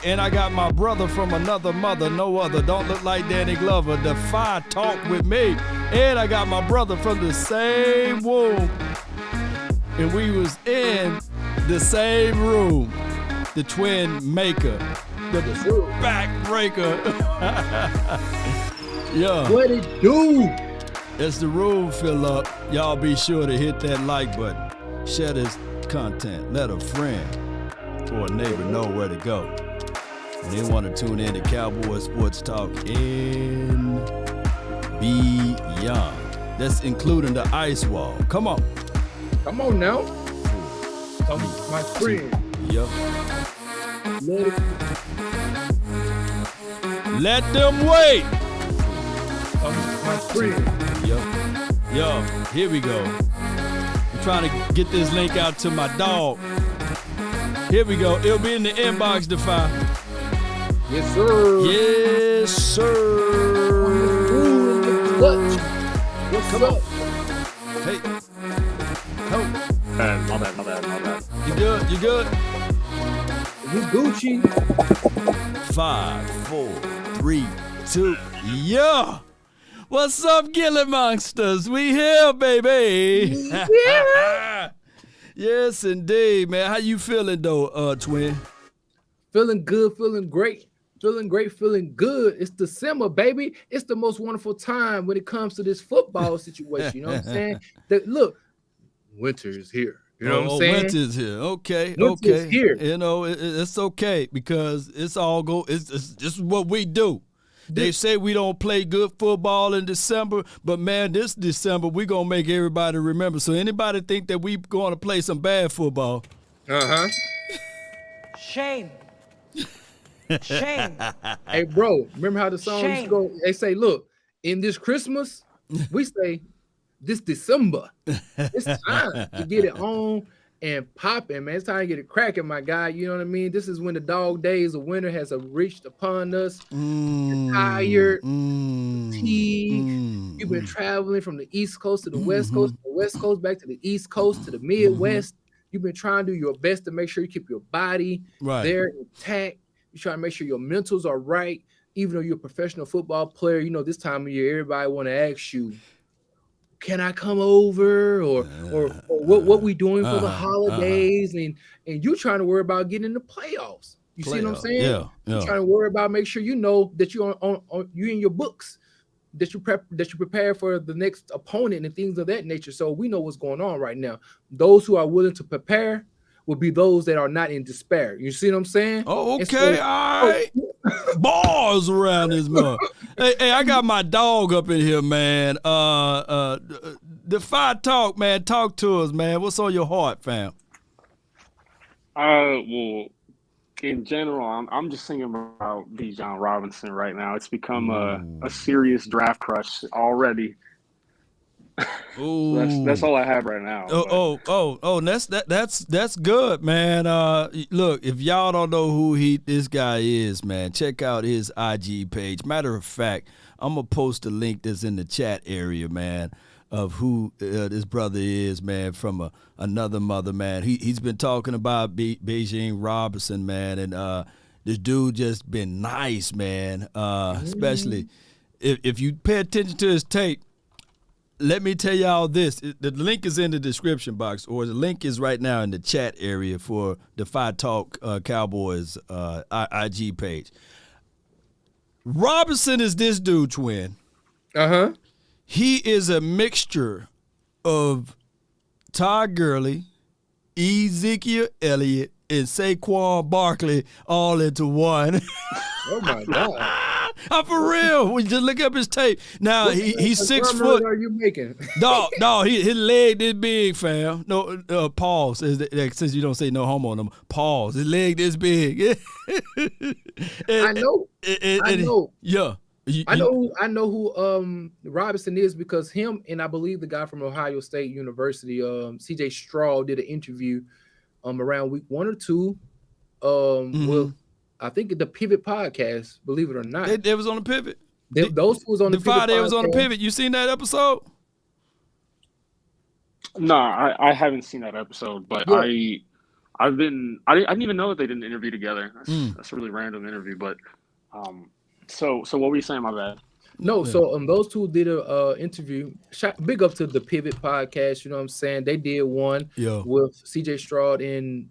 And I got my brother from another mother, no other. Don't look like Danny Glover. Defy talk with me. And I got my brother from the same womb. And we was in the same room. The twin maker. The backbreaker. Yeah. What it do? As the room fill up, y'all be sure to hit that like button. Share this content. Let a friend or a neighbor know where to go. And they want to tune in to Cowboy Sports Talk and beyond. That's including the ice wall. Come on. Come on now. Come, my friend. Yup. Let them wait. Come, my friend. Yo, here we go. I'm trying to get this link out to my dog. Here we go. It'll be in the inbox, Defy. Yes, sir. Yes, sir. Clutch. What's Come up? on. Hey. Oh. My bad. You good? You good? You Gucci. 5, 4, 3, 2, yeah. What's up, Gilly Monsters? We here, baby. Yeah. Yes, indeed, man. How you feeling, though, twin? Feeling good, feeling great. Feeling great, feeling good. It's December, baby. It's the most wonderful time when it comes to this football situation. You know what I'm saying? Look, winter is here. You know what I'm saying? Winter's here. Okay, Winter's here. You know, it's okay because it's just what we do. They say we don't play good football in December, but man, this December we gonna make everybody remember. So anybody think that we gonna play some bad football? Shame. Shame. Hey, bro, remember how the song used to go? They say, look, in this Christmas, we say this December. It's time to get it on and popping, man. It's time to get it cracking, my guy. You know what I mean? This is when the dog days of winter has reached upon us. You're tired, fatigued. You've been traveling from the East Coast to the West Coast, from the West Coast back to the East Coast to the Midwest. You've been trying to do your best to make sure you keep your body there intact. You're trying to make sure your mentals are right. Even though you're a professional football player, you know, this time of year, everybody want to ask you, can I come over? Or what we doing for the holidays? And you trying to worry about getting in the playoffs. You see what I'm saying? Yeah. You're trying to worry about make sure you know that you're on you in your books, that you prepare for the next opponent and things of that nature. So we know what's going on right now. Those who are willing to prepare will be those that are not in despair. You see what I'm saying? Oh, okay, so, all right. Balls around this mug. Hey, I got my dog up in here, man. Defy talk, man. Talk to us, man. What's on your heart, fam? Well, in general, I'm just thinking about Bijan Robinson right now. It's become a serious draft crush already. That's all I have right now. That's good, man. Look, if y'all don't know who this guy is, man, check out his IG page. Matter of fact, I'm gonna post a link that's in the chat area, man, of who this brother is, man, from another mother, man. He's been talking about Bijan Robinson, man, and this dude just been nice, man. Especially if you pay attention to his tape. Let me tell y'all this. The link is in the description box, or the link is right now in the chat area for Defy Talk Cowboys IG page. Robinson is this dude, twin. He is a mixture of Todd Gurley, Ezekiel Elliott, and Saquon Barkley all into one. Oh, my God. I'm for real. We just look up his tape. Now he's 6 foot. What are you making? No, his leg this big, fam. No, pause. Since you don't say no homo no more. Pause. His leg this big. I know. Yeah. I know who Robinson is because him and I believe the guy from Ohio State University, CJ Stroud, did an interview around week 1 or 2 with I think the Pivot podcast, believe it or not. It was on the Pivot. Those was on the Pivot podcast. It was on the Pivot. You seen that episode? No, I haven't seen that episode, but yeah. I didn't even know that they didn't interview together. That's a really random interview, but so what were you saying? My bad. No, so those two did a interview. Big up to the Pivot podcast. You know what I'm saying? They did one with CJ Stroud and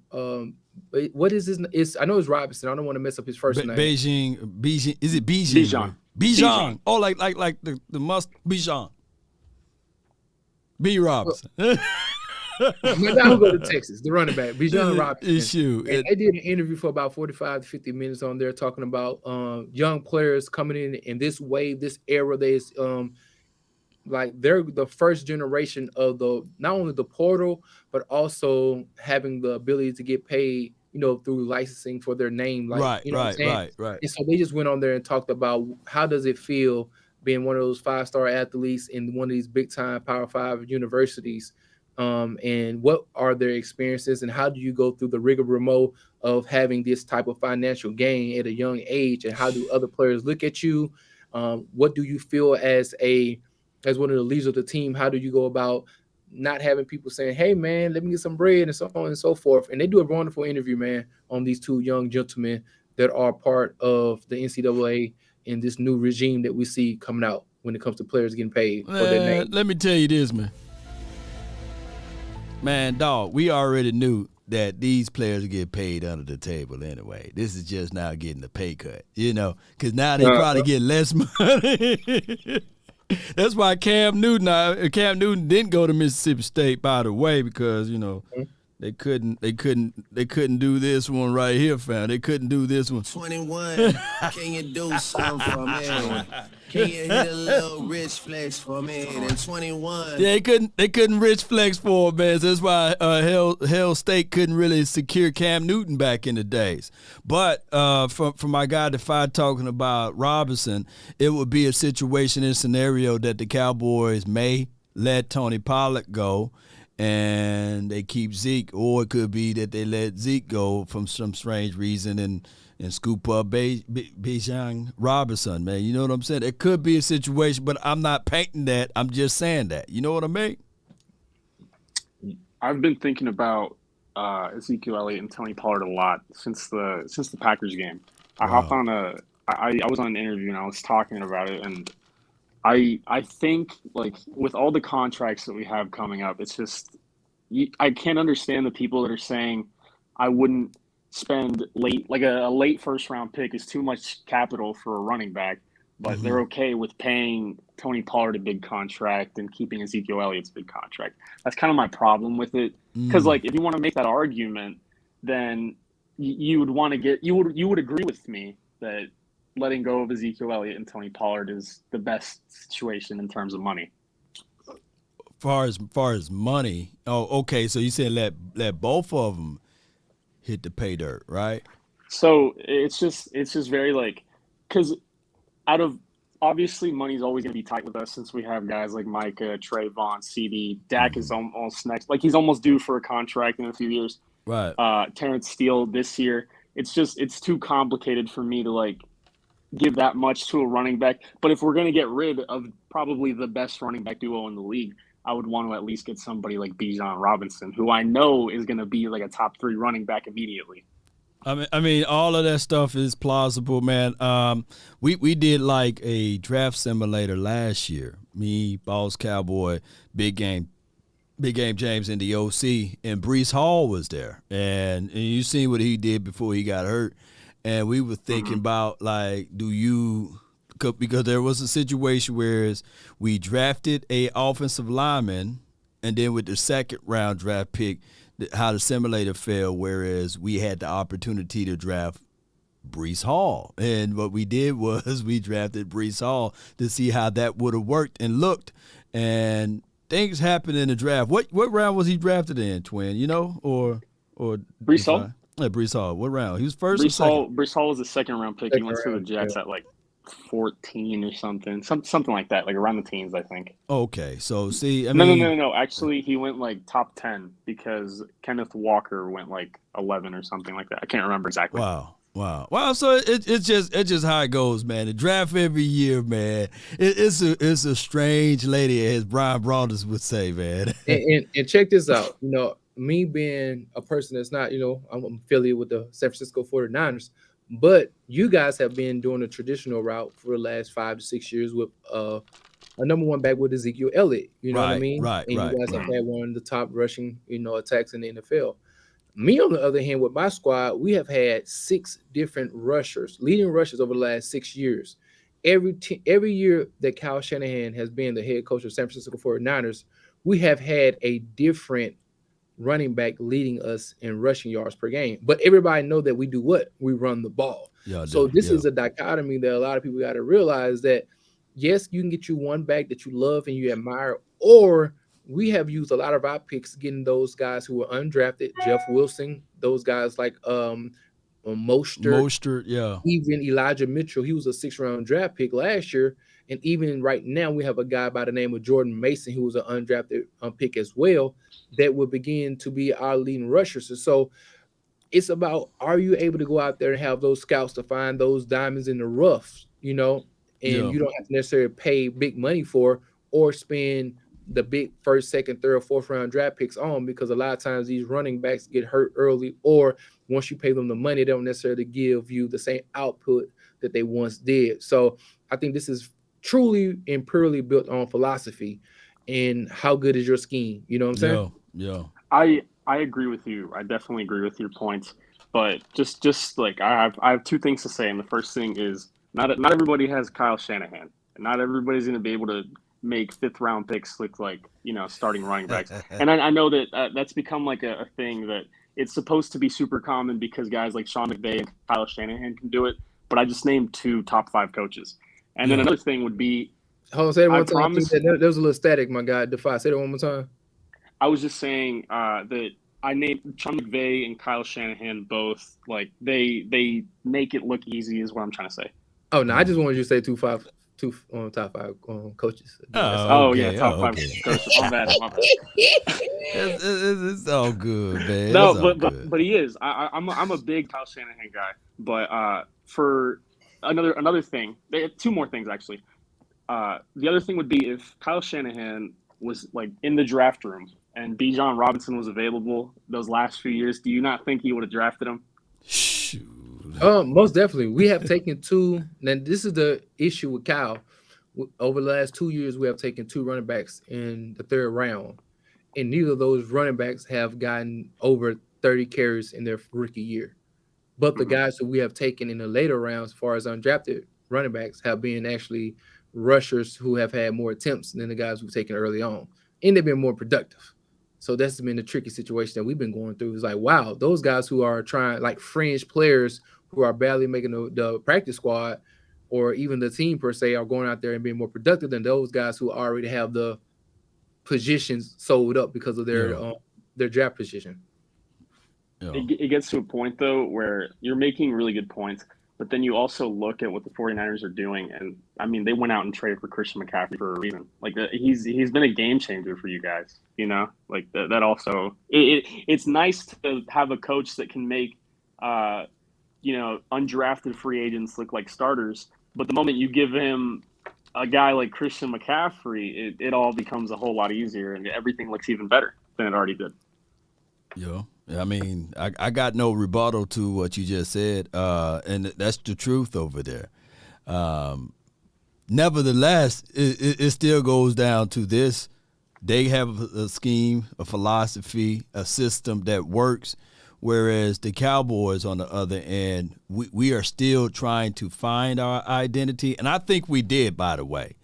what is his? I know it's Robinson. I don't want to mess up his first name. Bijan. Is it Bijan? Bijan. Oh, like the must Bijan. B. Robinson. Now we'll go to Texas, the running back, Bijan Robinson. They did an interview for about 45 to 50 minutes on there talking about young players coming in this wave, this era. Like they're the first generation of not only the portal, but also having the ability to get paid, through licensing for their name. Like, right. And so they just went on there and talked about how does it feel being one of those 5-star athletes in one of these big time Power 5 universities. And what are their experiences and how do you go through the rigmarole of having this type of financial gain at a young age, and how do other players look at you? What do you feel as one of the leaders of the team? How do you go about not having people saying, hey man, let me get some bread, and so on and so forth? And they do a wonderful interview, man, on these two young gentlemen that are part of the NCAA in this new regime that we see coming out when it comes to players getting paid for their name. Let me tell you this, man. Man, dog, we already knew that these players get paid under the table anyway. This is just now getting the pay cut, because now they probably get less money. That's why Cam Newton didn't go to Mississippi State, by the way, because they couldn't do this one right here, fam. They couldn't do this one. 21, can you do something for me? Can you hit a little rich flex for me? Then 21. Yeah, they couldn't rich flex for him, man. So that's why Hell State couldn't really secure Cam Newton back in the days. But from my guy Defy talking about Robinson, it would be a situation and scenario that the Cowboys may let Tony Pollard go and they keep Zeke, or it could be that they let Zeke go from some strange reason and scoop up Bijan Robinson, man. You know what I'm saying? It could be a situation, but I'm not painting that. I'm just saying that. You know what I mean? I've been thinking about Ezekiel Elliott and Tony Pollard a lot since the Packers game. I hopped on I was on an interview and I was talking about it, and I think, like, with all the contracts that we have coming up, it's just I can't understand the people that are saying I wouldn't spend a late first round pick is too much capital for a running back, but they're okay with paying Tony Pollard a big contract and keeping Ezekiel Elliott's big contract. That's kind of my problem with it, because like if you want to make that argument, then you would agree with me that letting go of Ezekiel Elliott and Tony Pollard is the best situation in terms of money. Far as money, okay. So you said let both of them hit the pay dirt, right? So it's just very because out of obviously money's always going to be tight with us since we have guys like Micah, Trayvon, CD. Dak is almost next, he's almost due for a contract in a few years. Right. Terrence Steele this year. It's too complicated for me to give that much to a running back. But if we're going to get rid of probably the best running back duo in the league, I would want to at least get somebody like Bijan Robinson, who I know is going to be a top 3 running back immediately. I mean, all of that stuff is plausible, man. We did a draft simulator last year. Me, Boss Cowboy, Big Game James, and the OC, and Breece Hall was there. And you seen what he did before he got hurt. And we were thinking about, because there was a situation where we drafted a offensive lineman, and then with the second round draft pick, how the simulator fell, whereas we had the opportunity to draft Breece Hall. And what we did was we drafted Breece Hall to see how that would have worked and looked. And things happened in the draft. What round was he drafted in, Twin? Or Breece Hall? Yeah, Breece Hall. What round? He was first or second? Breece Hall was a second round pick. He went to the Jets at 14 or something like that, around the teens, I think. Okay, so see, No. Actually, he went top 10 because Kenneth Walker went 11 or something like that. I can't remember exactly. Wow. So it's just how it goes, man. The draft every year, man. It's a strange lady, as Brian Broadus would say, man. And check this out. me being a person that's not, I'm affiliated with the San Francisco 49ers, but you guys have been doing a traditional route for the last 5 to 6 years with a number one back with Ezekiel Elliott. You know what I mean? Right. And you guys have had one of the top rushing, attacks in the NFL. Me, on the other hand, with my squad, we have had 6 different leading rushers over the last 6 years. Every year that Kyle Shanahan has been the head coach of San Francisco 49ers, we have had a different running back leading us in rushing yards per game. But everybody know that we do what? We run the ball. So this is a dichotomy that a lot of people got to realize that, yes, you can get you one back that you love and you admire, or we have used a lot of our picks getting those guys who were undrafted, Jeff Wilson, those guys like Mostert, even Elijah Mitchell. He was a 6th-round draft pick last year, and even right now we have a guy by the name of Jordan Mason who was an undrafted pick as well that will begin to be our leading rushers. And so it's about, are you able to go out there and have those scouts to find those diamonds in the rough, and you don't have to necessarily pay big money for or spend the big 1st, 2nd, 3rd, or 4th-round draft picks on, because a lot of times these running backs get hurt early, or once you pay them the money, they don't necessarily give you the same output that they once did. So I think this is truly and purely built on philosophy and how good is your scheme. You know what I'm saying? Yeah. I agree with you. I definitely agree with your points. But just like I have 2 things to say. And the first thing is not everybody has Kyle Shanahan. And not everybody's going to be able to make 5th-round picks look like, starting running backs. And I know that that's become like a thing that it's supposed to be super common because guys like Sean McVay and Kyle Shanahan can do it. But I just named 2 top 5 coaches. And then another thing would be, hold on, say it one time. There was a little static, my guy. Defy, say it one more time. I was just saying that I named Sean McVay and Kyle Shanahan both, like they make it look easy is what I'm trying to say. Oh, no, I just wanted you to say top 5 coaches. Top 5 coaches. My bad. It's all good, man. No, but he is. I'm a big Kyle Shanahan guy. But for another thing, they have 2 more things actually. The other thing would be if Kyle Shanahan was like in the draft room and Bijan Robinson was available those last few years, do you not think he would have drafted him? Shoot. Most definitely. We have taken 2. And this is the issue with Kyle. Over the last 2 years, we have taken 2 running backs in the 3rd round. And neither of those running backs have gotten over 30 carries in their rookie year. But the guys that we have taken in the later rounds, as far as undrafted running backs, have been actually rushers who have had more attempts than the guys we've taken early on. And they've been more productive. So that's been the tricky situation that we've been going through. It's like, wow, those guys who are trying, like fringe players who are barely making the practice squad or even the team per se, are going out there and being more productive than those guys who already have the positions sold up because of their draft position. It gets to a point, though, where you're making really good points, but then you also look at what the 49ers are doing. And, I mean, they went out and traded for Christian McCaffrey for a reason. Like, he's been a game changer for you guys, Like, that also – it's nice to have a coach that can make, undrafted free agents look like starters. But the moment you give him a guy like Christian McCaffrey, it all becomes a whole lot easier, and everything looks even better than it already did. Yeah. I mean, I got no rebuttal to what you just said, and that's the truth over there. Nevertheless, it still goes down to this. They have a scheme, a philosophy, a system that works, whereas the Cowboys, on the other end, we are still trying to find our identity, and I think we did, by the way.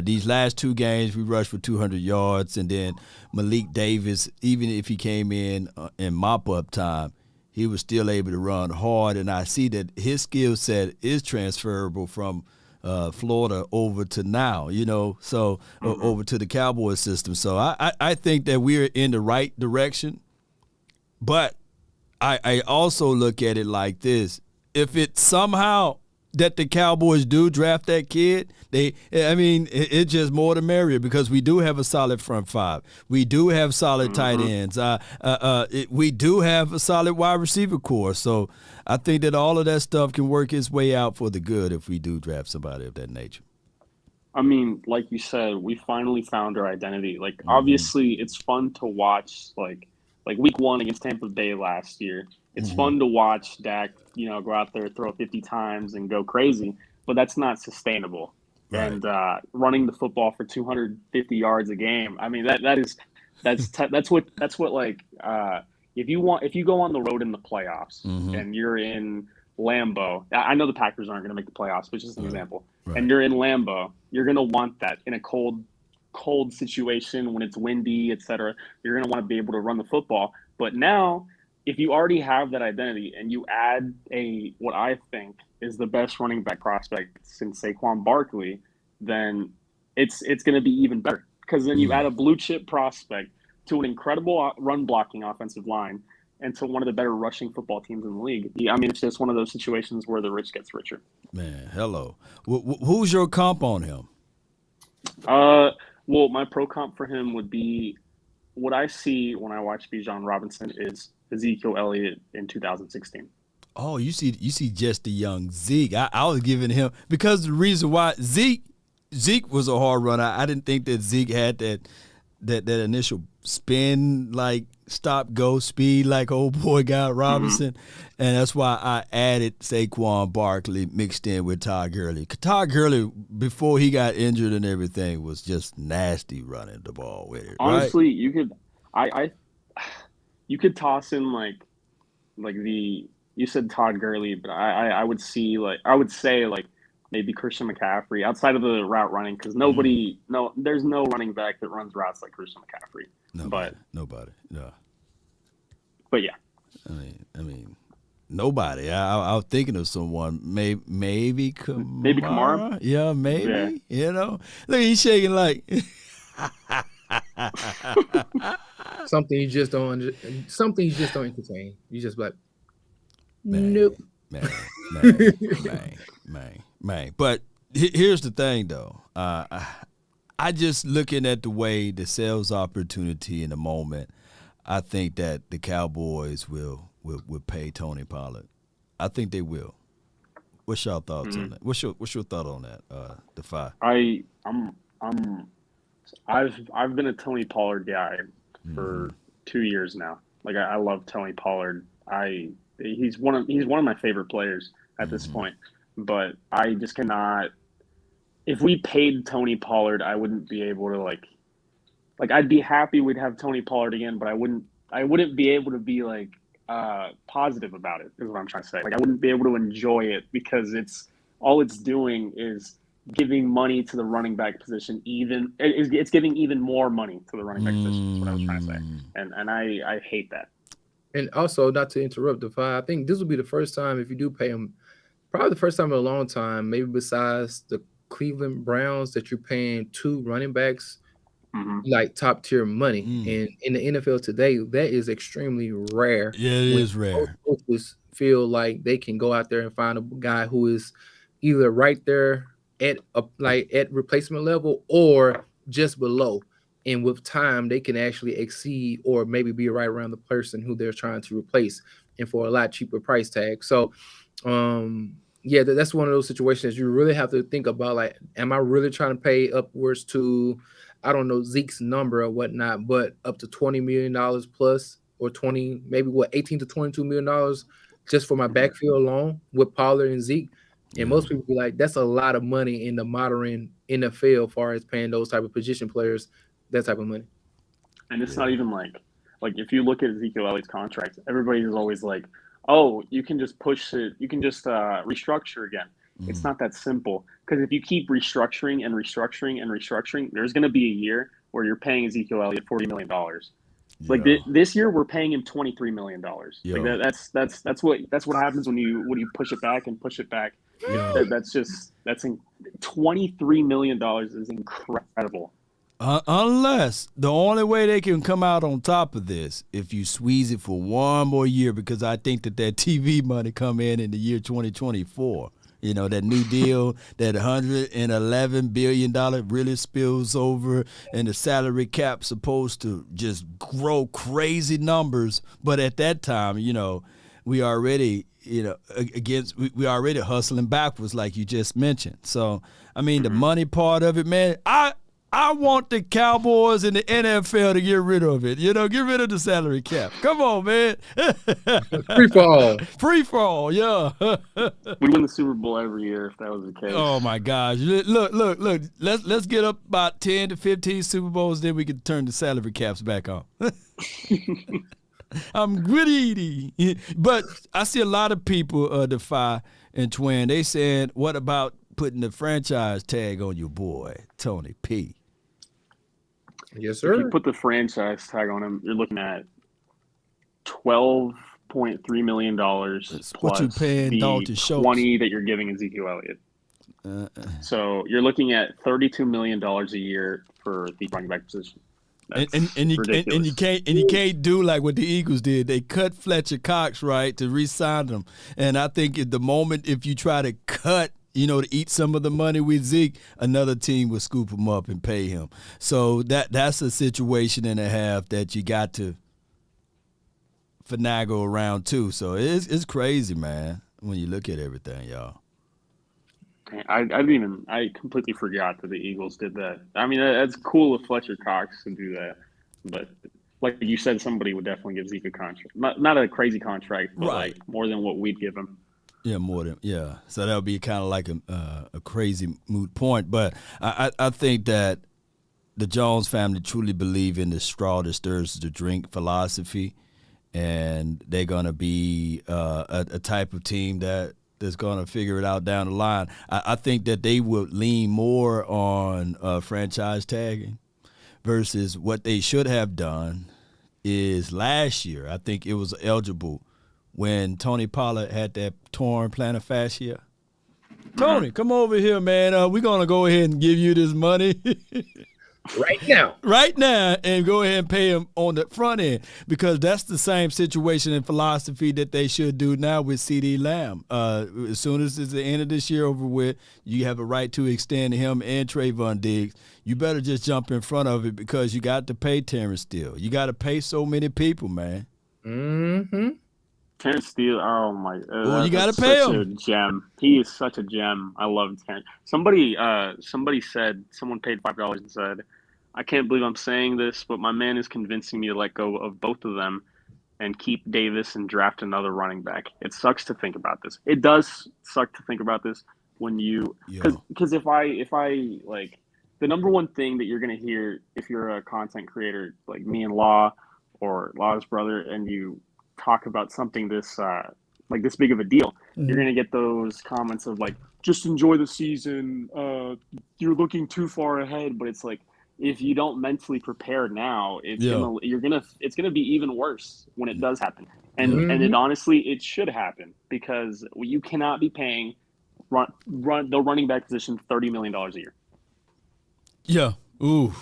These last 2 games, we rushed for 200 yards, and then Malik Davis, even if he came in mop-up time, he was still able to run hard, and I see that his skill set is transferable from Florida over to now, over to the Cowboys system. So I think that we're in the right direction, but I also look at it like this. If it somehow that the Cowboys do draft that kid, it's just more the merrier, because we do have a solid front 5. We do have solid tight ends. We do have a solid wide receiver core. So I think that all of that stuff can work its way out for the good if we do draft somebody of that nature. I mean, like you said, we finally found our identity. Like, obviously, it's fun to watch, like, like week 1 against Tampa Bay last year. It's fun to watch Dak, go out there, throw 50 times and go crazy, but that's not sustainable. Right. And running the football for 250 yards a game, I mean, that's what like if you go on the road in the playoffs and you're in Lambeau, I know the Packers aren't going to make the playoffs, but just an example. Right. And you're in Lambeau, you're going to want that in a cold situation when it's windy, etc. You're going to want to be able to run the football. But now, if you already have that identity and you add what I think is the best running back prospect since Saquon Barkley, then it's going to be even better, because then you add a blue chip prospect to an incredible run blocking offensive line and to one of the better rushing football teams in the league. I mean, it's just one of those situations where the rich gets richer. Man, hello. Who's your comp on him? Well, my pro comp for him would be what I see when I watch Bijan Robinson is Ezekiel Elliott in 2016. Oh, you see just the young Zeke. I was giving him, because the reason why Zeke was a hard runner. I didn't think that Zeke had that initial spin, like stop go speed like old boy got Robinson, and that's why I added Saquon Barkley mixed in with Todd Gurley. Todd Gurley, before he got injured and everything, was just nasty running the ball with it. Honestly, right? you could toss in like you said Todd Gurley, but I would say maybe Christian McCaffrey outside of the route running, because there's no running back that runs routes like Christian McCaffrey. Nobody. No. But yeah. I mean, nobody. I was thinking of someone. Maybe Kamara. Maybe Kamara. Yeah, maybe. Yeah. Look, he's shaking like. Something you just don't entertain. You just like, nope. Man. But here's the thing, though. I just looking at the way the sales opportunity in the moment, I think that the Cowboys will pay Tony Pollard. I think they will. What's your thoughts on that? What's your thought on that? Defy. I've been a Tony Pollard guy for 2 years now. Like I love Tony Pollard. He's one of my favorite players at this point. But I just cannot. If we paid Tony Pollard, I wouldn't be able to like I'd be happy we'd have Tony Pollard again, but I wouldn't be able to be like positive about it, is what I'm trying to say. Like I wouldn't be able to enjoy it, because it's doing is giving money to the running back position. It's giving even more money to the running back position. Is what I was trying to say, and I hate that. And also, not to interrupt, Defy, I think this will be the first time, if you do pay him, probably the first time in a long time, maybe besides the Cleveland Browns, that you're paying 2 running backs like top tier money. And in the NFL today, that is extremely rare. Yeah, it is rare. Coaches feel like they can go out there and find a guy who is either right there at replacement level or just below. And with time, they can actually exceed or maybe be right around the person who they're trying to replace, and for a lot cheaper price tag. So, that's one of those situations you really have to think about. Like, am I really trying to pay upwards to, I don't know, Zeke's number or whatnot, but up to $20 million plus, or 18 to $22 million just for my backfield alone with Pollard and Zeke? And most people be like, that's a lot of money in the modern NFL as far as paying those type of position players that type of money. And it's not even like if you look at Ezekiel Elliott's contract, everybody is always like, oh, you can just push it. You can just restructure again. It's not that simple, because if you keep restructuring and restructuring and restructuring, there's going to be a year where you're paying Ezekiel Elliott $40 million. Like this year, we're paying him $23 million. Like that's what happens when you push it back and push it back. That's $23 million is incredible. Unless the only way they can come out on top of this, if you squeeze it for one more year, because I think that TV money come in the year 2024. You know, that new deal, that $111 billion really spills over, and the salary cap supposed to just grow crazy numbers. But at that time, we already, we already hustling backwards, like you just mentioned. So, I mean, the money part of it, man, I want the Cowboys and the NFL to get rid of it. You know, get rid of the salary cap. Come on, man. Free for all. Free for all, yeah. We win the Super Bowl every year if that was the case. Oh my gosh! Look. Let's get up about 10 to 15 Super Bowls, then we can turn the salary caps back on. I'm greedy, but I see a lot of people defy and twin. They saying, "What about putting the franchise tag on your boy Tony P?" Yes, sir. If you put the franchise tag on him, you're looking at $12.3 million plus what you paying Dalton Schultz. 20 that you're giving Ezekiel Elliott. So you're looking at $32 million a year for the running back position. And you can't do like what the Eagles did. They cut Fletcher Cox, right, to re-sign him. And I think at the moment, if you try to cut, to eat some of the money with Zeke, another team will scoop him up and pay him. So that's a situation and a half that you got to finagle around too. So it's crazy, man, when you look at everything, y'all. I completely forgot that the Eagles did that. I mean, that's cool of Fletcher Cox to do that, but like you said, somebody would definitely give Zeke a contract. Not a crazy contract, but right. Like more than what we'd give him. Yeah, more than So that would be kind of like a crazy moot point. But I think that the Jones family truly believe in the straw that stirs the drink philosophy, and they're gonna be a type of team that's going to figure it out down the line. I think that they would lean more on franchise tagging versus what they should have done is last year. I think it was eligible when Tony Pollard had that torn plantar fascia. Tony, come over here, man. We're going to go ahead and give you this money. Right now, and go ahead and pay him on the front end, because that's the same situation and philosophy that they should do now with CeeDee Lamb. As soon as it's the end of this year over with, you have a right to extend him and Trayvon Diggs. You better just jump in front of it, because you got to pay Terrence Steele. You got to pay so many people, man. Mm-hmm. Terrence Steele, oh my! Well, you got to pay him. A gem. He is such a gem. I love Terrence. Somebody said, someone paid $5 and said, "I can't believe I'm saying this, but my man is convincing me to let go of both of them and keep Davis and draft another running back." It sucks to think about this. It does suck to think about this when you, because if I like, the number one thing that you're gonna hear if you're a content creator like me and Law or Law's brother, and you talk about something this like this big of a deal, you're gonna get those comments of like, "Just enjoy the season. You're looking too far ahead." But it's like, if you don't mentally prepare now, it's gonna be even worse when it does happen. And it honestly, it should happen, because you cannot be paying the running back position $30 million a year. Yeah. Ooh.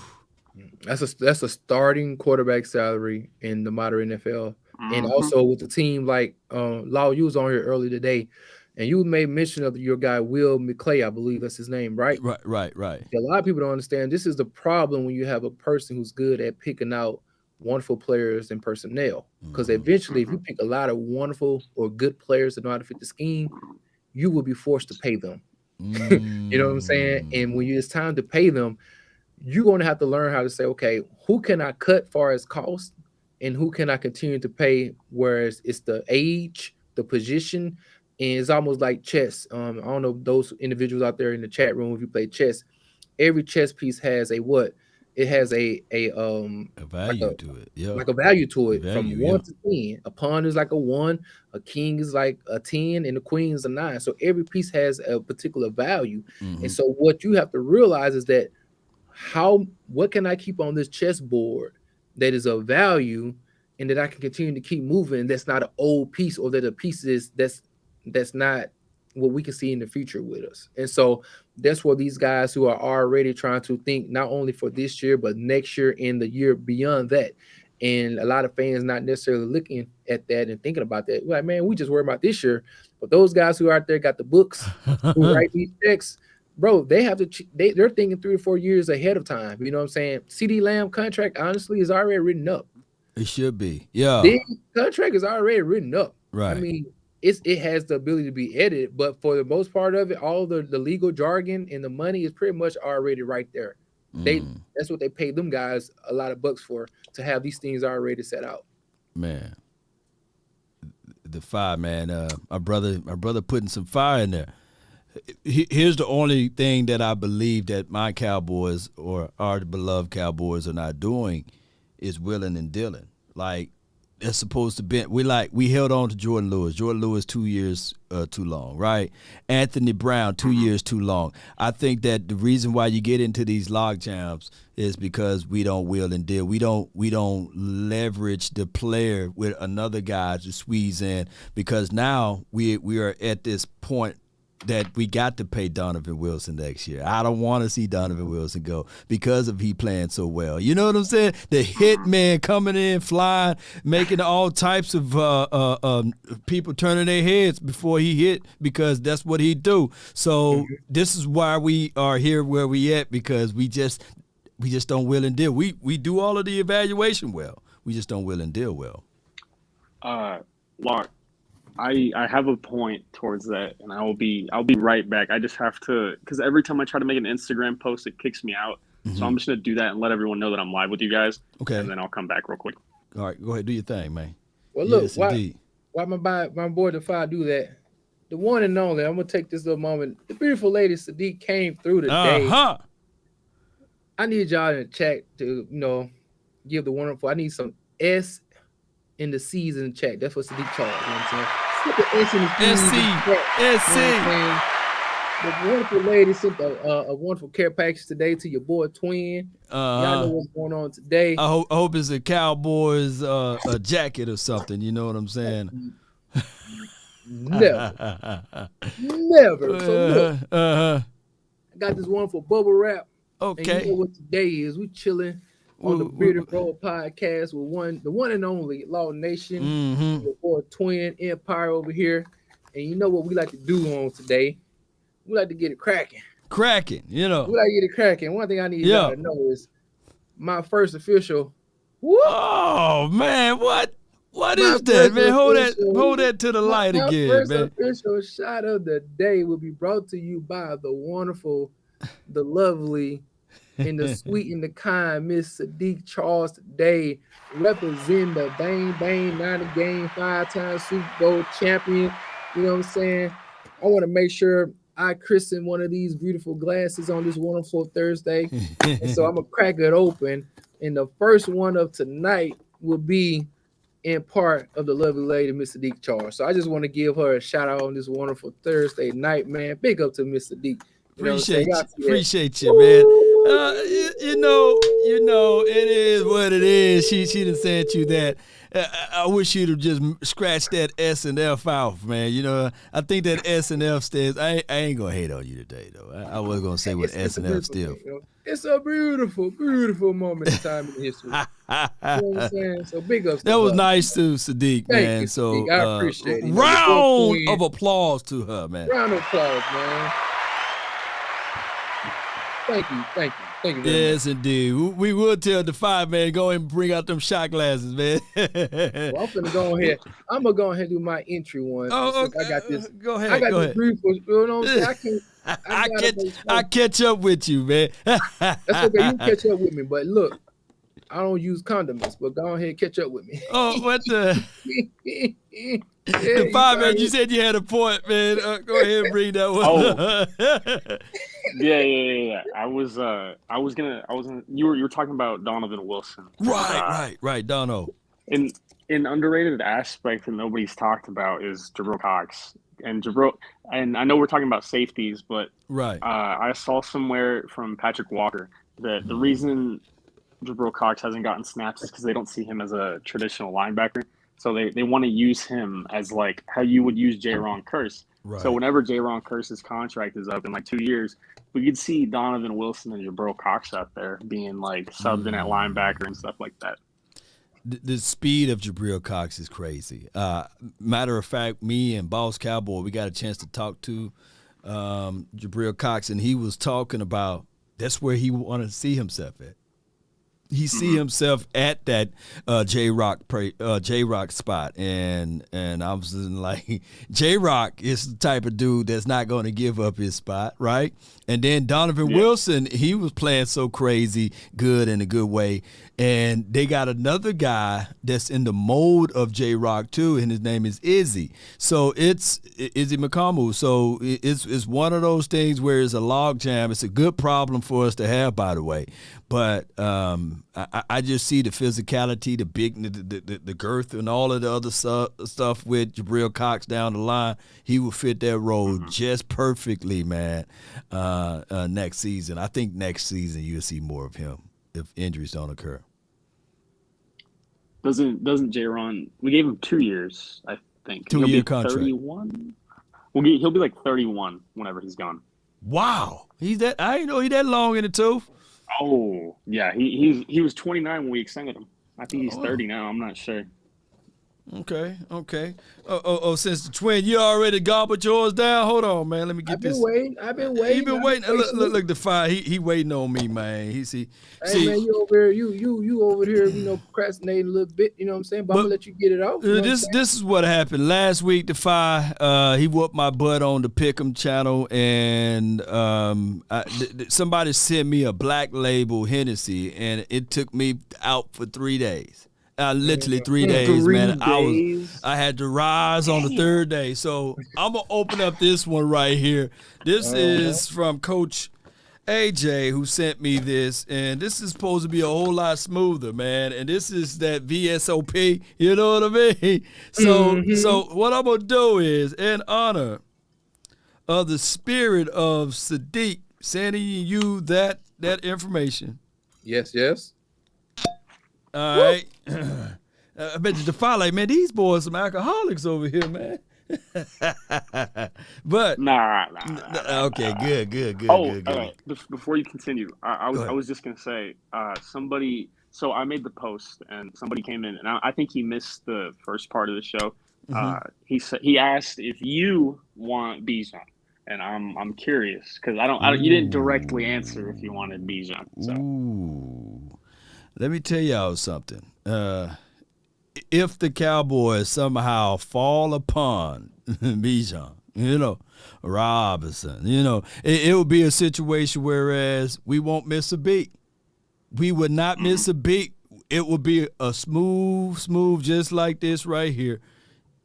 That's a starting quarterback salary in the modern NFL. And also with the team like Law, you was on here early today, and you made mention of your guy Will McClay, I believe that's his name, right? Right. A lot of people don't understand this is the problem when you have a person who's good at picking out wonderful players and personnel. Because eventually, if you pick a lot of wonderful or good players that know how to fit the scheme, you will be forced to pay them. You know what I'm saying? And when it's time to pay them, you're going to have to learn how to say, okay, who can I cut far as cost, and who can I continue to pay? Whereas it's the age, the position, and it's almost like chess. I don't know those individuals out there in the chat room, if you play chess, every chess piece has a what? It has a value to it. Yeah. Like a value to it, from 1 to 10. A pawn is like a 1, a king is like a 10, and the queen is a 9. So every piece has a particular value. And so what you have to realize is that what can I keep on this chessboard that is of value, and that I can continue to keep moving, that's not an old piece, or that a piece is that's not what we can see in the future with us. And so that's where these guys who are already trying to think not only for this year, but next year and the year beyond that. And a lot of fans not necessarily looking at that and thinking about that. Like, man, we just worry about this year. But those guys who are out there got the books, who write these checks, bro, they're thinking 3 or 4 years ahead of time. You know what I'm saying? CeeDee Lamb contract, honestly, is already written up. It should be. Yeah. The contract is already written up. Right. I mean, it has the ability to be edited, but for the most part of it, all the legal jargon and the money is pretty much already right there. That's what they paid them guys a lot of bucks for, to have these things already set out. Man, the fire, man. My brother putting some fire in there. Here's the only thing that I believe that my Cowboys or our beloved Cowboys are not doing is willing and dealing. Like, they're supposed to be. We held on to Jordan Lewis. Jordan Lewis 2 years too long, right? Anthony Brown 2 years too long. I think that the reason why you get into these log jams is because we don't will and deal. We don't leverage the player with another guy to squeeze in, because now we are at this point that we got to pay Donovan Wilson next year. I don't want to see Donovan Wilson go because of he playing so well. You know what I'm saying? The hit man coming in, flying, making all types of people turning their heads before he hit, because that's what he do. So this is why we are here where we at, because we just don't will and deal. We do all of the evaluation well. We just don't will and deal well. Lark, I have a point towards that, and I'll be right back. I just have to, because every time I try to make an Instagram post, it kicks me out. So I'm just gonna do that and let everyone know that I'm live with you guys. Okay. And then I'll come back real quick. All right, go ahead, do your thing, man. Well, look, why my boy Defy do that? The one and only. I'm gonna take this little moment. The beautiful lady Sadiq came through today. I need y'all in the chat to give the wonderful. I need some S in the C's in the chat. That's what Sadiq Charles. You know what I'm saying? Put the S in the C's. SC. The wonderful lady sent a wonderful care package today to your boy Twin. Y'all know what's going on today. I hope it's a Cowboys a jacket or something. You know what I'm saying? Never. So look, I got this wonderful bubble wrap. Okay. And you know what today is? We chilling on the Bearded Bro podcast with the one and only Law Nation, your boy Twin Empire over here. And you know what we like to do on today? We like to get it cracking. We like to get it cracking. One thing I need y'all to know is my first official. Oh man, what is that, man? Hold that to the light again, man. My first official shot of the day will be brought to you by the wonderful, the lovely, and the sweet and the kind Miss Sadiq Charles today, representing the Bang Bang 90 game 5-time Super Bowl champion. You know what I'm saying? I want to make sure I christen one of these beautiful glasses on this wonderful Thursday. And so I'm going to crack it open. And the first one of tonight will be in part of the lovely lady, Miss Sadiq Charles. So I just want to give her a shout out on this wonderful Thursday night, man. Big up to Miss Sadiq. Appreciate you, man. You know, it is what it is. She done sent you that. I wish you'd have just scratched that S and F out, man. You know, I think that S and F stands. I ain't gonna hate on you today, though. I was gonna say what S and F still. It's a beautiful, beautiful moment in time in history. You know what I'm saying? So big ups. That was nice too, Sadiq, man. Thank you, so Sadiq. I appreciate it. Round of applause to her, man. Round of applause, man. Thank you very yes, much. indeed. We will tell the five, man, go ahead and bring out them shot glasses, man. Well, I'm finna go ahead. I'm gonna go ahead and do my entry one. Oh, okay. I got this. Go ahead. I got this beautiful. You know what I'm saying? I catch up with you, man. That's okay. You can catch up with me, but look, I don't use condiments, but go ahead and catch up with me. Oh, what the? The five, man, you said you had a point, man. Go ahead and bring that one. Yeah. I was gonna. You were talking about Donovan Wilson. Right, Dono. An underrated aspect that nobody's talked about is Jabril Cox. And I know we're talking about safeties, but I saw somewhere from Patrick Walker that the reason Jabril Cox hasn't gotten snaps is because they don't see him as a traditional linebacker. So they want to use him as like how you would use Jaron Kearse. Right. So whenever Jaron Kearse's contract is up in like 2 years, we could see Donovan Wilson and Jabril Cox out there being like subbed in at linebacker and stuff like that. The speed of Jabril Cox is crazy. Matter of fact, me and Boss Cowboy, we got a chance to talk to Jabril Cox, and he was talking about that's where he wanted to see himself at. he see himself at that J-Rock spot, and I was like, J-Rock is the type of dude that's not going to give up his spot, right? And then Donovan Wilson, he was playing so crazy good in a good way, and they got another guy that's in the mold of J-Rock too, and his name is Izzy. So it's Izzy McCollum. So it's one of those things where it's a log jam. It's a good problem for us to have, by the way. But I just see the physicality, the big, the girth, and all of the other stuff with Jabril Cox down the line. He will fit that role just perfectly, man. Next season, I think next season you'll see more of him if injuries don't occur. Doesn't J-Ron? We gave him 2 years, I think. 2-year contract. 31. He'll be like 31 whenever he's gone. Wow, I didn't know he's that long in the tooth. Oh yeah, he was 29 when we extended him. I think he's 30 now. I'm not sure. Okay. Oh, since the twin, you already gobbled yours down. Hold on, man. Let me get this. I've been waiting. He been waiting. Look, Defy. He waiting on me, man. Hey, man, you over here, you over here, procrastinating a little bit. You know what I'm saying? But I'm gonna let you get it out. This is what happened last week. Defy. He whooped my butt on the Pick'em channel, and somebody sent me a Black Label Hennessy, and it took me out for 3 days. Literally 3 days, man. I had to rise on the third day. So I'm gonna open up this one right here. This is from Coach AJ, who sent me this, and this is supposed to be a whole lot smoother, man. And this is that VSOP, you know what I mean? So what I'm gonna do is, in honor of the spirit of Sadiq sending you that information. Yes. All right. I bet you Defy like, man, these boys some alcoholics over here, man. But nah. Okay, good. Good. Before you continue, I was just gonna say, somebody. So I made the post, and somebody came in, and I think he missed the first part of the show. He asked if you want Bijan, and I'm curious because you didn't directly answer if you wanted Bijan. So. Ooh. Let me tell y'all something. If the Cowboys somehow fall upon Bijan, Robinson, it would be a situation whereas we won't miss a beat. We would not miss a beat. It would be a smooth, just like this right here.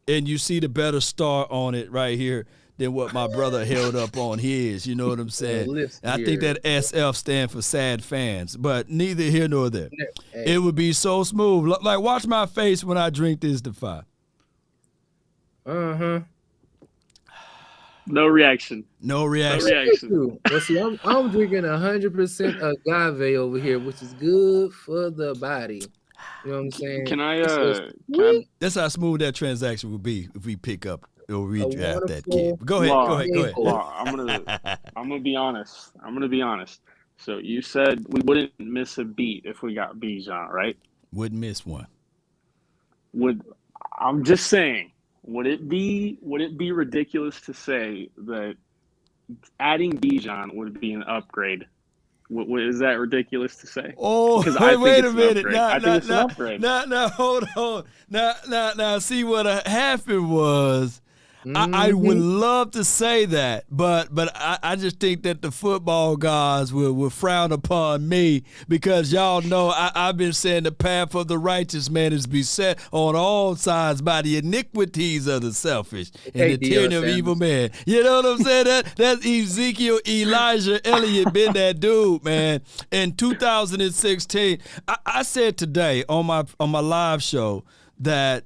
And you see the better star on it right here than what my brother held up on his. You know what I'm saying? I think that SF stands for sad fans, but neither here nor there. It would be so smooth. Like, watch my face when I drink this Defy. No reaction. No reaction. Well, see, I'm drinking 100% agave over here, which is good for the body. You know what I'm saying? Can I That's how smooth that transaction would be if we pick up or redraft that kid. Go ahead. I'm gonna be honest. So you said we wouldn't miss a beat if we got Bijan, right? Wouldn't miss one. I'm just saying, would it be ridiculous to say that adding Bijan would be an upgrade? Is that ridiculous to say? Oh, wait a minute. I think it's an upgrade. Now, hold on. Now, see what happened was, I would love to say that, but I just think that the football gods will frown upon me because y'all know I've been saying the path of the righteous man is beset on all sides by the iniquities of the selfish and the tyranny of evil men. You know what I'm saying? That's Ezekiel Elijah Elliott been that dude, man. In 2016, I said today on my live show that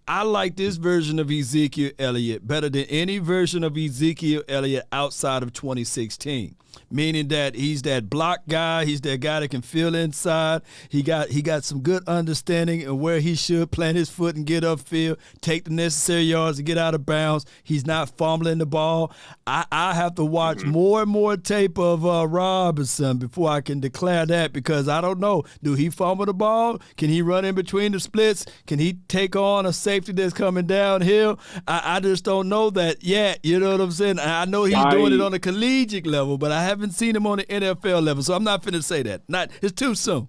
I like this version of Ezekiel Elliott better than any version of Ezekiel Elliott outside of 2016. Meaning that he's that block guy, he's that guy that can feel inside. He got some good understanding of where he should plant his foot and get upfield, take the necessary yards to get out of bounds. He's not fumbling the ball. I have to watch more and more tape of Robinson before I can declare that because I don't know. Do he fumble the ball? Can he run in between the splits? Can he take on a safety that's coming downhill? I just don't know that yet. You know what I'm saying? I know he's doing it on a collegiate level, but I haven't seen him on the NFL level, so I'm not finna say that. It's too soon.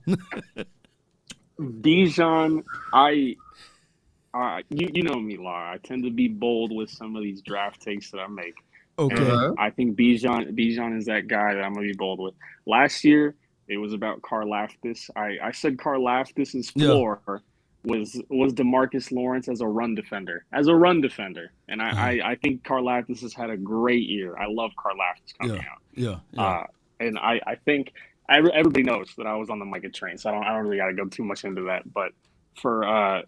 Bijan, you know me, Laura. I tend to be bold with some of these draft takes that I make. Okay. And I think Bijan is that guy that I'm gonna be bold with. Last year, it was about Karlaftis. I said Karlaftis' floor was DeMarcus Lawrence as a run defender. And I think Karlaftis has had a great year. I love Karlaftis coming out. Yeah. And I think everybody knows that I was on the Micah train, so I don't really got to go too much into that. But for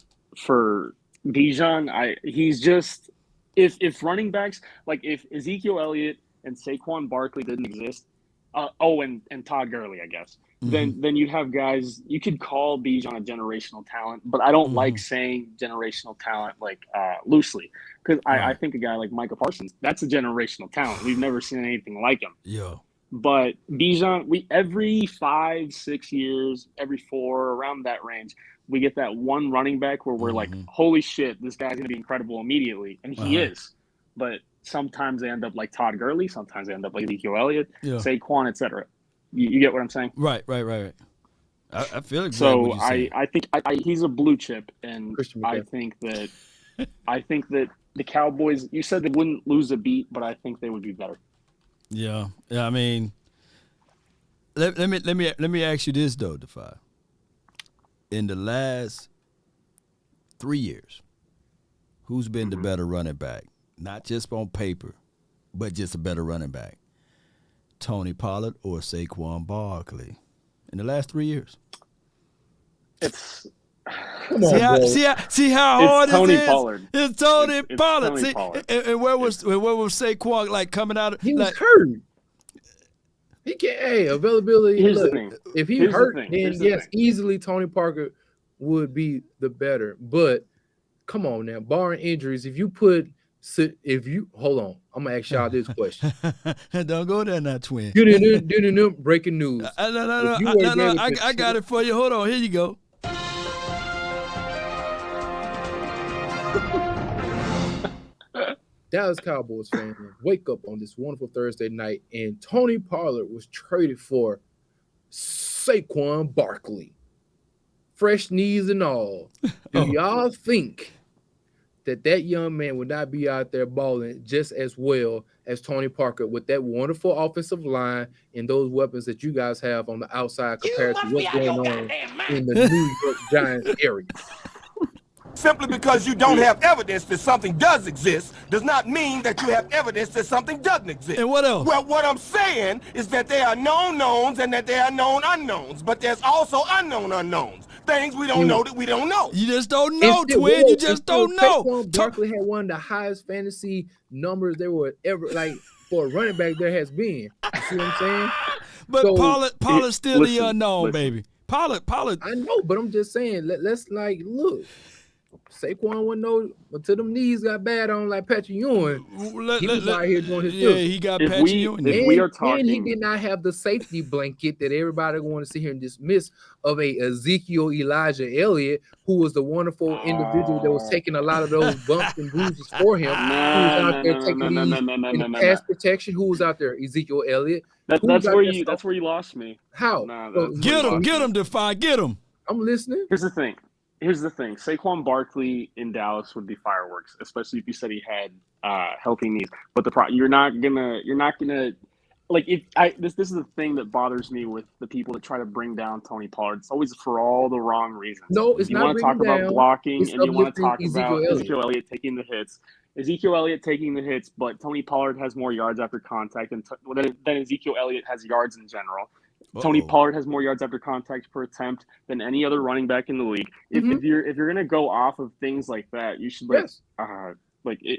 Bijan, he's just if running backs like if Ezekiel Elliott and Saquon Barkley didn't exist, and Todd Gurley, I guess, then you'd have guys. You could call Bijan a generational talent, but I don't like saying generational talent loosely because I think a guy like Micah Parsons, that's a generational talent. We've never seen anything like him. Yeah. But Bijan, every 5-6 years, every 4 around that range, we get that one running back where we're like, holy shit, this guy's gonna be incredible immediately, and he is. But sometimes they end up like Todd Gurley, sometimes they end up like Ezekiel Elliott, Saquon, etc. You get what I'm saying? Right. I feel exactly so. What you're I think he's a blue chip, and I think that the Cowboys. You said they wouldn't lose a beat, but I think they would be better. Yeah. I mean, let me ask you this though, Defy. In the last 3 years, who's been the better running back? Not just on paper, but just a better running back. Tony Pollard or Saquon Barkley in the last 3 years? It's see how hard it's Tony it is? Pollard. It's Tony Pollard. Tony Pollard. And where was Saquon like coming out? He was hurt. He can't. Availability. Here's the thing. If he hurt, then yes, easily Tony Parker would be the better. But come on now, barring injuries, hold on, I'm gonna ask y'all this question. Don't go there now, twin. Breaking news. No. I got it for you. Hold on. Here you go. Dallas Cowboys fans, wake up on this wonderful Thursday night, and Tony Pollard was traded for Saquon Barkley. Fresh knees and all. Do y'all think that young man would not be out there balling just as well as Tony Parker with that wonderful offensive line and those weapons that you guys have on the outside compared to what's going on in the New York Giants area? Simply because you don't have evidence that something does exist does not mean that you have evidence that something doesn't exist. And what else? Well, what I'm saying is that there are known knowns and that there are known unknowns, but there's also unknown unknowns. Things we don't know that we don't know. You just don't know, twin. You just don't know. Saquon Barkley had one of the highest fantasy numbers there were ever, for a running back there has been. You see what I'm saying? But so, Pollard's still the unknown, baby. Pollard. I know, but I'm just saying, let's look. Saquon wouldn't know until them knees got bad on like Patrick Ewing. He was out here doing his thing. He got Patrick Ewing. And he did not have the safety blanket that everybody want to sit here and dismiss of a Ezekiel Elijah Elliott, who was the wonderful individual that was taking a lot of those bumps and bruises for him. Who was out there taking these pass protection? Who was out there? Ezekiel Elliott. That's where you lost me. How? Get him, Defy. Get him. I'm listening. Here's the thing. Saquon Barkley in Dallas would be fireworks, especially if you said he had healthy knees. But you're not gonna like this is the thing that bothers me with the people that try to bring down Tony Pollard. It's always for all the wrong reasons. No, it's you not. want to talk about blocking, and you want to talk about Ezekiel Elliott taking the hits. Ezekiel Elliott taking the hits, but Tony Pollard has more yards after contact than Ezekiel Elliott has yards in general. Tony Pollard has more yards after contact per attempt than any other running back in the league. If you're gonna go off of things like that, you should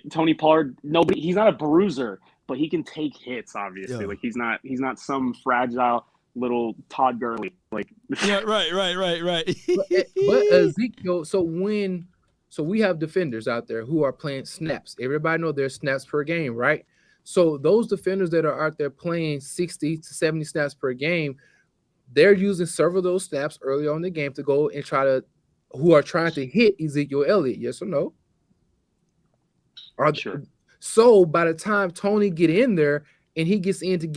Tony Pollard. He's not a bruiser, but he can take hits. Obviously, he's not some fragile little Todd Gurley. Right. but Ezekiel. So we have defenders out there who are playing snaps. Everybody know there's snaps per game, right? So those defenders that are out there playing 60 to 70 snaps per game, they're using several of those snaps early on in the game to go and who are trying to hit Ezekiel Elliott. Yes or no? Sure. So by the time Tony get in there and he gets in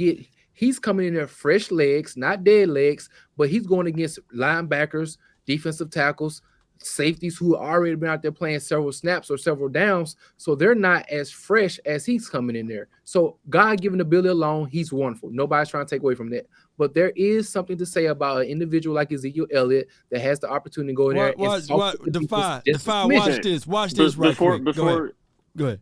he's coming in there fresh legs, not dead legs, but he's going against linebackers defensive tackles, safeties who already been out there playing several snaps or several downs, so they're not as fresh as he's coming in there. So God-given ability alone, he's wonderful. Nobody's trying to take away from that. But there is something to say about an individual like Ezekiel Elliott that has the opportunity to go in there. Defy, watch this right quick. Go ahead.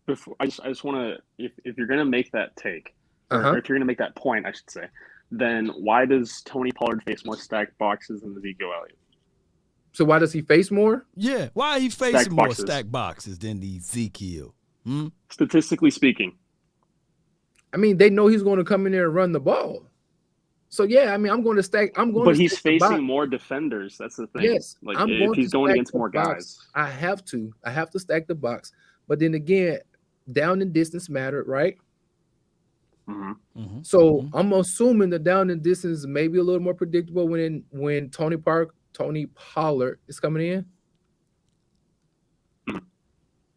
Before, I just want to, if you're going to make that take, or if you're going to make that point, I should say, then why does Tony Pollard face more stacked boxes than Ezekiel Elliott? So why does he face more? Yeah, why he facing more stacked boxes than Ezekiel? Statistically speaking. I mean, they know he's going to come in there and run the ball. So yeah, I mean, I'm going to stack. But he's facing more defenders. That's the thing. Yes, like if he's going against more guys, I have to stack the box. But then again, down and distance matter, right? So I'm assuming the down and distance may be a little more predictable when Tony Pollard is coming in.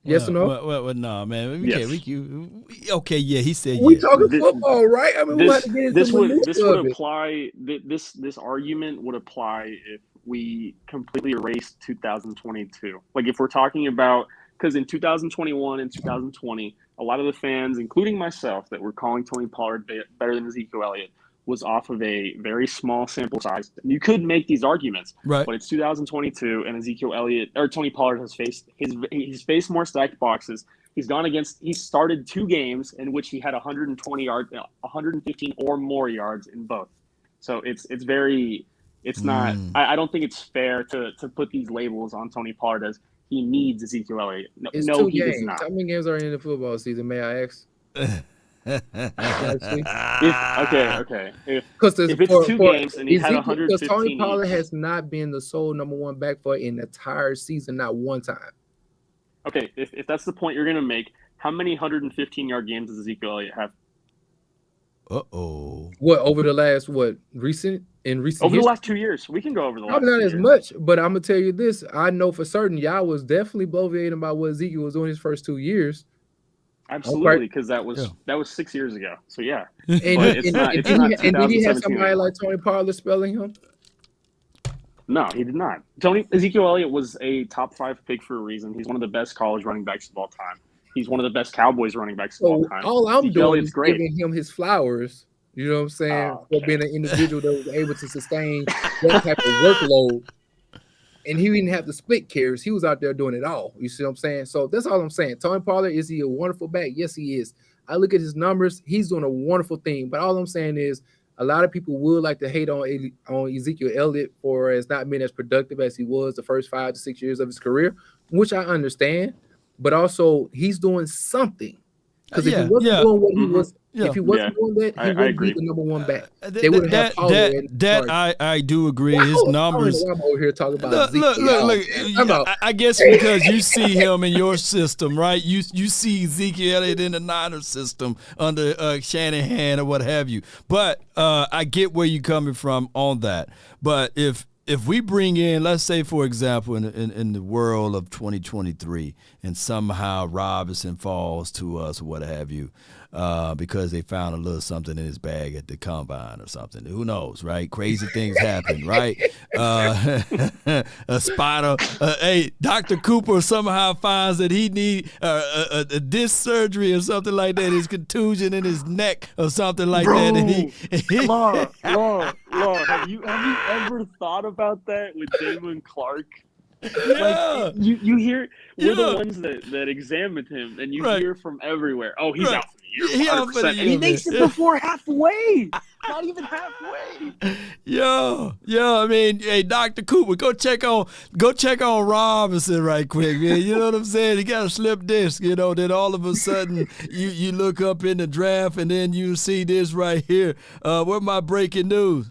Yes or no? Well, no, man. Yes. Okay, yeah, he said we yes. talking football, right? I mean, this would apply. This argument would apply if we completely erased 2022. Like if we're talking about, because in 2021 and 2020, a lot of the fans, including myself, that were calling Tony Pollard better than Ezekiel Elliott was off of a very small sample size. You could make these arguments, right? But it's 2022, and Ezekiel Elliott or Tony Pollard has faced more stacked boxes. He's started 2 games in which he had 120 yards, 115 or more yards in both. So it's not. I don't think it's fair to put these labels on Tony Pollard as he needs Ezekiel Elliott. No, he does not. How many games are in the football season? May I ask? Okay. Because if it's 2 games and he had 115, because Tony Pollard has not been the sole number 1 back for an entire season, not one time. Okay, if that's the point you're going to make, how many 115-yard games does Ezekiel Elliott have? What over the last recent over the last 2 years? We can go over the last. Probably not as much, but I'm gonna tell you this: I know for certain y'all was definitely bloviating about what Ezekiel was doing his first 2 years. Absolutely, because that was 6 years ago. So yeah, and did he have somebody like Tony Pollard spelling him? No, he did not. Ezekiel Elliott was a top 5 pick for a reason. He's one of the best college running backs of all time. He's one of the best Cowboys running backs of all time. All I'm doing is giving him his flowers. You know what I'm saying? For being an individual that was able to sustain that type of workload. And he didn't have to split carries. He was out there doing it all. You see what I'm saying? So that's all I'm saying. Tony Pollard, is he a wonderful back? Yes, he is. I look at his numbers. He's doing a wonderful thing. But all I'm saying is a lot of people would like to hate on Ezekiel Elliott for as not being as productive as he was the first 5 to 6 years of his career, which I understand. But also, he's doing something. Because if he wasn't doing what he was, if he wasn't doing that, he wouldn't be the number 1 back. They would have I do agree. His numbers. I'm over here talking about look. I guess because you see him in your system, right? You see Ezekiel Elliott in the Niners system under Shanahan or what have you. But I get where you're coming from on that. But if we bring in, let's say, for example, in the world of 2023, and somehow Robinson falls to us or what have you, because they found a little something in his bag at the combine or something. Who knows, right? Crazy things happen, right? A spider. Hey, Dr. Cooper somehow finds that he need a disc surgery or something like that, his contusion in his neck or something like that. And Lord, have you ever thought about that with Damon Clark? Yeah. Like, you hear, we're the ones that examined him, and you hear from everywhere. Oh, he's out for the year. He out for the year, and he makes it before halfway. Not even halfway. Yeah. I mean, hey, Dr. Cooper, go check on Robinson right quick, man. You know what I'm saying? He got a slip disc, you know. Then all of a sudden, you look up in the draft, and then you see this right here. Where's my breaking news?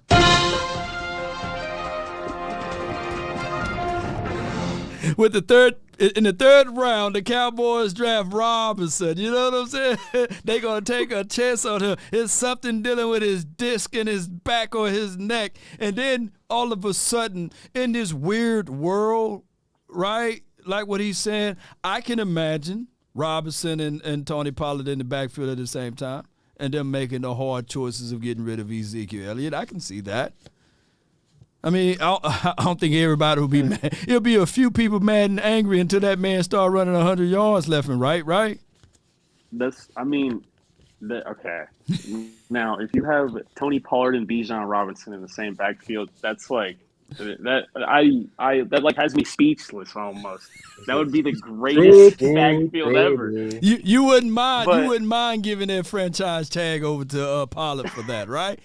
In the third round, the Cowboys draft Robinson. You know what I'm saying? They're going to take a chance on him. It's something dealing with his disc in his back or his neck. And then all of a sudden, in this weird world, right, like what he's saying, I can imagine Robinson and Tony Pollard in the backfield at the same time and them making the hard choices of getting rid of Ezekiel Elliott. I can see that. I mean, I don't think everybody will be mad. It'll be a few people mad and angry until that man start running 100 yards left and right, right? Okay. Now, if you have Tony Pollard and Bijan Robinson in the same backfield, that's like that has me speechless almost. That would be the greatest backfield ever. You wouldn't mind giving that franchise tag over to Pollard for that, right?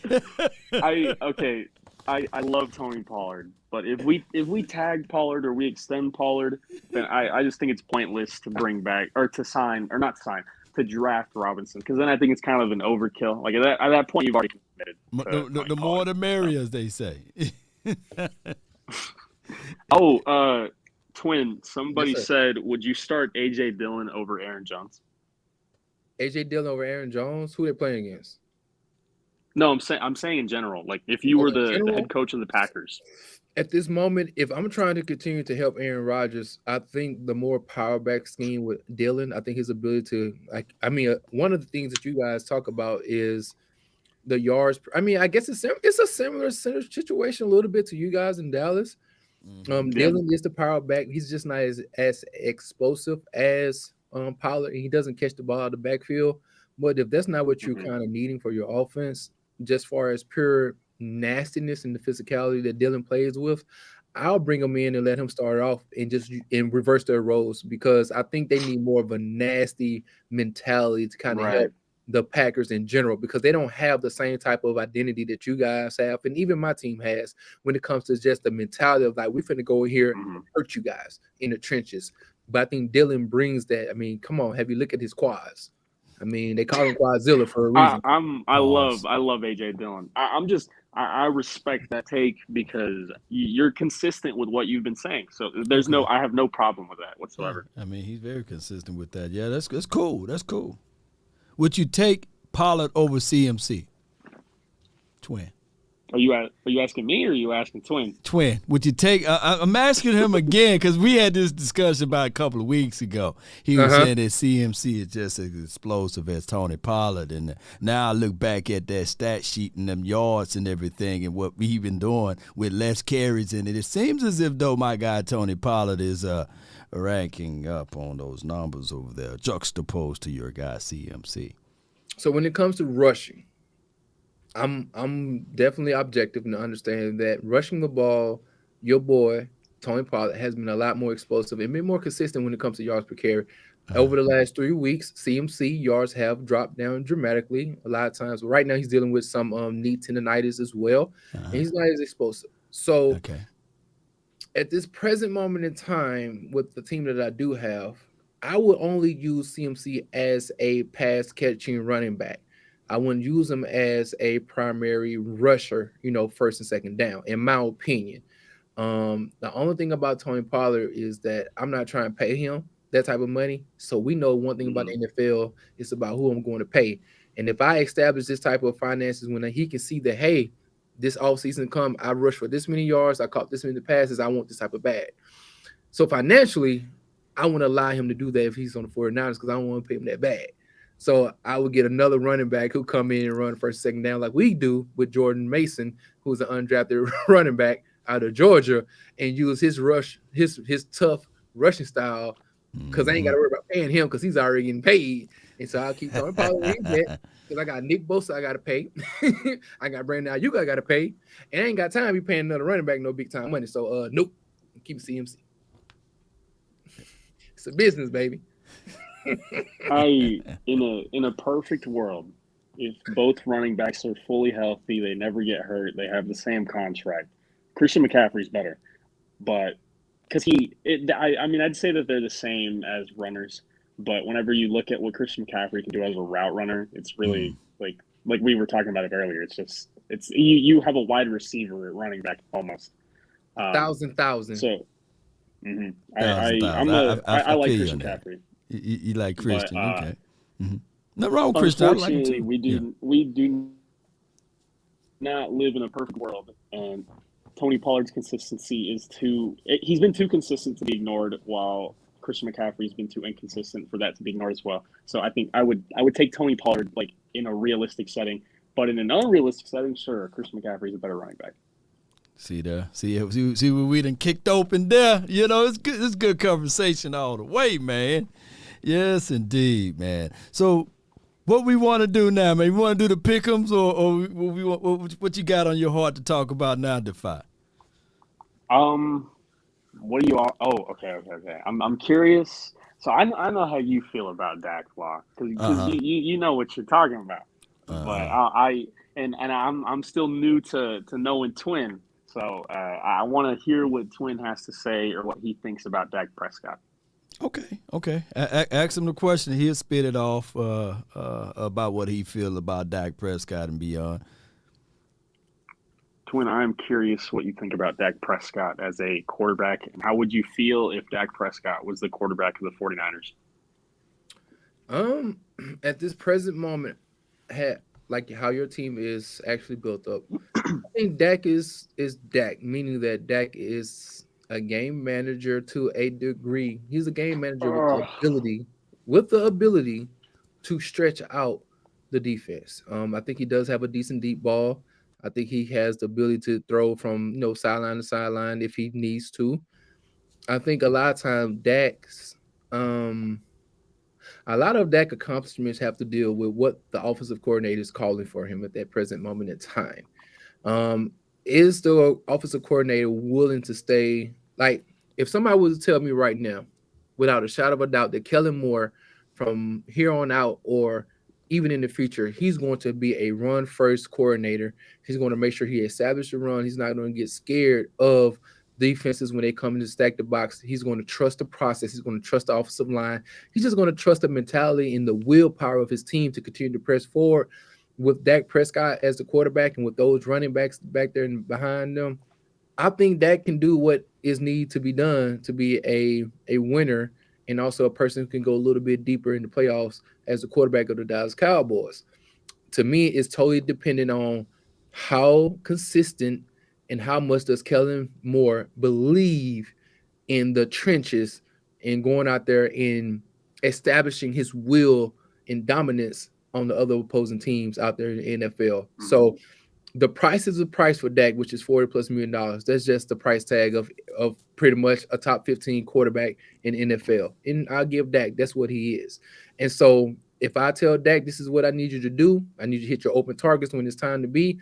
I love Tony Pollard, but if we tag Pollard or we extend Pollard, then I just think it's pointless to bring back or to sign or not sign to draft Robinson, because then I think it's kind of an overkill. Like at that point, you've already committed. The more the merrier, as they say. Twin. Somebody said, would you start AJ Dillon over Aaron Jones? AJ Dillon over Aaron Jones? Who they playing against? No, I'm saying in general. Like if you were the head coach of the Packers. At this moment, if I'm trying to continue to help Aaron Rodgers, I think the more power back scheme with Dillon, I think his ability to one of the things that you guys talk about is the yards. I mean, I guess it's a similar situation a little bit to you guys in Dallas. Dillon is the power back. He's just not as explosive as Pollard. He doesn't catch the ball out of the backfield. But if that's not what you're kind of needing for your offense, just far as pure nastiness and the physicality that Dillon plays with, I'll bring him in and let him start off and reverse their roles, because I think they need more of a nasty mentality to kind of help the Packers in general, because they don't have the same type of identity that you guys have, and even my team has, when it comes to just the mentality of like, we're finna go in here and hurt you guys in the trenches. But I think Dillon brings that. I mean, come on, have you looked at his quads? I mean, they call him Quadzilla for a reason. I love AJ Dillon. I respect that take, because you're consistent with what you've been saying. So I have no problem with that whatsoever. I mean, he's very consistent with that. Yeah, that's cool. That's cool. Would you take Pollard over CMC? Twin. Are you asking me, or are you asking Twin? Twin, would you take? I'm asking him again, because we had this discussion about a couple of weeks ago. He was saying that CMC is just as explosive as Tony Pollard, and now I look back at that stat sheet and them yards and everything, and what we've been doing with less carries in it. It seems as if though my guy Tony Pollard is ranking up on those numbers over there, juxtaposed to your guy CMC. So when it comes to rushing, I'm definitely objective in understanding that rushing the ball, your boy Tony Pollard has been a lot more explosive and been more consistent when it comes to yards per carry. Over the last 3 weeks, CMC yards have dropped down dramatically. A lot of times, right now he's dealing with some knee tendonitis as well, and he's not as explosive. So at this present moment in time, with the team that I do have, I would only use CMC as a pass catching running back. I wouldn't use him as a primary rusher, first and second down, in my opinion. The only thing about Tony Pollard is that I'm not trying to pay him that type of money. So we know one thing about the NFL, it's about who I'm going to pay. And if I establish this type of finances when he can see that, hey, this offseason come, I rush for this many yards, I caught this many passes, I want this type of bag. So financially, I wouldn't allow him to do that if he's on the 49ers, because I don't want to pay him that bag. So I would get another running back who come in and run first, second down like we do with Jordan Mason, who's an undrafted running back out of Georgia, and use his tough rushing style, because I ain't got to worry about paying him because he's already getting paid. And so I'll keep Tony Pollard because I got Nick Bosa I got to pay. I got Brandon Ayuk I got to pay. And I ain't got time to be paying another running back no big time money. So nope, keep CMC. It's a business, baby. In a perfect world, if both running backs are fully healthy, they never get hurt, they have the same contract, Christian McCaffrey's better. But because I'd say that they're the same as runners, but whenever you look at what Christian McCaffrey can do as a route runner, it's really like we were talking about it earlier. It's you have a wide receiver at running back almost. Thousand. So I like Christian McCaffrey. You like Christian, but, okay. Not wrong, Christian. I like him too. We do not live in a perfect world, and Tony Pollard's consistency he's been too consistent to be ignored, while Christian McCaffrey's been too inconsistent for that to be ignored as well. So I think I would take Tony Pollard like in a realistic setting, but in an unrealistic setting, sure, Christian McCaffrey's a better running back. See there. See what we done kicked open there. You know, it's good. It's good conversation all the way, man. Yes, indeed, man. So, what we want to do now, man? We want to do the pick'ems, or what you got on your heart to talk about now, Defy? What do you all? Oh, okay. I'm curious. So I know how you feel about Dak Law because you know what you're talking about. But I'm still new to knowing Twin. So I want to hear what Twin has to say or what he thinks about Dak Prescott. Okay. Ask him the question. He'll spit it off about what he feels about Dak Prescott and beyond. Twin, I'm curious what you think about Dak Prescott as a quarterback, and how would you feel if Dak Prescott was the quarterback of the 49ers? At this present moment, like how your team is actually built up, I think Dak is Dak, meaning that Dak is a game manager to a degree. He's a game manager with the ability to stretch out the defense. I think he does have a decent deep ball. I think he has the ability to throw from sideline to sideline if he needs to. I think a lot of times a lot of Dak accomplishments have to deal with what the offensive coordinator is calling for him at that present moment in time. Is the offensive coordinator willing to stay? Like, if somebody was to tell me right now, without a shadow of a doubt, that Kellen Moore from here on out, or even in the future, he's going to be a run-first coordinator. He's going to make sure he establishes the run. He's not going to get scared of defenses when they come in to stack the box. He's going to trust the process. He's going to trust the offensive line. He's just going to trust the mentality and the willpower of his team to continue to press forward. With Dak Prescott as the quarterback and with those running backs back there and behind them, I think Dak can do what is need to be done to be a winner, and also a person who can go a little bit deeper in the playoffs as the quarterback of the Dallas Cowboys. To me, it's totally dependent on how consistent and how much does Kellen Moore believe in the trenches and going out there and establishing his will and dominance on the other opposing teams out there in the NFL. So the price is a price for Dak, which is $40+ million. That's just the price tag of pretty much a top 15 quarterback in NFL. And I'll give Dak, that's what he is. And so if I tell Dak, this is what I need you to do, I need you to hit your open targets when it's time to be.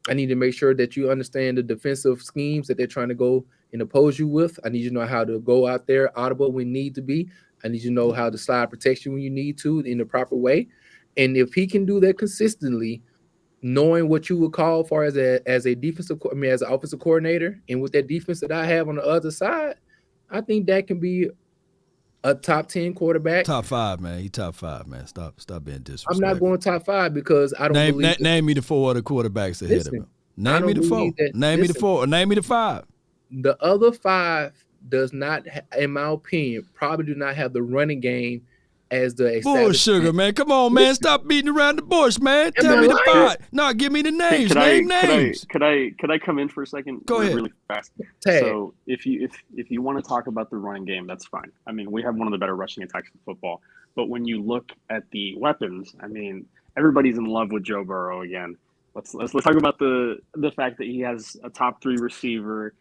I need to make sure that you understand the defensive schemes that they're trying to go and oppose you with. I need you to know how to go out there audible when need to be. I need you to know how to slide protection when you need to in the proper way. And if he can do that consistently, knowing what you would call for as an offensive coordinator, and with that defense that I have on the other side, I think that can be a top 10 quarterback. Top 5, man. He top 5, man. Stop being disrespectful. I'm not going top 5 because I don't believe. Name me the 4 other quarterbacks ahead of him. Name me the 4. Name me the 4. Name me the 5. The other 5 does not, in my opinion, probably do not have the running game as the bull sugar, man. Come on, man. Stop beating around the bush, man. Tell me the 5. No, give me the names. Name names. Could I come in for a second? Go ahead. Really fast. So if you want to talk about the running game, that's fine. I mean, we have one of the better rushing attacks in football. But when you look at the weapons, I mean, everybody's in love with Joe Burrow again. Let's talk about the fact that he has a top 3 receiver,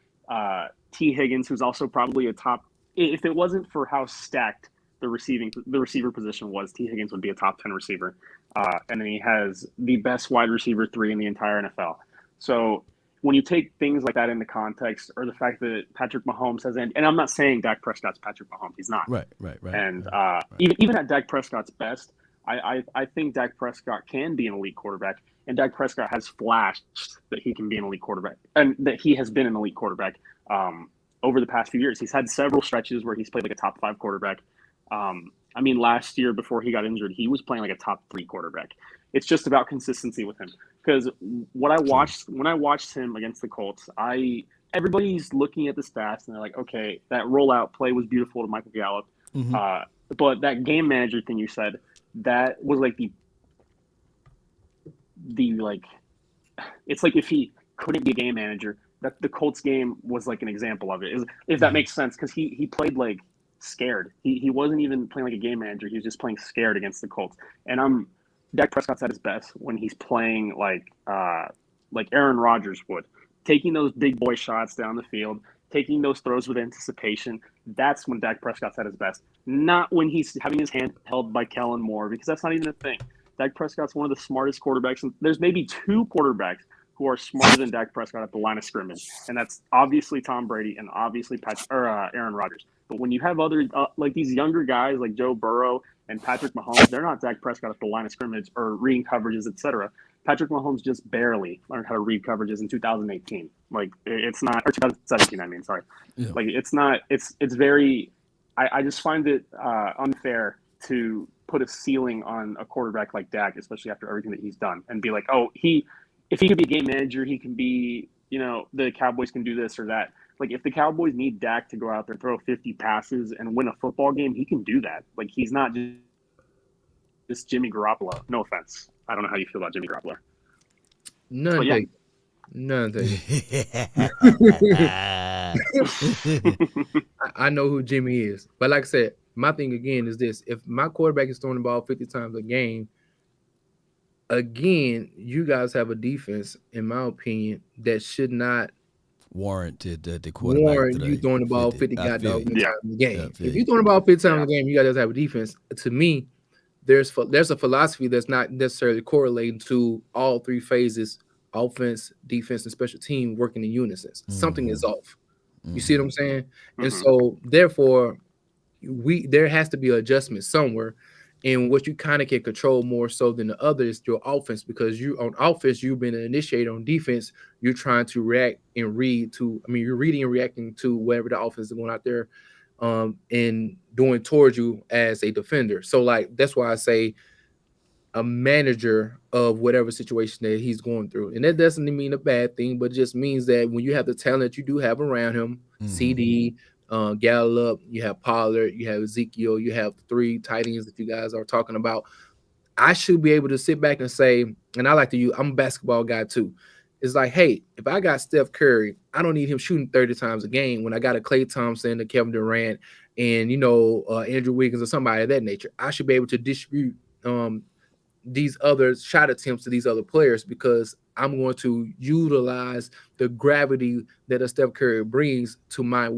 T. Higgins, who's also probably a top. If it wasn't for how stacked the receiver position was, T. Higgins would be a top 10 receiver. And then he has the best wide receiver 3 in the entire NFL. So when you take things like that into context, or the fact that Patrick Mahomes has, and I'm not saying Dak Prescott's Patrick Mahomes, he's not. Right. And even at Dak Prescott's best, I think Dak Prescott can be an elite quarterback, and Dak Prescott has flashed that he can be an elite quarterback, and that he has been an elite quarterback over the past few years. He's had several stretches where he's played like a top 5 quarterback. I mean, last year before he got injured, he was playing like a top 3 quarterback. It's just about consistency with him. Because when I watched him against the Colts, everybody's looking at the stats and they're like, okay, that rollout play was beautiful to Michael Gallup. Mm-hmm. But that game manager thing you said, that was like it's like if he couldn't be a game manager, that the Colts game was like an example of it. If that makes sense, because he played like scared. He wasn't even playing like a game manager. He was just playing scared against the Colts. And Dak Prescott's at his best when he's playing like Aaron Rodgers would. taking those big boy shots down the field, taking those throws with anticipation. That's when Dak Prescott's at his best. Not when he's having his hand held by Kellen Moore, because that's not even a thing. Dak Prescott's one of the smartest quarterbacks. There's maybe 2 quarterbacks who are smarter than Dak Prescott at the line of scrimmage, and that's obviously Tom Brady and obviously Aaron Rodgers. But when you have other like these younger guys like Joe Burrow and Patrick Mahomes, they're not Dak Prescott at the line of scrimmage or reading coverages, etc. Patrick Mahomes just barely learned how to read coverages in 2018. Like it's not, or 2017. I mean, sorry. Yeah. Like it's not. It's very. I just find it unfair to put a ceiling on a quarterback like Dak, especially after everything that he's done, and be like, oh, if he could be a game manager, he can be, the Cowboys can do this or that. Like, if the Cowboys need Dak to go out there, throw 50 passes and win a football game, he can do that. Like, he's not just Jimmy Garoppolo. No offense. I don't know how you feel about Jimmy Garoppolo. None. I know who Jimmy is. But like I said, my thing again is this. If my quarterback is throwing the ball 50 times a game, again, you guys have a defense, in my opinion, that should not warranted the quarterback warrant you throwing the ball 50 times a game. Yeah, if you're throwing the ball 50 times a game, you guys have a defense. To me, there's a philosophy that's not necessarily correlating to all 3 phases: offense, defense, and special team working in unison. Something is off. You see what I'm saying? And so, therefore, there has to be an adjustment somewhere. And what you kind of can control more so than the other is your offense, because on offense, you've been an initiator. On defense, you're trying to react and read to, you're reading and reacting to whatever the offense is going out there and doing towards you as a defender. So, like, that's why I say a manager of whatever situation that he's going through. And that doesn't mean a bad thing, but it just means that when you have the talent you do have around him, CD, Gallup, you have Pollard, you have Ezekiel, you have 3 tight ends that you guys are talking about. I should be able to sit back and say, and I like to use, I'm a basketball guy too. It's like, hey, if I got Steph Curry, I don't need him shooting 30 times a game when I got a Klay Thompson, a Kevin Durant, and Andrew Wiggins or somebody of that nature. I should be able to distribute these other shot attempts to these other players, because I'm going to utilize the gravity that a Steph Curry brings to my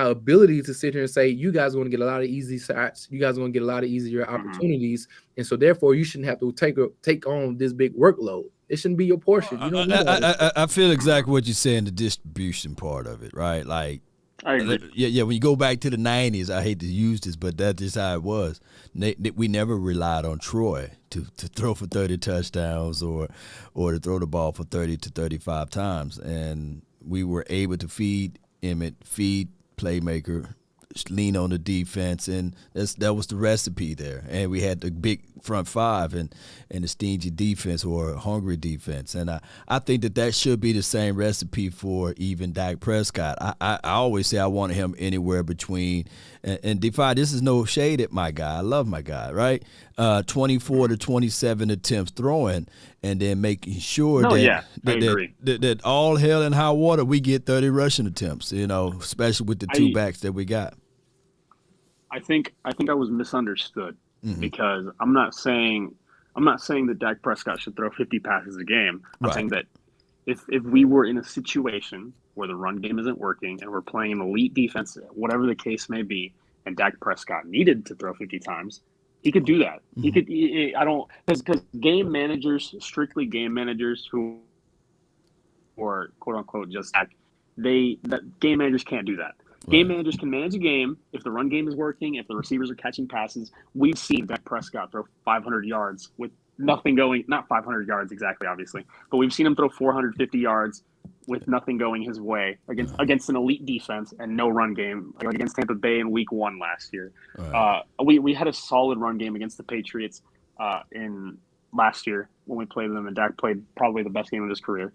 ability to sit here and say, you guys are going to get a lot of easy shots. You guys are going to get a lot of easier opportunities. And so therefore you shouldn't have to take on this big workload. It shouldn't be your portion. I feel exactly what you're saying, the distribution part of it, right? Like, I agree. Yeah. When you go back to the 90s, I hate to use this, but that's just how it was. We never relied on Troy to throw for 30 touchdowns or to throw the ball for 30 to 35 times. And we were able to feed Emmett, feed playmaker, lean on the defense, and that was the recipe there. And we had the big front 5 and the stingy defense or hungry defense. And I think that should be the same recipe for even Dak Prescott. I always say I wanted him anywhere between, and Defy, this is no shade at my guy. I love my guy, right? 24 to 27 attempts throwing, and then making sure that all hell and high water, we get 30 rushing attempts, especially with the 2 backs that we got. I think I was misunderstood because I'm not saying that Dak Prescott should throw 50 passes a game. I'm saying that if we were in a situation where the run game isn't working and we're playing an elite defense, whatever the case may be, and Dak Prescott needed to throw 50 times, he could do that. He could. Because game managers, strictly game managers who, or quote unquote, just game managers can't do that. Game managers can manage a game if the run game is working, if the receivers are catching passes. We've seen Dak Prescott throw 500 yards with nothing going, not 500 yards exactly, obviously, but we've seen him throw 450 yards with nothing going his way against an elite defense and no run game, like against Tampa Bay in Week 1 last year. We had a solid run game against the Patriots in last year when we played them, and Dak played probably the best game of his career.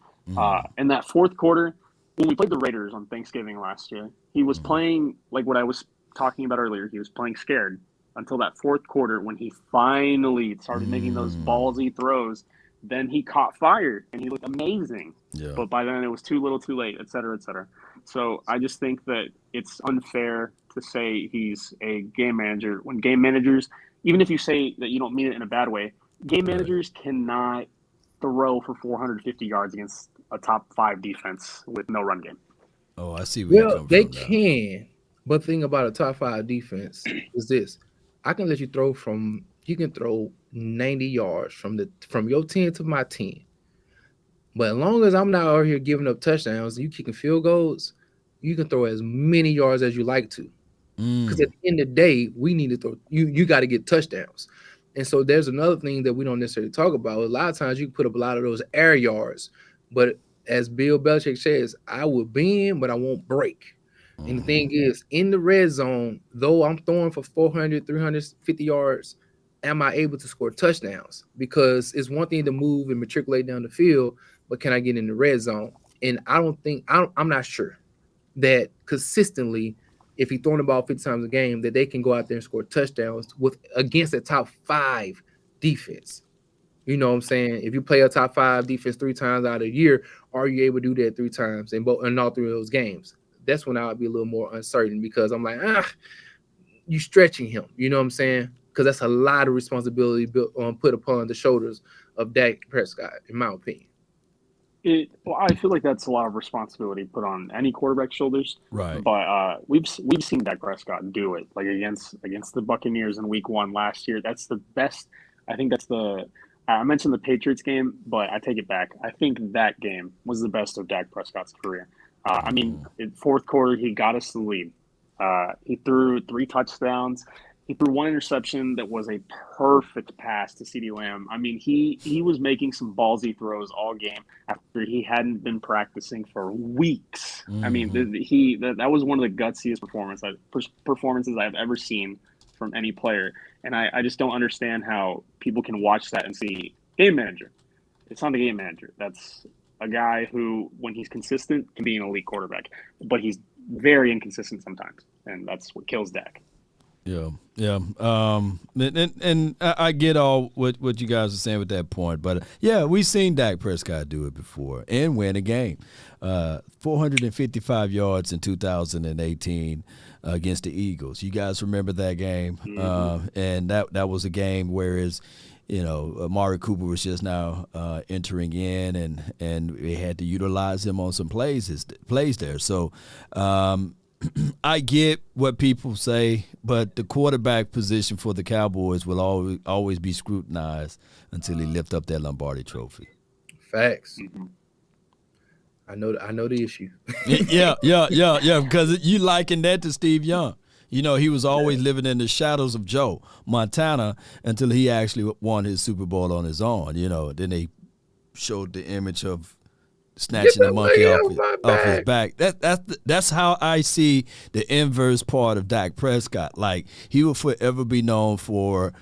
In that fourth quarter, when we played the Raiders on Thanksgiving last year, he was playing like what I was talking about earlier. He was playing scared until that fourth quarter when he finally started making those ballsy throws. Then he caught fire and he looked amazing. Yeah. But by then it was too little too late, et cetera, et cetera. So I just think that it's unfair to say he's a game manager when game managers, even if you say that you don't mean it in a bad way, game managers cannot throw for 450 yards against a top 5 defense with no run game. Oh, I see where Well, they can, but the thing about a top 5 defense is this: I can let you throw you can throw 90 yards from your 10 to my 10. But as long as I'm not out here giving up touchdowns, you kicking field goals, you can throw as many yards as you like to. Because at the end of the day, we need to throw. You got to get touchdowns. And so there's another thing that we don't necessarily talk about. A lot of times you can put up a lot of those air yards, but as Bill Belichick says, I will bend, but I won't break. And the thing is, in the red zone, though I'm throwing for 400, 350 yards, am I able to score touchdowns? Because it's one thing to move and matriculate down the field, but can I get in the red zone? And I'm not sure that consistently, if he's throwing the ball 50 times a game, that they can go out there and score touchdowns against a top 5 defense. You know what I'm saying? If you play a top 5 defense 3 times out of a year, are you able to do that 3 times in all 3 of those games? That's when I would be a little more uncertain, because I'm like, you stretching him. You know what I'm saying? Because that's a lot of responsibility put upon the shoulders of Dak Prescott, in my opinion. I feel like that's a lot of responsibility put on any quarterback's shoulders. Right. But we've seen Dak Prescott do it, like against the Buccaneers in Week 1 last year. That's the best. I think that's I mentioned the Patriots game, but I take it back. I think that game was the best of Dak Prescott's career. I mean, in fourth quarter, he got us the lead. He threw 3 touchdowns. He threw 1 interception that was a perfect pass to CeeDee Lamb. I mean, he was making some ballsy throws all game after he hadn't been practicing for weeks. I mean, that was one of the gutsiest performances I've ever seen from any player. And I just don't understand how people can watch that and see game manager. It's not a game manager. That's a guy who, when he's consistent, can be an elite quarterback. But he's very inconsistent sometimes, and that's what kills Dak. Yeah. And I get all what you guys are saying with that point, but yeah, we've seen Dak Prescott do it before and win a game. 455 yards in 2018 against the Eagles. You guys remember that game? And that was a game whereas, Amari Cooper was just now entering in, and we had to utilize him on some plays there. So I get what people say, but the quarterback position for the Cowboys will always be scrutinized until he lift up that Lombardi Trophy. Facts. I know the issue. Yeah. Because you liken that to Steve Young. He was always living in the shadows of Joe Montana until he actually won his Super Bowl on his own. Then they showed the image of snatching the monkey off his back. That's how I see the inverse part of Dak Prescott. Like, he will forever be known for,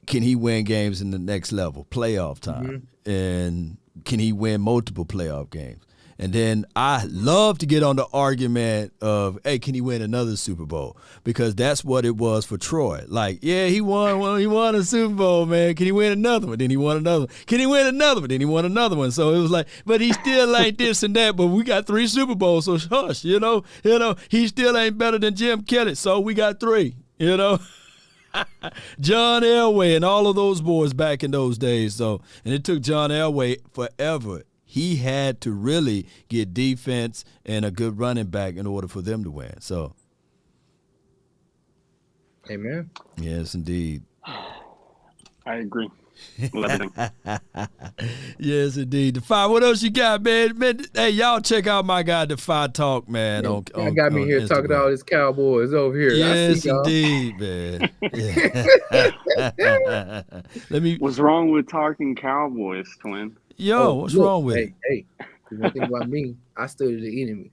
can he win games in the next level, playoff time, and can he win multiple playoff games? And then I love to get on the argument of, hey, can he win another Super Bowl? Because that's what it was for Troy. Like, yeah, he won a Super Bowl, man. Can he win another one? Then he won another one. Can he win another one? Then he won another one. So it was like, but he still ain't this and that. But we got 3 Super Bowls, so hush, he still ain't better than Jim Kelly. So we got 3, John Elway and all of those boys back in those days. So, and it took John Elway forever. He had to really get defense and a good running back in order for them to win. So, amen. Yes, indeed. I agree with everything. Yes, indeed. Defy, what else you got, man? Hey, y'all check out my guy Defy Talk, man. I got me here Instagram. Talking to all these Cowboys over here. Yes, indeed, man. What's wrong with talking Cowboys, twin? What's wrong with it? Hey, one thing about me, I study the enemy,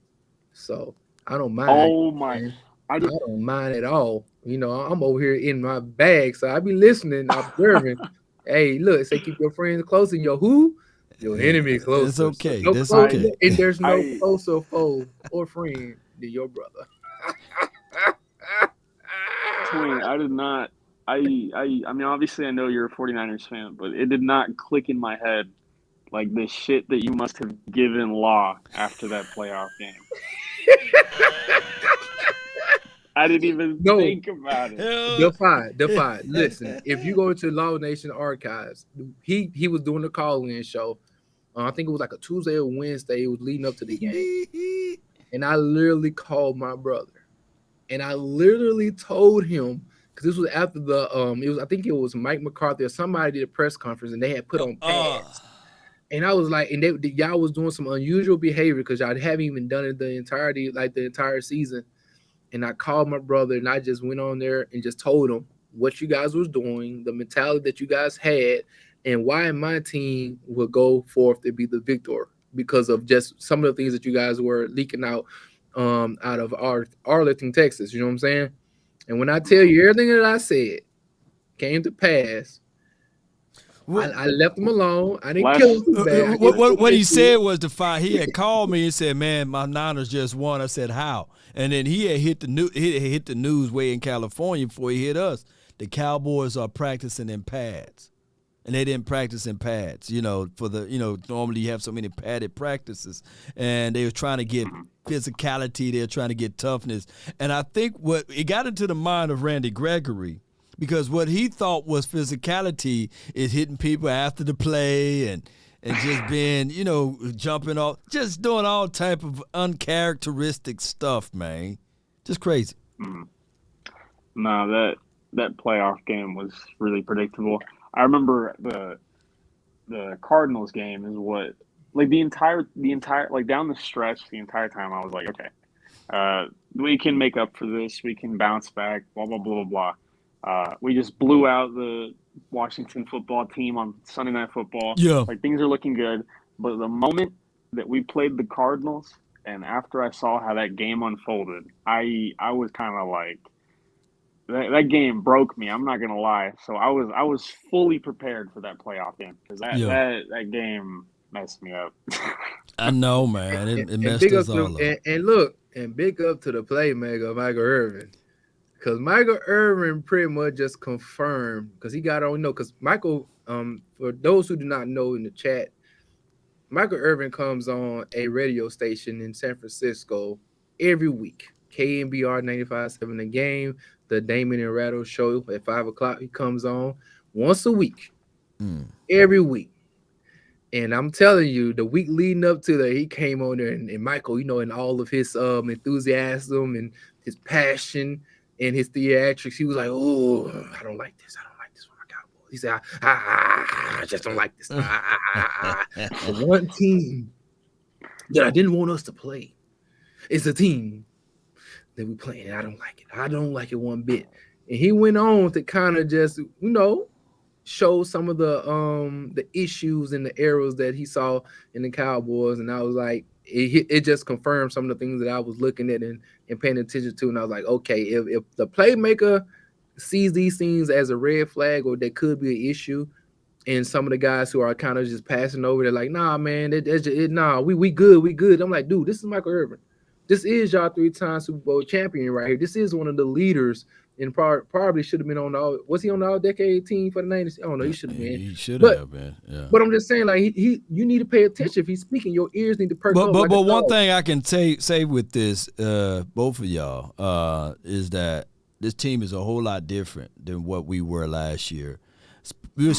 so I don't mind. Oh my! I don't mind at all. I'm over here in my bag, so I be listening, observing. Hey, look, say keep your friends close and your enemy close. It's okay. So That's okay. And there's no closer foe or friend than your brother. Twin, I did not. I mean, obviously, I know you're a 49ers fan, but it did not click in my head. Like the shit that you must have given Law after that playoff game. I didn't even think about it. Defy. Listen, if you go into Law Nation archives, he was doing the call-in show, I think it was like a Tuesday or Wednesday. It was leading up to the game. And I literally called my brother. And I literally told him, because this was after I think it was Mike McCarthy or somebody did a press conference and they had put on pads. And I was like, and y'all was doing some unusual behavior because y'all haven't even done it the entire season. And I called my brother and I just went on there and just told him what you guys was doing, the mentality that you guys had, and why my team would go forth to be the victor because of just some of the things that you guys were leaking out of Arlington, Texas. You know what I'm saying? And when I tell you everything that I said came to pass, I left him alone. I didn't kill him too bad. What he said was he had called me and said, "Man, my Niners just won." I said, "How?" And then he had hit the news way in California before he hit us. The Cowboys are practicing in pads. And they didn't practice in pads, normally you have so many padded practices. And they were trying to get physicality, they're trying to get toughness. And I think it got into the mind of Randy Gregory, because what he thought was physicality is hitting people after the play and just being, jumping off, just doing all type of uncharacteristic stuff, man. Just crazy. No, that playoff game was really predictable. I remember the Cardinals game is what, like the entire like down the stretch, the entire time I was like, okay, we can make up for this, we can bounce back, blah blah blah blah blah. We just blew out the Washington football team on Sunday Night Football. Yeah, like things are looking good. But the moment that we played the Cardinals, and after I saw how that game unfolded, I was kind of like. That game broke me. I'm not gonna lie. So I was fully prepared for that playoff game because that game messed me up. I know, man. It messed us all up. And look, and big up to the playmaker Michael Irvin, because Michael Irvin pretty much just confirmed because he got on. Because Michael, for those who do not know in the chat, Michael Irvin comes on a radio station in San Francisco every week. KNBR 95.7 The Game. The Damon and Rattle show at 5 o'clock. He comes on once a week, every week. And I'm telling you, the week leading up to that, he came on there and Michael, in all of his enthusiasm and his passion and his theatrics, he was like, "Oh, I don't like this. I don't like this for my Cowboys." He said, I just don't like this. The one team that I didn't want us to play is the team that we playing. I don't like it. I don't like it one bit. And he went on to kind of just, show some of the issues and the errors that he saw in the Cowboys. And I was like, it just confirmed some of the things that I was looking at and paying attention to. And I was like, okay, if the playmaker sees these things as a red flag or there could be an issue, and some of the guys who are kind of just passing over, they're like, nah, man, we good. I'm like, dude, this is Michael Irvin. This is y'all 3-time Super Bowl champion right here. This is one of the leaders, and probably should have been on was he on the all-decade team for the 90s? I don't know. He should have been. He should have been. Yeah. But I'm just saying, like, you need to pay attention. If he's speaking, your ears need to perk up. But one thing I can say with this, both of y'all, is that this team is a whole lot different than what we were last year. We were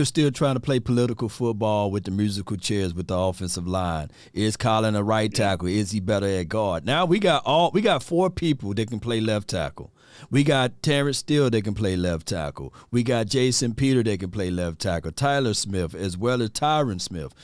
still trying to play political football with the musical chairs with the offensive line. Is Colin a right tackle? Is he better at guard? Now we got 4 people that can play left tackle. We got Terrence Steele that can play left tackle. We got Jason Peter that can play left tackle. Tyler Smith as well as Tyron Smith.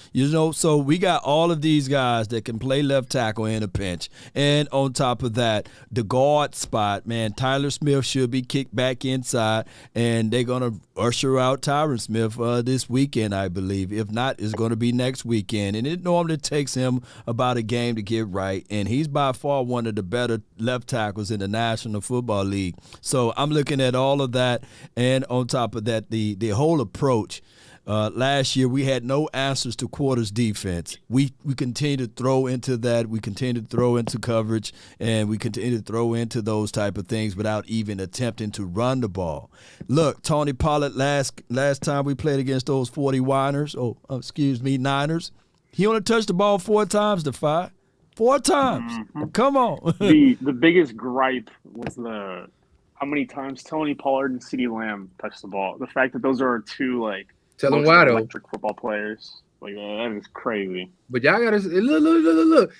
So we got all of these guys that can play left tackle in a pinch. And on top of that, the guard spot, man, Tyler Smith should be kicked back inside, and they're going to usher out Tyron Smith this weekend, I believe. If not, it's going to be next weekend. And it normally takes him about a game to get right, and he's by far one of the better left tackles in the National Football League. So I'm looking at all of that, and on top of that, the whole approach. Last year, we had no answers to quarters defense. We continue to throw into that. We continue to throw into coverage, and we continue to throw into those type of things without even attempting to run the ball. Look, Tony Pollard, last time we played against those 49ers, Niners, he only touched the ball 4 times, Defy. 4 times. Mm-hmm. Come on. The biggest gripe was how many times Tony Pollard and CeeDee Lamb touched the ball. The fact that those are 2 Tell them why, though. electric football players. Like that is crazy. But y'all gotta look.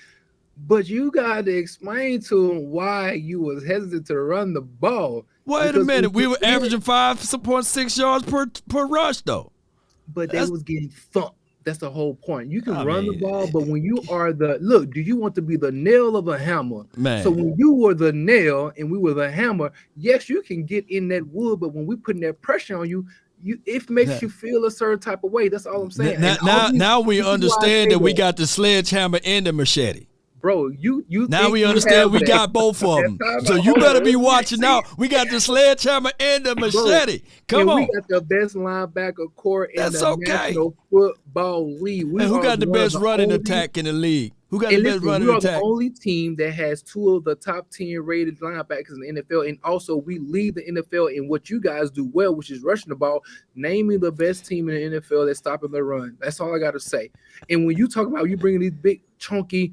But you got to explain to him why you was hesitant to run the ball. Wait a minute. We were averaging 5.6 yards per rush, though. But they was getting thumped. That's the whole point. You can run the ball, but when you are do you want to be the nail of a hammer? Man. So when you were the nail and we were the hammer, yes, you can get in that wood, but when we putting that pressure on you, it makes you feel a certain type of way. That's all I'm saying. Now we understand that we got the sledgehammer and the machete. Bro, you now we understand we got both of them. So you better be watching out. We got the sledgehammer and the machete. Come on. We got the best linebacker core in the National Football League. And who got the best running attack in the league? Who got the best running attack? We are the only team that has 2 of the top 10 rated linebackers in the NFL, and also we lead the NFL in what you guys do well, which is rushing the ball. Name me the best team in the NFL that's stopping the run. That's all I got to say. And when you talk about you bringing these big, chunky,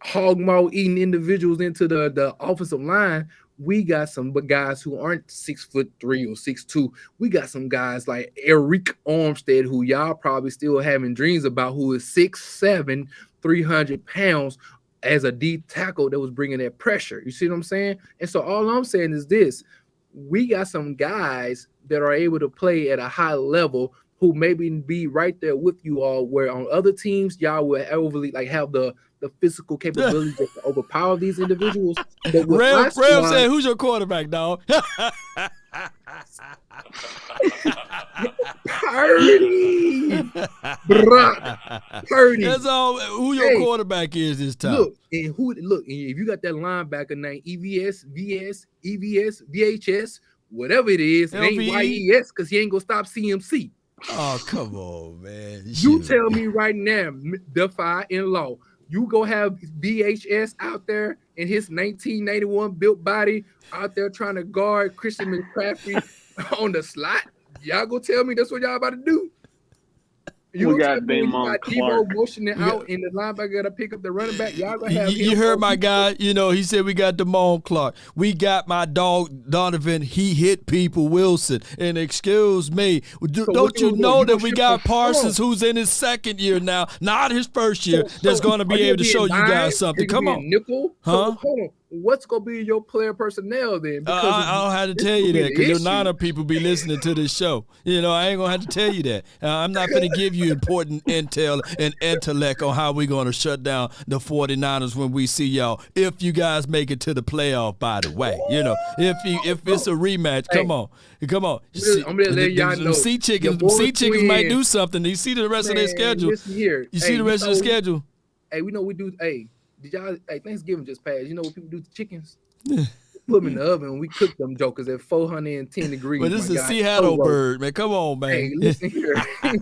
hog maw eating individuals into the offensive line, we got some guys who aren't 6'3" or 6'2". We got some guys like Eric Armstead, who y'all probably still having dreams about, who is 6'7", 300 pounds as a D tackle that was bringing that pressure. You see what I'm saying? And so all I'm saying is this: we got some guys that are able to play at a high level who maybe be right there with you all, where on other teams y'all will overly have the physical capabilities to overpower these individuals. Rev said, "Who's your quarterback, dog?" Purdy. Purdy. That's all. Who your quarterback is this time? Look, if you got that linebacker named EVS, VS, EVS, VHS, whatever it is, it ain't YES, because he ain't gonna stop CMC. Oh, come on, man. You tell me right now, Defy in law, you go have BHS out there in his 1991 built body out there trying to guard Christian McCaffrey on the slot? Y'all go tell me that's what y'all about to do? You got Damon Clark motioning out, and the linebacker got to pick up the running back. Y'all gonna have you heard my guy. He said we got Damon Clark. We got my dog Donovan. He hit people Wilson. And excuse me, don't you know that we got Parsons, who's in his second year now, not his first year, that's going to be able to show you guys something. Come on, nickel. Huh? Hold on. What's gonna be your player personnel then? I don't have to tell you that, because your Nana people be listening to this show. I ain't gonna have to tell you that. I'm not gonna give you important intel and intellect on how we're gonna shut down the 49ers when we see y'all. If you guys make it to the playoff, by the way, if it's a rematch, come on. I'm gonna let y'all know. Sea chickens might do something. You see the rest of their schedule. Listen here. You see the rest of the schedule. Hey, we know we do. Did y'all? Thanksgiving just passed. You know what people do to chickens? Put them in the oven and we cook them jokers at 410 degrees. Well, this is a Seattle bird, man. Come on, man. Hey, listen here. Hey,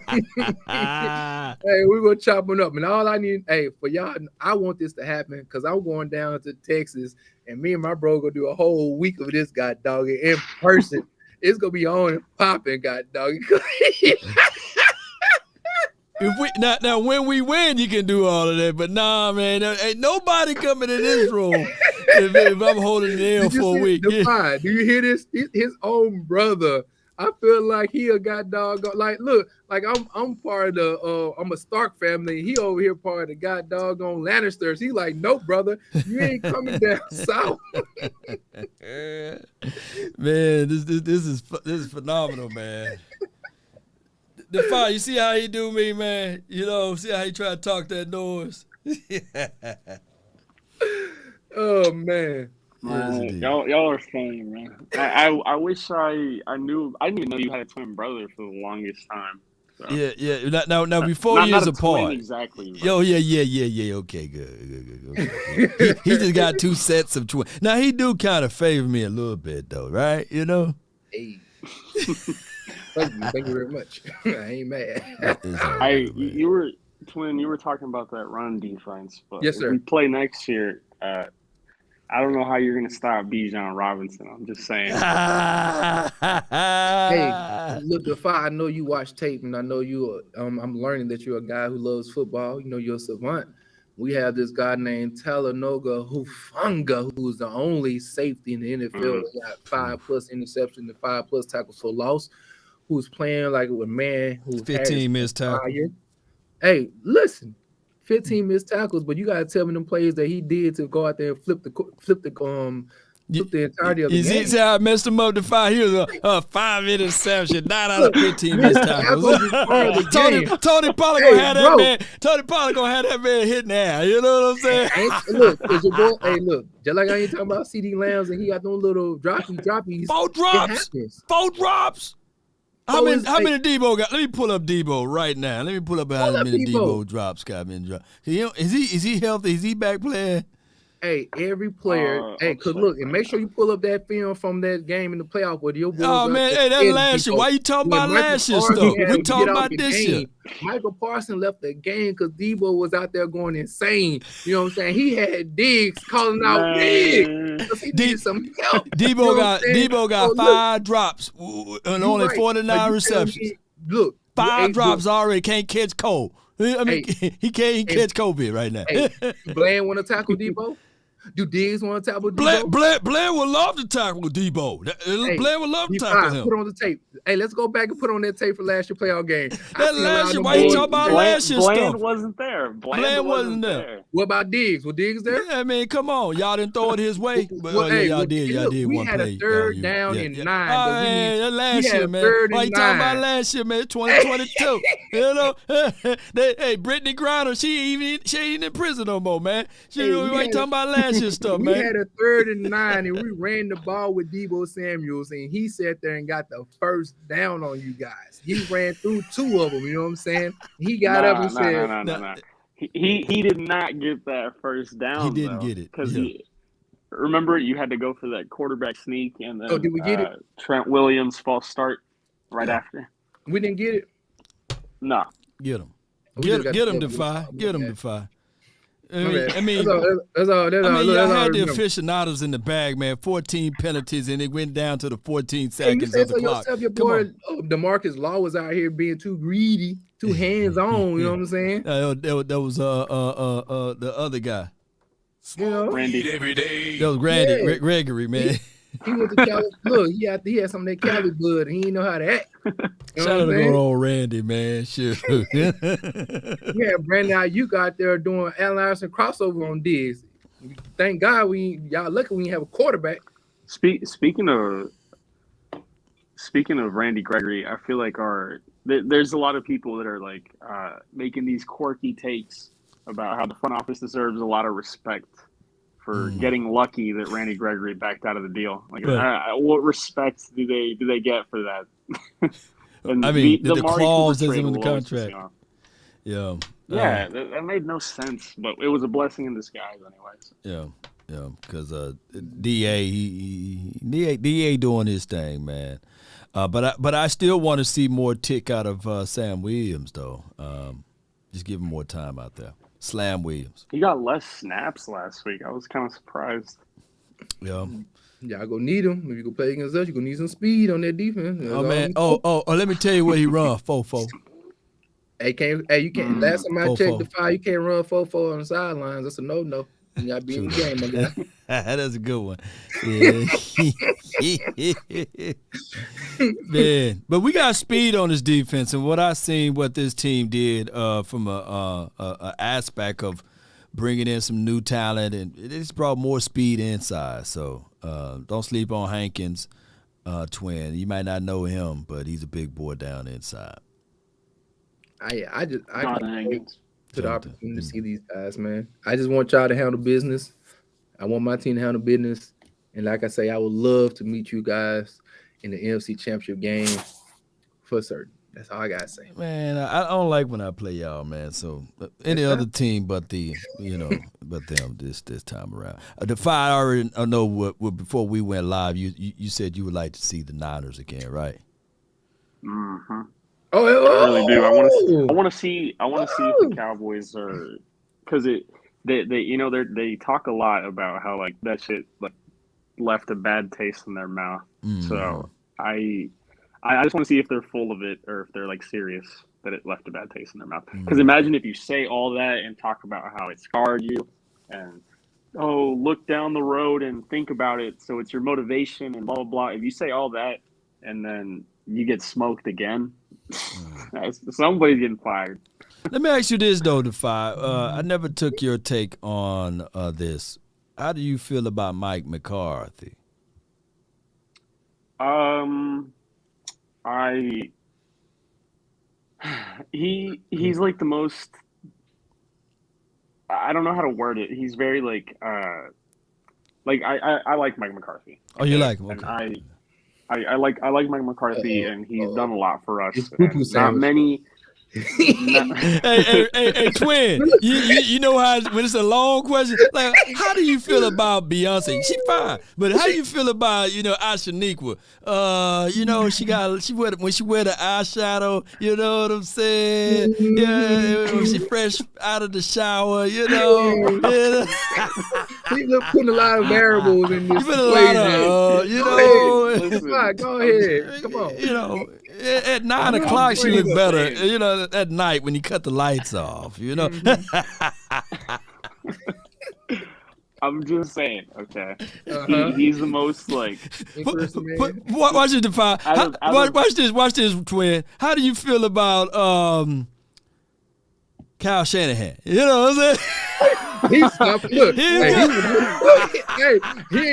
we're gonna chop them up, and all I need, for y'all, I want this to happen because I'm going down to Texas, and me and my bro gonna do a whole week of this god dog in person. It's gonna be on and popping, god dog. If we now when we win, you can do all of that. But nah, man, ain't nobody coming in this room if I'm holding the L for a week. Do you hear this? His own brother. I feel like he a god dog. Like, look, like I'm part of the I'm a Stark family. He over here part of the god dog on Lannisters. He like, no, brother, you ain't coming down south. Man, this is phenomenal, man. Defy, you see how he do me, man? See how he try to talk that noise? Oh, man. Y'all are funny, man. I wish I knew. I didn't even know you had a twin brother for the longest time. So. Yeah. Now we 4 years apart. Exactly. Oh, yeah. Okay, good. Okay. He just got 2 sets of twins. Now he do kind of favor me a little bit, though, right? Hey. Thank you very much. I ain't mad. You were talking about that run defense, but yes, sir. If we play next year, I don't know how you're gonna stop Bijan Robinson. I'm just saying. Hey, look, Defy, I know you watch tape, and I know you. I'm learning that you're a guy who loves football. You're a savant. We have this guy named Talanoa Hufanga, who's the only safety in the NFL that got 5+ interceptions and 5+ tackles for loss. Who's playing like a man who's 15 missed tackles. Hey, listen, 15 missed tackles, but you gotta tell me them plays that he did to go out there and flip the entirety of the game. See how I messed him up to 5? He was a 5 interception, 9 out of 15 missed tackles. Tony Pollard gonna have that man. Tony Pollard gonna have that man hitting the air. You know what I'm saying? Look, is your boy, hey, look, just like I ain't talking about CD Lambs and he got them little droppies. 4 drops. 4 drops. How many Debo got? Let me pull up Debo right now. Let me pull up how many Debo drops got been dropped. Is he healthy? Is he back playing? Hey, every player. Cause look, and make sure you pull up that film from that game in the playoff with your boys. Oh man, hey, that's last year. Why you talking about last year stuff? We talking about this year. Michael Parsons left the game because Debo was out there going insane. You know what I'm saying? He had Diggs calling out Diggs. He needed some help. Debo got 5 drops and only 49 receptions. Look, 5 drops already. Can't catch Cole. I mean, he can't catch COVID right now. Bland want to tackle Debo? Do Diggs want to tackle Debo? Blair would love to tackle Debo. Blair would love to tackle him. Put on the tape. Hey, let's go back and put on that tape for last year playoff game. That last year, why you talking about last year stuff? Bland wasn't there. Bland wasn't there. What about Diggs? Was Diggs there? Yeah, I mean, come on. Y'all didn't throw it his way. But y'all did. Y'all did one play. We had a third down and 9. That last year, man. Why you talking about last year, man? 2022. You know, Brittany Griner, she ain't in prison no more, man. We ain't talking about last year stuff, man. We had a 3rd and 9, and we ran the ball with Debo Samuels, and he sat there and got the first down on you guys. He ran through 2 of them. You know what I'm saying? He got up and said, "No." He did not get that first down. He didn't get it because remember you had to go for that quarterback sneak, and then did we get it? Trent Williams false start right after. We didn't get it. No, get him. Get him to 5. Get him to 5. I mean, y'all had the aficionados in the bag, man. 14 penalties, and it went down to the 14 seconds of the clock. Your boy DeMarcus Law was out here being too greedy, too hands-on. You know what I'm saying? That was the other guy. You know, Randy. Every day. That was Randy Gregory, man. He went to Cali. Look, he had some of that Cali blood, and he didn't know how to act. Shout out to good old Randy, man. Sure. Yeah, Brandon Ayuk out there doing Allen Iverson crossover on Diggs. Thank God y'all lucky we have a quarterback. Speaking of Randy Gregory, I feel like there's a lot of people that are like making these quirky takes about how the front office deserves a lot of respect for getting lucky that Randy Gregory backed out of the deal. Like, what respect do they get for that? And I mean, the clause isn't in the contract. Yeah, that made no sense, but it was a blessing in disguise, anyways. Yeah, because DA doing his thing, man. But I still want to see more tick out of Sam Williams, though. Just give him more time out there. Slam Williams. He got less snaps last week. I was kind of surprised. Yeah. Y'all gonna need him. If you go play against us, you're gonna need some speed on that defense. Man. Let me tell you what he run 4-4. Hey, you can't. Last time I checked the file, you can't run 4-4 on the sidelines. That's a no. You gotta be in the game, my guy. That's a good one. Yeah. Man, but we got speed on this defense, and what I seen, what this team did from a aspect of bringing in some new talent, and it's brought more speed inside. So don't sleep on Hankins, twin. You might not know him, but he's a big boy down inside. I to the opportunity to see these guys, man. I just want y'all to handle business. I want my team to handle business. And like I say, I would love to meet you guys in the NFC Championship game for certain. That's all I gotta say. Man, I don't like when I play y'all, man. So any other team but them this time around. I already know what before we went live, you said you would like to see the Niners again, right? Mm-hmm. I really do. I want to see if the Cowboys are, because they talk a lot about how like that shit like left a bad taste in their mouth. So I just want to see if they're full of it or if they're like serious that it left a bad taste in their mouth. Because imagine if you say all that and talk about how it scarred you and look down the road and think about it. So it's your motivation and blah blah blah. If you say all that and then you get smoked again. Somebody's getting fired. Let me ask you this though, Defy. I never took your take on this. How do you feel about Mike McCarthy? He's like the most. I don't know how to word it. He's very like I like Mike McCarthy. Oh, you like him? Okay. And I like Mike McCarthy, and he's done a lot for us. It's Not many. Hey, twin. You know how when it's a long question, like how do you feel about Beyonce? She fine, but how do you feel about Ashaniqua? She wear the eyeshadow. You know what I'm saying? Yeah, when she fresh out of the shower. He's putting a lot of variables in this equation. Go ahead. Come on. At 9 o'clock she looked better. At night when you cut the lights off. I'm just saying, okay. He's the most like. Watch it, Defy. Watch this, twin. How do you feel about Kyle Shanahan? You know what I'm saying? He ain't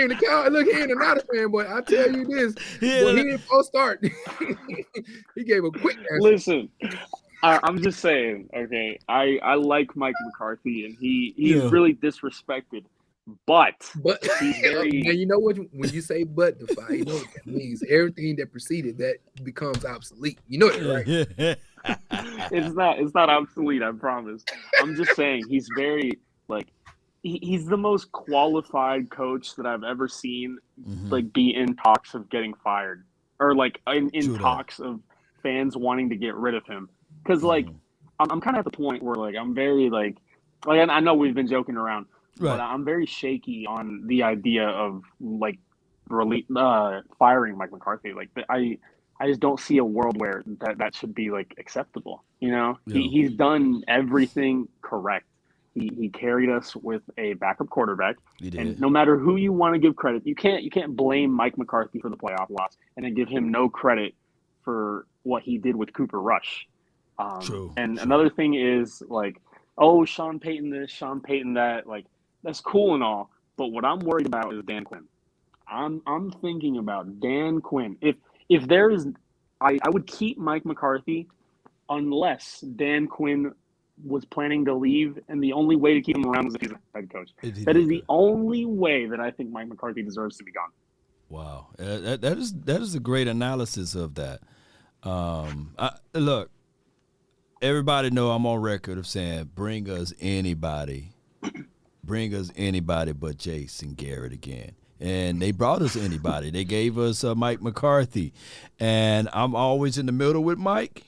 the Kyle. Look, he ain't a Niners fan, but I tell you this, he didn't post start. He gave a quick answer. Listen, I'm just saying, okay. I like Mike McCarthy, and he's really disrespected. But he's very. Now you know what? When you say "but," Defy, you know what that means. Everything that preceded that becomes obsolete. You know it, right? It's not obsolete. I promise. I'm just saying he's very like he's the most qualified coach that I've ever seen. Like be in talks of getting fired, or like in talks of fans wanting to get rid of him. Because like I'm kind of at the point where like I'm very like I know we've been joking around. Right. But I'm very shaky on the idea of like firing Mike McCarthy. Like I just don't see a world where that should be like acceptable. He's done everything correct. He carried us with a backup quarterback, and no matter who you want to give credit, you can't blame Mike McCarthy for the playoff loss and then give him no credit for what he did with Cooper Rush. True. Another thing is like, oh, Sean Payton this, Sean Payton that, like. That's cool and all, but what I'm worried about is Dan Quinn. I'm thinking about Dan Quinn. If there is, I would keep Mike McCarthy unless Dan Quinn was planning to leave, and the only way to keep him around is if he's a head coach. That is the only way that I think Mike McCarthy deserves to be gone. Wow, that is a great analysis of that. Look, everybody know I'm on record of saying bring us anybody but Jason Garrett again. And they brought us anybody. They gave us Mike McCarthy. And I'm always in the middle with Mike.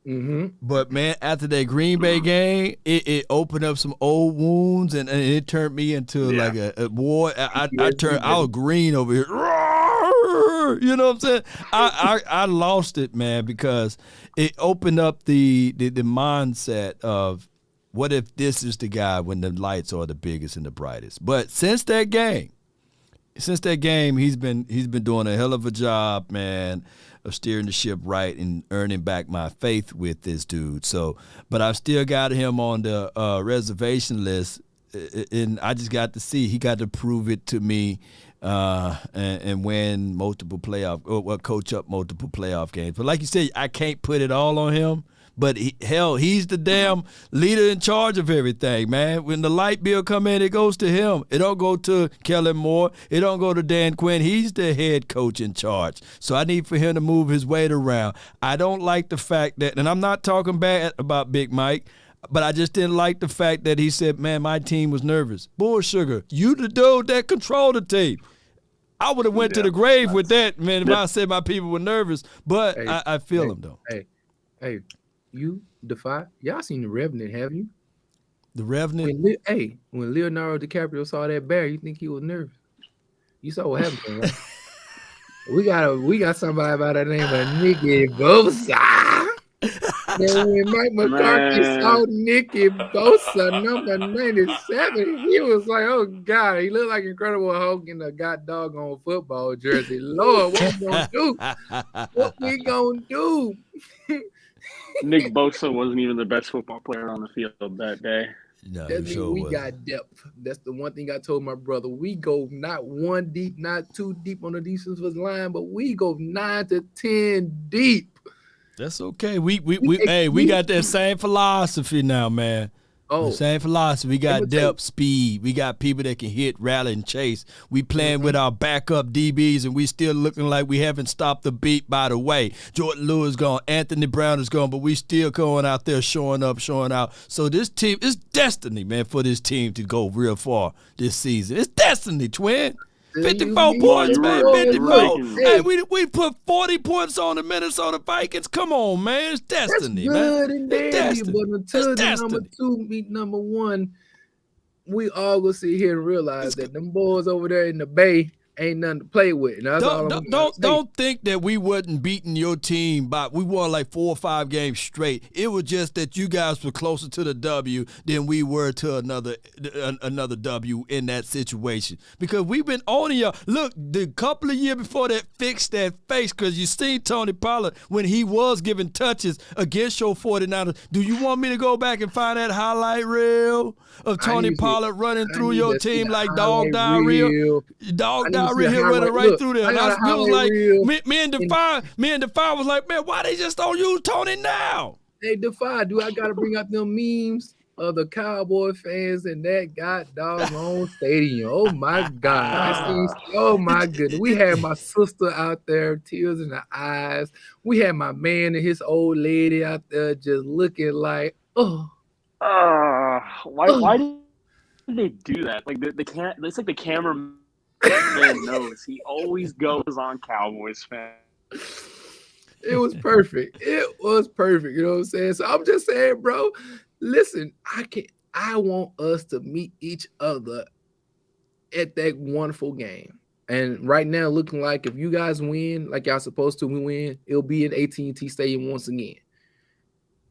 But, man, after that Green Bay game, it opened up some old wounds, and it turned me into like a boy. I was green over here. You know what I'm saying? I lost it, man, because it opened up the mindset of, what if this is the guy when the lights are the biggest and the brightest? But since that game, he's been doing a hell of a job, man, of steering the ship right and earning back my faith with this dude. So, but I've still got him on the reservation list, and I just got to see. He got to prove it to me and win multiple coach up multiple playoff games. But like you said, I can't put it all on him. But he's the damn leader in charge of everything, man. When the light bill come in, it goes to him. It don't go to Kellen Moore. It don't go to Dan Quinn. He's the head coach in charge. So I need for him to move his weight around. I don't like the fact that, and I'm not talking bad about Big Mike, but I just didn't like the fact that he said, man, my team was nervous. Bull sugar, you the dude that controlled the team. I would have went to the grave with that, man, if I said my people were nervous. But I feel him, though. Hey. You Defy. Y'all seen The Revenant, have you? The Revenant? When Leonardo DiCaprio saw that bear, you think he was nervous? You saw what happened, right? we got somebody by the name of Nicky Bosa. And when Mike McCarthy saw Nicky Bosa, number 97, he was like, oh God, he looked like Incredible Hulk in a doggone football jersey. Lord, what we gonna do? What we gonna do? Nick Bosa wasn't even the best football player on the field that day. No, That means sure we was. got depth. That's the one thing I told my brother. We go not one deep, not too deep on the defensive line, but we go 9 to 10 deep. That's okay. We got that same philosophy now, man. Oh, The same philosophy. We got Let me tell you- depth, speed. We got people that can hit, rally, and chase. We playing with our backup DBs, and we still looking like we haven't stopped the beat. By the way, Jordan Lewis gone, Anthony Brown is gone, but we still going out there showing up, showing out. So this team, it's destiny, man, for this team to go real far this season. It's destiny, twin. 54 points, man. 54. Hey, we put 40 points on the Minnesota Vikings. Come on, man. It's destiny, that's good man. and It's dandy, destiny. but until It's the number destiny. 2 meet number 1, we all gonna sit here and realize that them boys over there in the Bay ain't nothing to play with. And that's all I'm gonna say. Don't think that we wasn't beating your team by we won like 4 or 5 games straight. It was just that you guys were closer to the W than we were to another W in that situation. Because we've been owning y'all. Look, the couple of years before that, fixed that face because you seen Tony Pollard when he was giving touches against your 49ers. Do you want me to go back and find that highlight reel of Tony Pollard running through your team like dog diarrhea? Dog diarrhea here running right through there. And I was like, me and Defy was like, man, why they just don't use Tony now? Hey, Defy, do I gotta bring out them memes of the Cowboy fans in that doggone stadium? Oh my God. Oh my goodness. We had my sister out there, tears in the eyes. We had my man and his old lady out there just looking like, Why did they do that? Like it's like the cameraman knows. He always goes on Cowboys fans. It was perfect. It was perfect. You know what I'm saying? So I'm just saying, bro, listen, I want us to meet each other at that wonderful game. And right now, looking like if you guys win, like y'all supposed to win, it'll be in AT&T Stadium once again.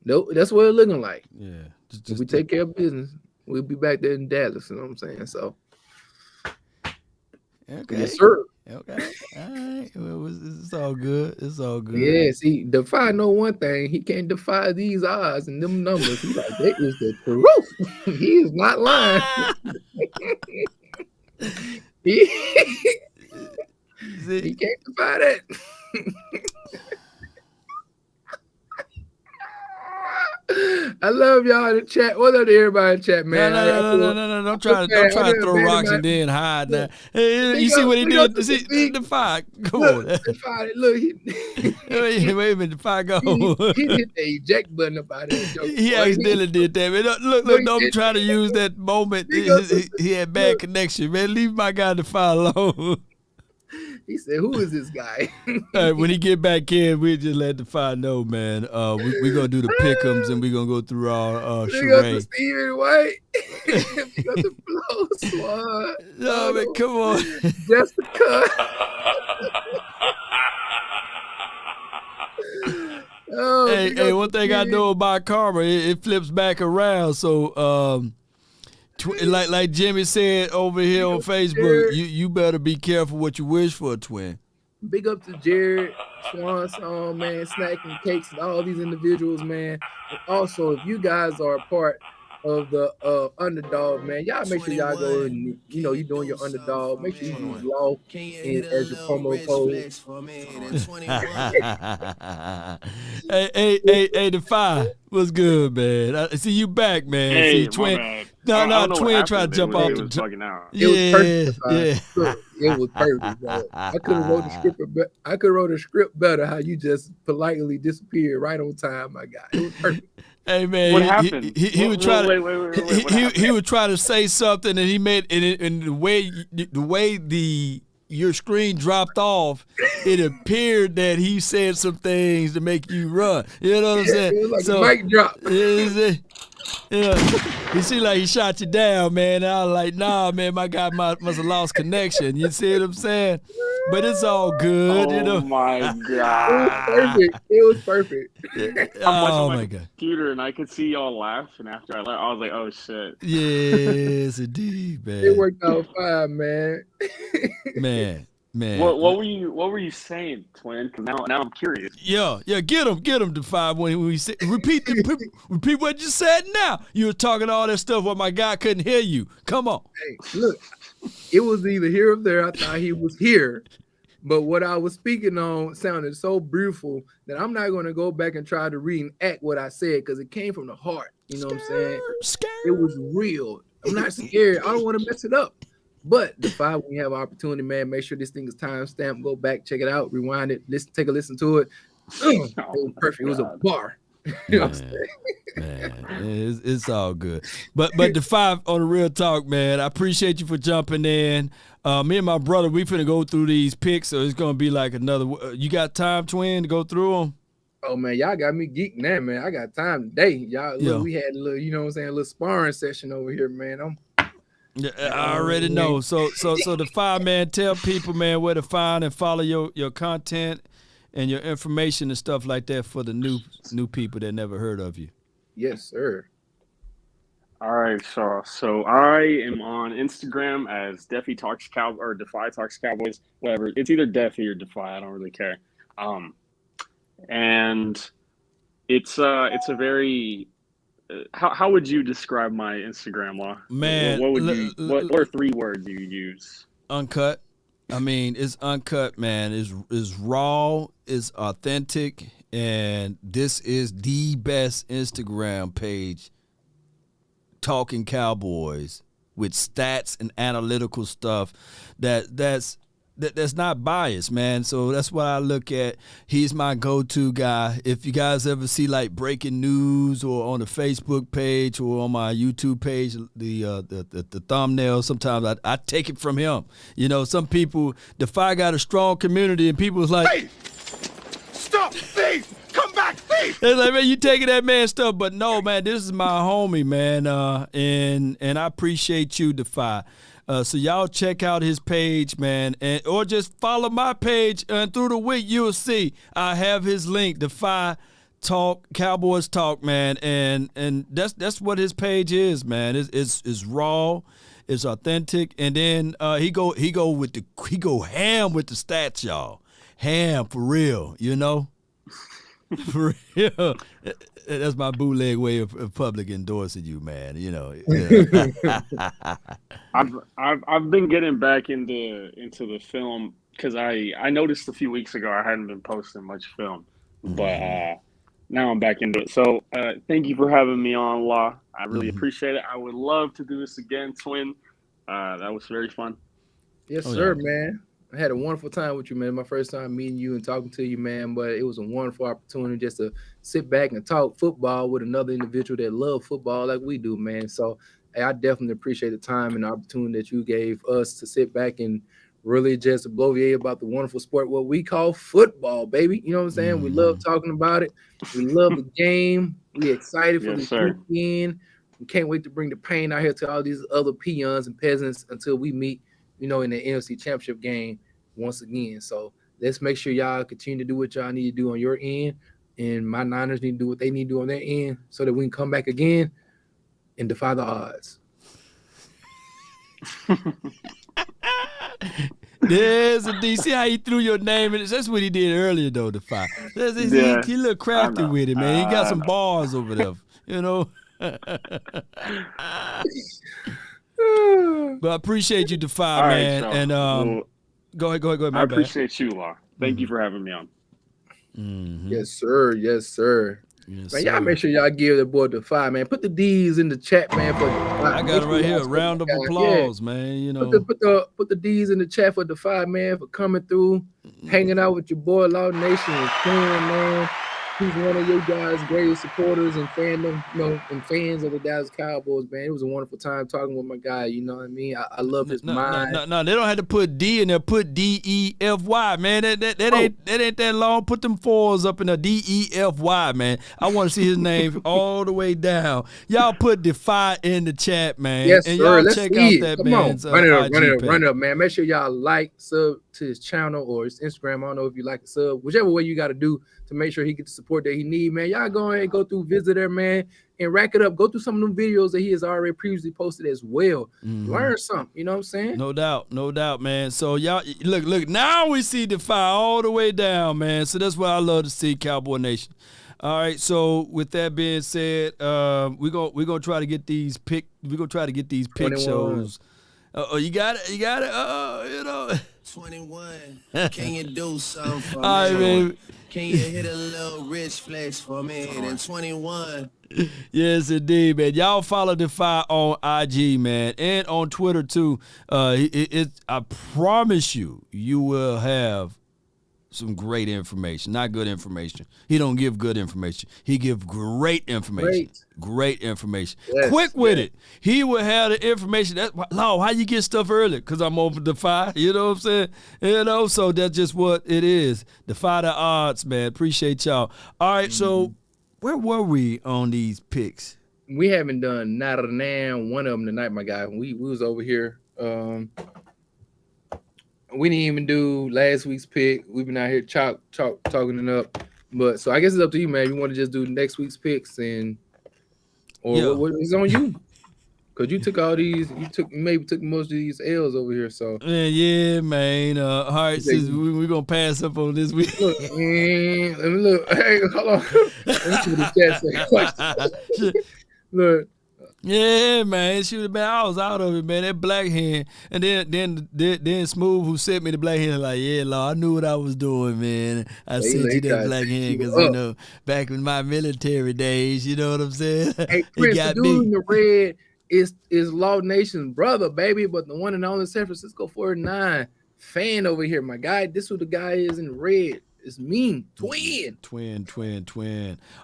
Nope, that's what it's looking like. Yeah. If we take care of business, we'll be back there in Dallas. You know what I'm saying? So, okay. Yes, sir. Okay. All right. It's all good. It's all good. Yeah, see, Defy know one thing. He can't defy these odds and them numbers. He's like, that is the truth. He is not lying. he can't defy that. I love y'all in the chat. What up to everybody in the chat, man? No. Don't try to throw rocks and then hide now. Hey, you see what he did? See, Defy. Come on. Defy, look, wait a minute, Defy go. He hit the eject button up out there. He accidentally did that, man. Look, don't try to use that moment. He had bad connection, man. Leave my guy Defy alone. He said, "Who is this guy?" When he get back in, we just let Defy know, man. We gonna do the pick'ems and we gonna go through our We got the charade. Stephen White. We got the Blow Squad. No, man, come on. Jessica. Oh, Hey, one thing I know about karma, it flips back around. So, like Jimmy said over here on Facebook, you better be careful what you wish for, twin. Big up to Jared, Swan Song, man, Snacking Cakes, and all these individuals, man. And also, if you guys are a part of the underdog, man, y'all make sure y'all go and you're doing your underdog. Make sure you use law as your promo code. Hey, Defy, what's good, man? I see you back, man. Hey, see, twin. bad. No, twin tried to jump off It the was fucking out. It was perfect. Yeah. Look, it was perfect, bro. I could have wrote the script. I could have wrote a script better. How you just politely disappeared right on time, my guy. It was perfect. Hey man, What happened? He would try to Wait, he would try to say something, and he made and the way your screen dropped off, it appeared that he said some things to make you run. You know what I'm saying? It was like a mic drop. He seemed like he shot you down, man. And I was like, nah, man, my guy must have lost connection. You see what I'm saying? But it's all good, you know. Oh my god! It was perfect. Oh my god! Computer, and I could see y'all laugh, and after I left, I was like, "Oh shit!" Yes, indeed, man. It worked out fine, man. Man, what were you saying, Twin? Because now I'm curious. Yeah, get him, Defy. When we say, repeat what you said. Now you were talking all that stuff where my guy couldn't hear you. Come on. Hey, look, it was either here or there. I thought he was here, but what I was speaking on sounded so beautiful that I'm not going to go back and try to reenact what I said because it came from the heart. You know what I'm saying? It was real. I'm not scared. I don't want to mess it up. But Defy, when you have an opportunity, man, make sure this thing is time stamped. Go back, check it out, rewind it, take a listen to it. It was perfect. It was a bar. You know what I'm saying? Man, it's all good. But Defy, on the real talk, man, I appreciate you for jumping in. Me and my brother, we finna go through these picks, so it's gonna be like another. You got time, Twin, to go through them? Oh man, y'all got me geeking now, man. I got time today. Y'all, look, we had a little, you know what I'm saying, a little sparring session over here, man. Yeah, I already know. So Defy, man, tell people, man, where to find and follow your content and your information and stuff like that for the new people that never heard of you. Yes, sir. All right, so I am on Instagram as Defy Talks Cowboys or Defy Talks Cowboys, whatever. It's either Defy or Defy. I don't really care. And it's a very how would you describe my Instagram, Law? Man, what are 3 words you use? Uncut. I mean, it's uncut, man. It's raw, it's authentic, and this is the best Instagram page talking Cowboys with stats and analytical stuff that's not biased, man. So that's what I look at. He's my go-to guy. If you guys ever see like breaking news or on the Facebook page or on my YouTube page, the thumbnail, sometimes I take it from him. You know, some people, Defy got a strong community and people's like, Thief! Stop! Thief! Come back, thief! they're like, man, you taking that man's stuff. But no, man, this is my homie, man. And I appreciate you, Defy. So y'all check out his page, man, or just follow my page, and through the week you'll see I have his link, Defy Talk, Cowboys Talk, man, and that's what his page is, man. It's raw, it's authentic, and then he go ham with the stats, y'all, ham for real, you know. For real. That's my bootleg way of public endorsing you, man. You know. Yeah. I've been getting back into the film because I noticed a few weeks ago I hadn't been posting much film, but now I'm back into it. So thank you for having me on, Law. I really appreciate it. I would love to do this again, Twin. That was very fun. Yes, sir, man. I had a wonderful time with you, man. My first time meeting you and talking to you, man. But it was a wonderful opportunity just to sit back and talk football with another individual that loves football like we do, man. So hey, I definitely appreciate the time and the opportunity that you gave us to sit back and really just bloviate about the wonderful sport, what we call football, baby. You know what I'm saying? We love talking about it. We love the game. We excited for the weekend. We can't wait to bring the pain out here to all these other peons and peasants until we meet, you know, in the NFC Championship game once again. So let's make sure y'all continue to do what y'all need to do on your end, and my Niners need to do what they need to do on their end so that we can come back again and defy the odds. There's a D. See how he threw your name in it? That's what he did earlier, though, Defy. He a little crafty with it, man. He got some bars over there, you know. But I appreciate you, Defy, man. Right, so, and go ahead. I appreciate you, Law. Thank you for having me on. Yes, sir. Yes, sir. Yes, man, y'all make sure y'all give the boy Defy, man. Put the D's in the chat, man. I got it right here. Round of applause, man. You know, put the D's in the chat for Defy, man, for coming through, hanging out with your boy Law Nation and playing, man. He's one of your guys' greatest supporters and fandom, you know, and fans of the Dallas Cowboys, man. It was a wonderful time talking with my guy. You know what I mean? I love his mind. No, they don't have to put D in there. Put DEFY, man. That ain't that long. Put them fours up in there. DEFY, man. I want to see his name all the way down. Y'all put Defy in the chat, man. Yes, and sir. Y'all check out that man's run it up, man. Make sure y'all like, sub, to his channel or his Instagram. I don't know if you like a sub, whichever way you got to do to make sure he gets the support that he need, man. Y'all go ahead and go through, visit there, man, and rack it up. Go through some of them videos that he has already previously posted as well. Learn something, you know what I'm saying? No doubt, man. So y'all look. Now we see Defy all the way down, man. So that's what I love to see, Cowboy Nation. All right, so with that being said, we're gonna try to get these pick. We're gonna try to get these pick 21. shows. Oh, you got it. You know. 21. Can you do something for me? All right, man. Can you hit a little rich flex for me? Then 21. Yes, indeed, man. Y'all follow Defy on IG, man, and on Twitter too. I promise you will have some great information. Not good information. He don't give good information. He give great information. Great information. Yes, Quick with it. He will have the information. That's Lord, how you get stuff early? Because I'm over Defy. You know what I'm saying? You know, so that's just what it is. Defy the odds, man. Appreciate y'all. All right, so where were we on these picks? We haven't done not a nan one of them tonight, my guy. We was over here. We didn't even do last week's pick. We've been out here talking it up. But so I guess it's up to you, man. You want to just do next week's picks what is on you? Because you took all these, you maybe took most of these L's over here. So yeah, man. All right, since we're gonna pass up on this week. Look, hey, hold on. Let me see what the chat say. Look. Yeah, man, shoot, man, I was out of it, man. That black hand, and then Smooth, who sent me the black hand, like, yeah, Lord, I knew what I was doing, man. I sent you that black hand because you know, back in my military days, you know what I'm saying? Hey, Chris, the dude in the red is Law Nation's brother, baby, but the one and only San Francisco 49 fan over here, my guy. This who the guy is in red. It's me, twin.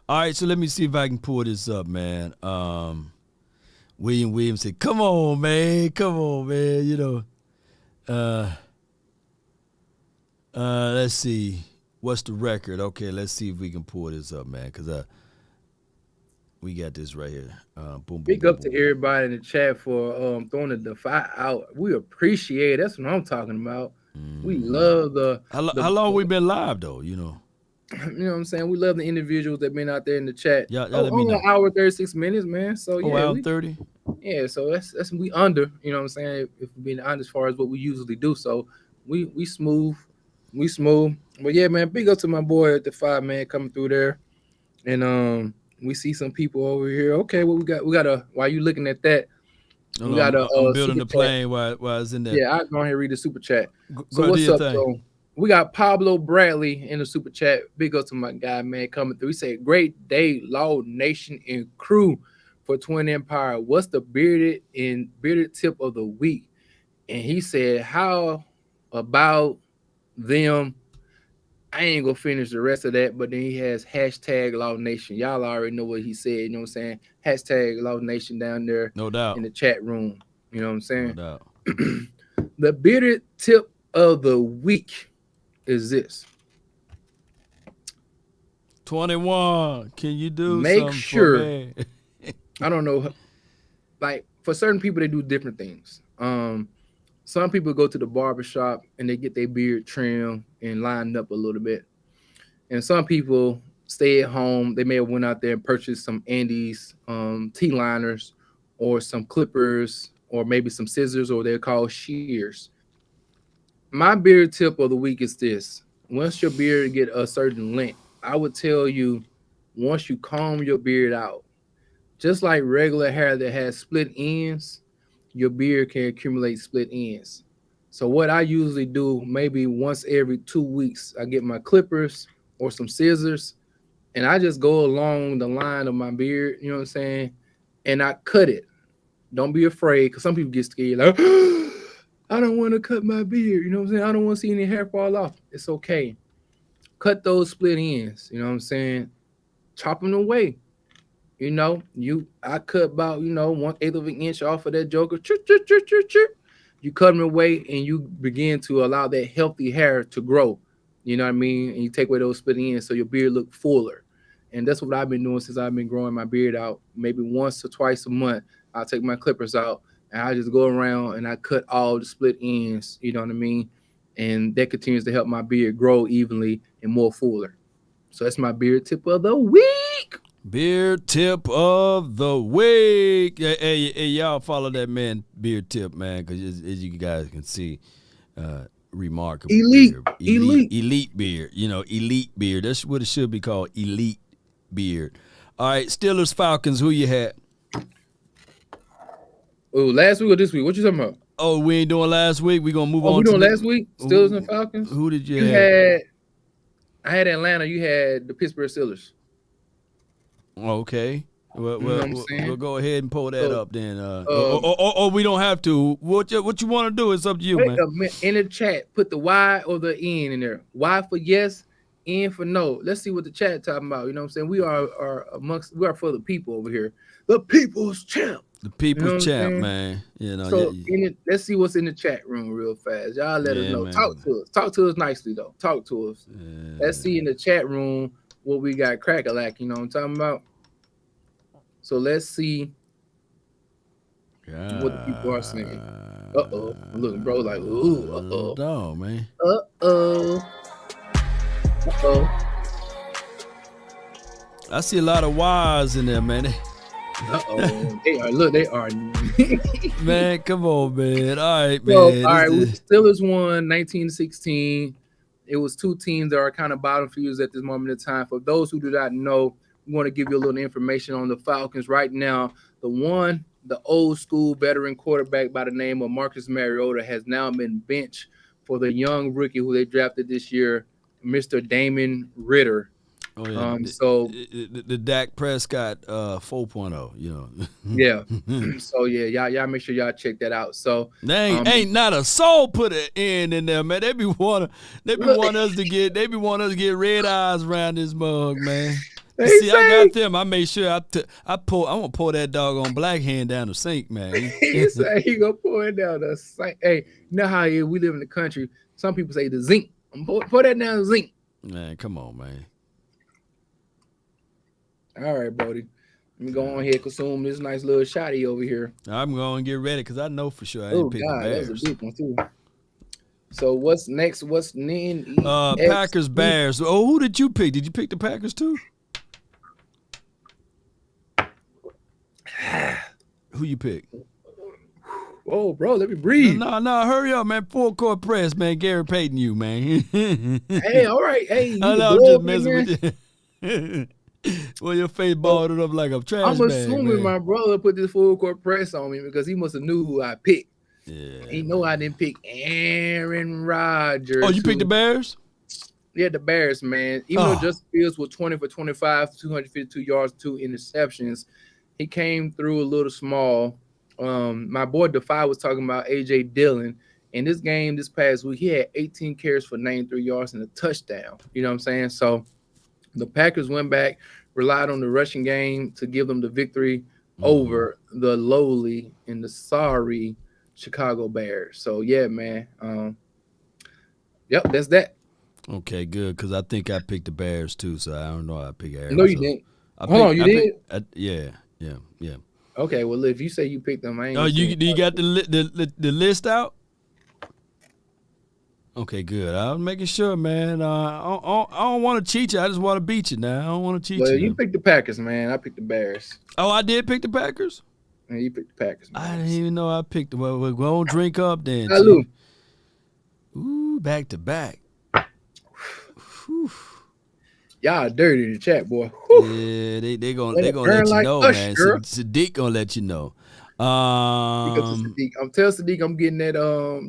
All right, so let me see if I can pull this up, man. William Williams said, come on, man. You know, let's see. What's the record? Okay, let's see if we can pull this up, man, because we got this right here. Big up to everybody in the chat for throwing the Defy out. We appreciate it. That's what I'm talking about. We love how long we been live, though, you know? You know what I'm saying? We love the individuals that been out there in the chat. Yeah, let me know. Only an hour 36 minutes, man. So yeah, hour 30. Yeah, so that's we under. You know what I'm saying? If we're being honest, as far as what we usually do, so we smooth. But yeah, man, big up to my boy at Defy, man, coming through there, and we see some people over here. Okay, what we got? While you looking at that, I'm building the plane while it's in there. Yeah, I'll go ahead and read the super chat. So what's up, though? We got Pablo Bradley in the super chat. Big up to my guy, man, coming through. He said, great day, Law Nation and crew for Twin Empire. What's the bearded tip of the week? And he said, how about them? I ain't gonna finish the rest of that, but then he has hashtag Law Nation. Y'all already know what he said, you know what I'm saying? Hashtag Law Nation down there. No doubt. In the chat room. You know what I'm saying? No doubt. The bearded tip of the week is this. 21. Can you do make sure for me? I don't know, like for certain people they do different things. Some people go to the barbershop and they get their beard trimmed and lined up a little bit, and some people stay at home. They may have went out there and purchased some Andes T-liners or some clippers or maybe some scissors, or they're called shears. My beard tip of the week is this. Once your beard get a certain length, I would tell you, once you comb your beard out, just like regular hair that has split ends, your beard can accumulate split ends. So what I usually do, maybe once every 2 weeks, I get my clippers or some scissors, and I just go along the line of my beard, you know what I'm saying? And I cut it. Don't be afraid, because some people get scared, like, I don't want to cut my beard, you know what I'm saying? I don't want to see any hair fall off. It's okay. Cut those split ends, you know what I'm saying? Chop them away. You know, I cut about, 1/8 of an inch off of that joker. You cut them away and you begin to allow that healthy hair to grow. You know what I mean? And you take away those split ends so your beard look fuller. And that's what I've been doing since I've been growing my beard out. Maybe once or twice a month, I'll take my clippers out and I just go around and I cut all the split ends, you know what I mean? and that continues to help my beard grow evenly and more fuller. So that's my beard tip of the week. Beard tip of the week. Hey, y'all follow that man beard tip, man, because as you guys can see, remarkable Elite. beard. Elite beard. Elite beard. That's what it should be called, elite beard. All right, Steelers, Falcons, who you had? Oh, last week or this week? What you talking about? Oh, we ain't doing last week. We gonna move on. We doing last week? Steelers and Falcons. Who did you have? I had Atlanta. You had the Pittsburgh Steelers. Okay. Well, we'll go ahead and pull that up then. Or we don't have to. What you want to do? It's up to you, man. In the chat, put the Y or the N in there. Y for yes, N for no. Let's see what the chat talking about. You know what I'm saying? We are for the people over here. The people's champ. The people's champ, man. So let's see what's in the chat room real fast. Y'all let us know. Man. Talk to us. Talk to us nicely though. Talk to us. Yeah. Let's see in the chat room what we got crack-a-lack. You know what I'm talking about? So let's see what the people are saying. Uh-oh. Look, bro, like, ooh, uh-oh. No, man. Uh-oh. Uh-oh. I see a lot of Y's in there, man. Uh-oh. They are. Man, come on, man. All right, man. So, all right, Steelers won 19-16. It was two teams that are kind of bottom feeders at this moment in time. For those who do not know, we want to give you a little information on the Falcons right now. The old school veteran quarterback by the name of Marcus Mariota has now been benched for the young rookie who they drafted this year, Mr. Damon Ridder. Oh, yeah. So the Dak Prescott 4.0, Yeah. So y'all make sure y'all check that out. So ain't not a soul put an end in there, man. They be want us to get red eyes around this mug, man. See, I got them. I made sure I'm gonna pour that doggone black hand down the sink, man. He say he gonna pour it down the sink. Hey, you know how we live in the country. Some people say the zinc. Pour that down the zinc. Man, come on, man. All right, Brody. Let me go on here and consume this nice little shotty over here. I'm going to get ready because I know for sure I didn't pick the Bears. That's a big one too. So what's next? What's next? Packers, Bears. Oh, who did you pick? Did you pick the Packers too? Who you pick? Oh, bro, let me breathe. No, hurry up, man. Full court press, man. Gary Payton, you, man. Hey, all right. Hey, I'm just messing with you. Well, your face balled up like a trash bag. I'm assuming my brother put this full court press on me because he must have knew who I picked. Yeah. He know I didn't pick Aaron Rodgers. Oh, you picked the Bears? Yeah, the Bears, man. Even though Justin Fields was 20 for 25, 252 yards, 2 interceptions, he came through a little small. My boy Defy was talking about A.J. Dillon. In this game this past week, he had 18 carries for 93 yards and a touchdown. You know what I'm saying? So the Packers went back, relied on the rushing game to give them the victory over the lowly and the sorry Chicago Bears. So, yeah, man. Yep, that's that. Okay, good, because I think I picked the Bears too, so I don't know how I picked Arizona. No, you didn't. Hold on, you did? Yeah. Okay, well, if you say you picked them, I ain't. Oh, you got the list out? Okay, good. I was making sure, man. I don't want to cheat you. I just want to beat you now. I don't want to cheat you. Well, you picked the Packers, man. I picked the Bears. Oh, I did pick the Packers? Yeah, you picked the Packers, man. I didn't even know I picked them. Well, we're going to drink up then. Salud. Ooh, back to back. Y'all dirty in the chat, boy. Whew. Yeah, they gonna let you know, man. Sadiq gonna let you know. I'm telling Sadiq I'm getting that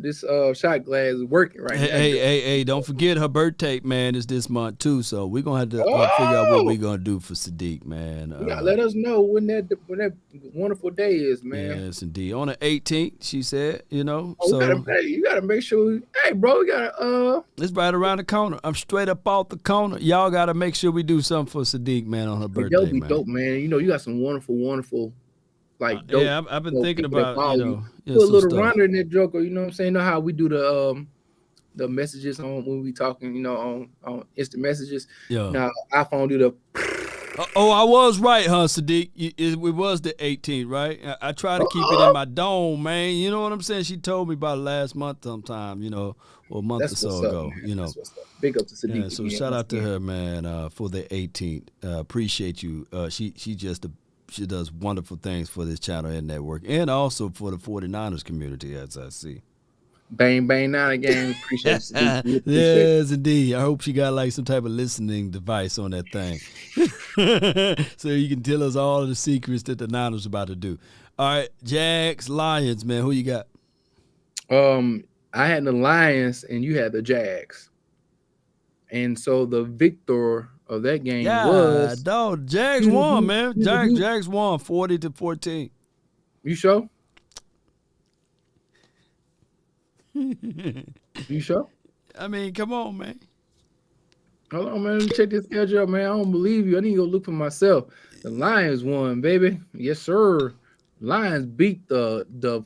this shot glass working right now. Hey, don't forget her birthday, man, is this month too. So we're gonna have to figure out what we're gonna do for Sadiq, man. Let us know when that wonderful day is, man. Yes, indeed. On the 18th, she said, you gotta make sure. Hey, bro, you gotta it's right around the corner. I'm straight up off the corner. Y'all gotta make sure we do something for Sadiq, man, on her birthday. That'll be dope, man. You got some wonderful. Like dope, I've been thinking about put a little runner in that joker. You know what I'm saying? You know how we do the messages on when we talking, on instant messages. Yeah. Now iPhone do the I was right, huh, Sadiq? It was the 18th, right? I try to keep it in my dome, man. You know what I'm saying? She told me about last month sometime, or a month or so ago, That's what's up. Big up to Sadiq. Yeah, so shout out to her, man, for the 18th. Appreciate you. She does wonderful things for this channel and network, and also for the 49ers community, as I see. Bang, bang, now again. Appreciate it. Yes, indeed. I hope she got like some type of listening device on that thing. So you can tell us all of the secrets that the Niners about to do. All right, Jags, Lions, man. Who you got? I had the Lions and you had the Jags. And so the victor of that game was Jags won, man. Jags won 40-14. You sure? You sure? I mean, come on, man. Hold on, man. Let me check this schedule out, man. I don't believe you. I need to go look for myself. The Lions won, baby. Yes, sir. Lions beat the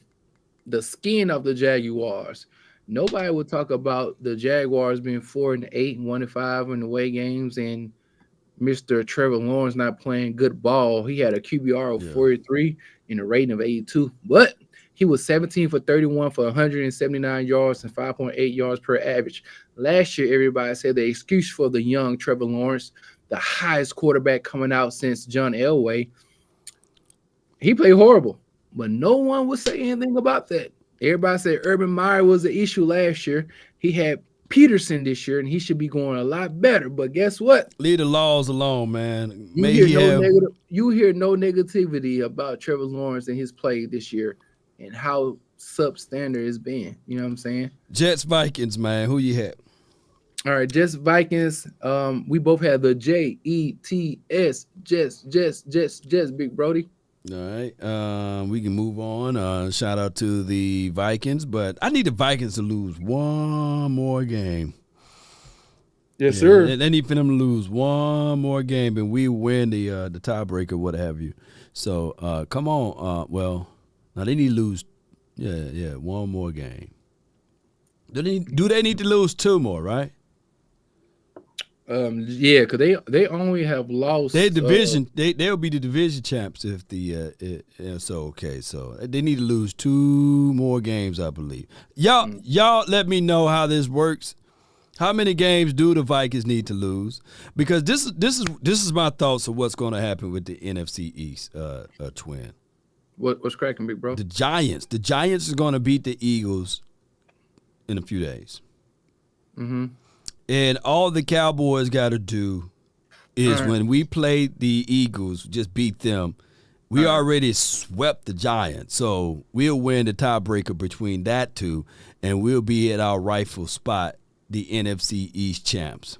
skin of the Jaguars. Nobody would talk about the Jaguars being 4-8 and 1-5 in the away games, and Mr. Trevor Lawrence not playing good ball. He had a QBR of 43 and a rating of 82, but he was 17 for 31 for 179 yards and 5.8 yards per average. Last year, everybody said the excuse for the young Trevor Lawrence, the highest quarterback coming out since John Elway. He played horrible, but no one would say anything about that. Everybody said Urban Meyer was the issue last year. He had Peterson this year, and he should be going a lot better. But guess what? Leave the laws alone, man. You hear no negativity about Trevor Lawrence and his play this year and how substandard it's been. You know what I'm saying? Jets, Vikings, man. Who you had? All right, Jets, Vikings. We both had the Jets, Jets, Big Brody. All right, we can move on. Shout out to the Vikings, but I need the Vikings to lose one more game. Yes, sir. They need for them to lose one more game, and we win the tiebreaker, what have you. So come on. Well, now they need to lose. Yeah, one more game. Do they need to lose two more? Right? Yeah, because they only have lost. They division. They'll be the division champs if so they need to lose two more games, I believe. Y'all let me know how this works. How many games do the Vikings need to lose? Because this is my thoughts of what's going to happen with the NFC East twin. What's cracking, big bro? The Giants is going to beat the Eagles in a few days. Mm-hmm. And all the Cowboys got to do is when we play the Eagles, just beat them. We already swept the Giants. So we'll win the tiebreaker between that two, and we'll be at our rightful spot, the NFC East champs.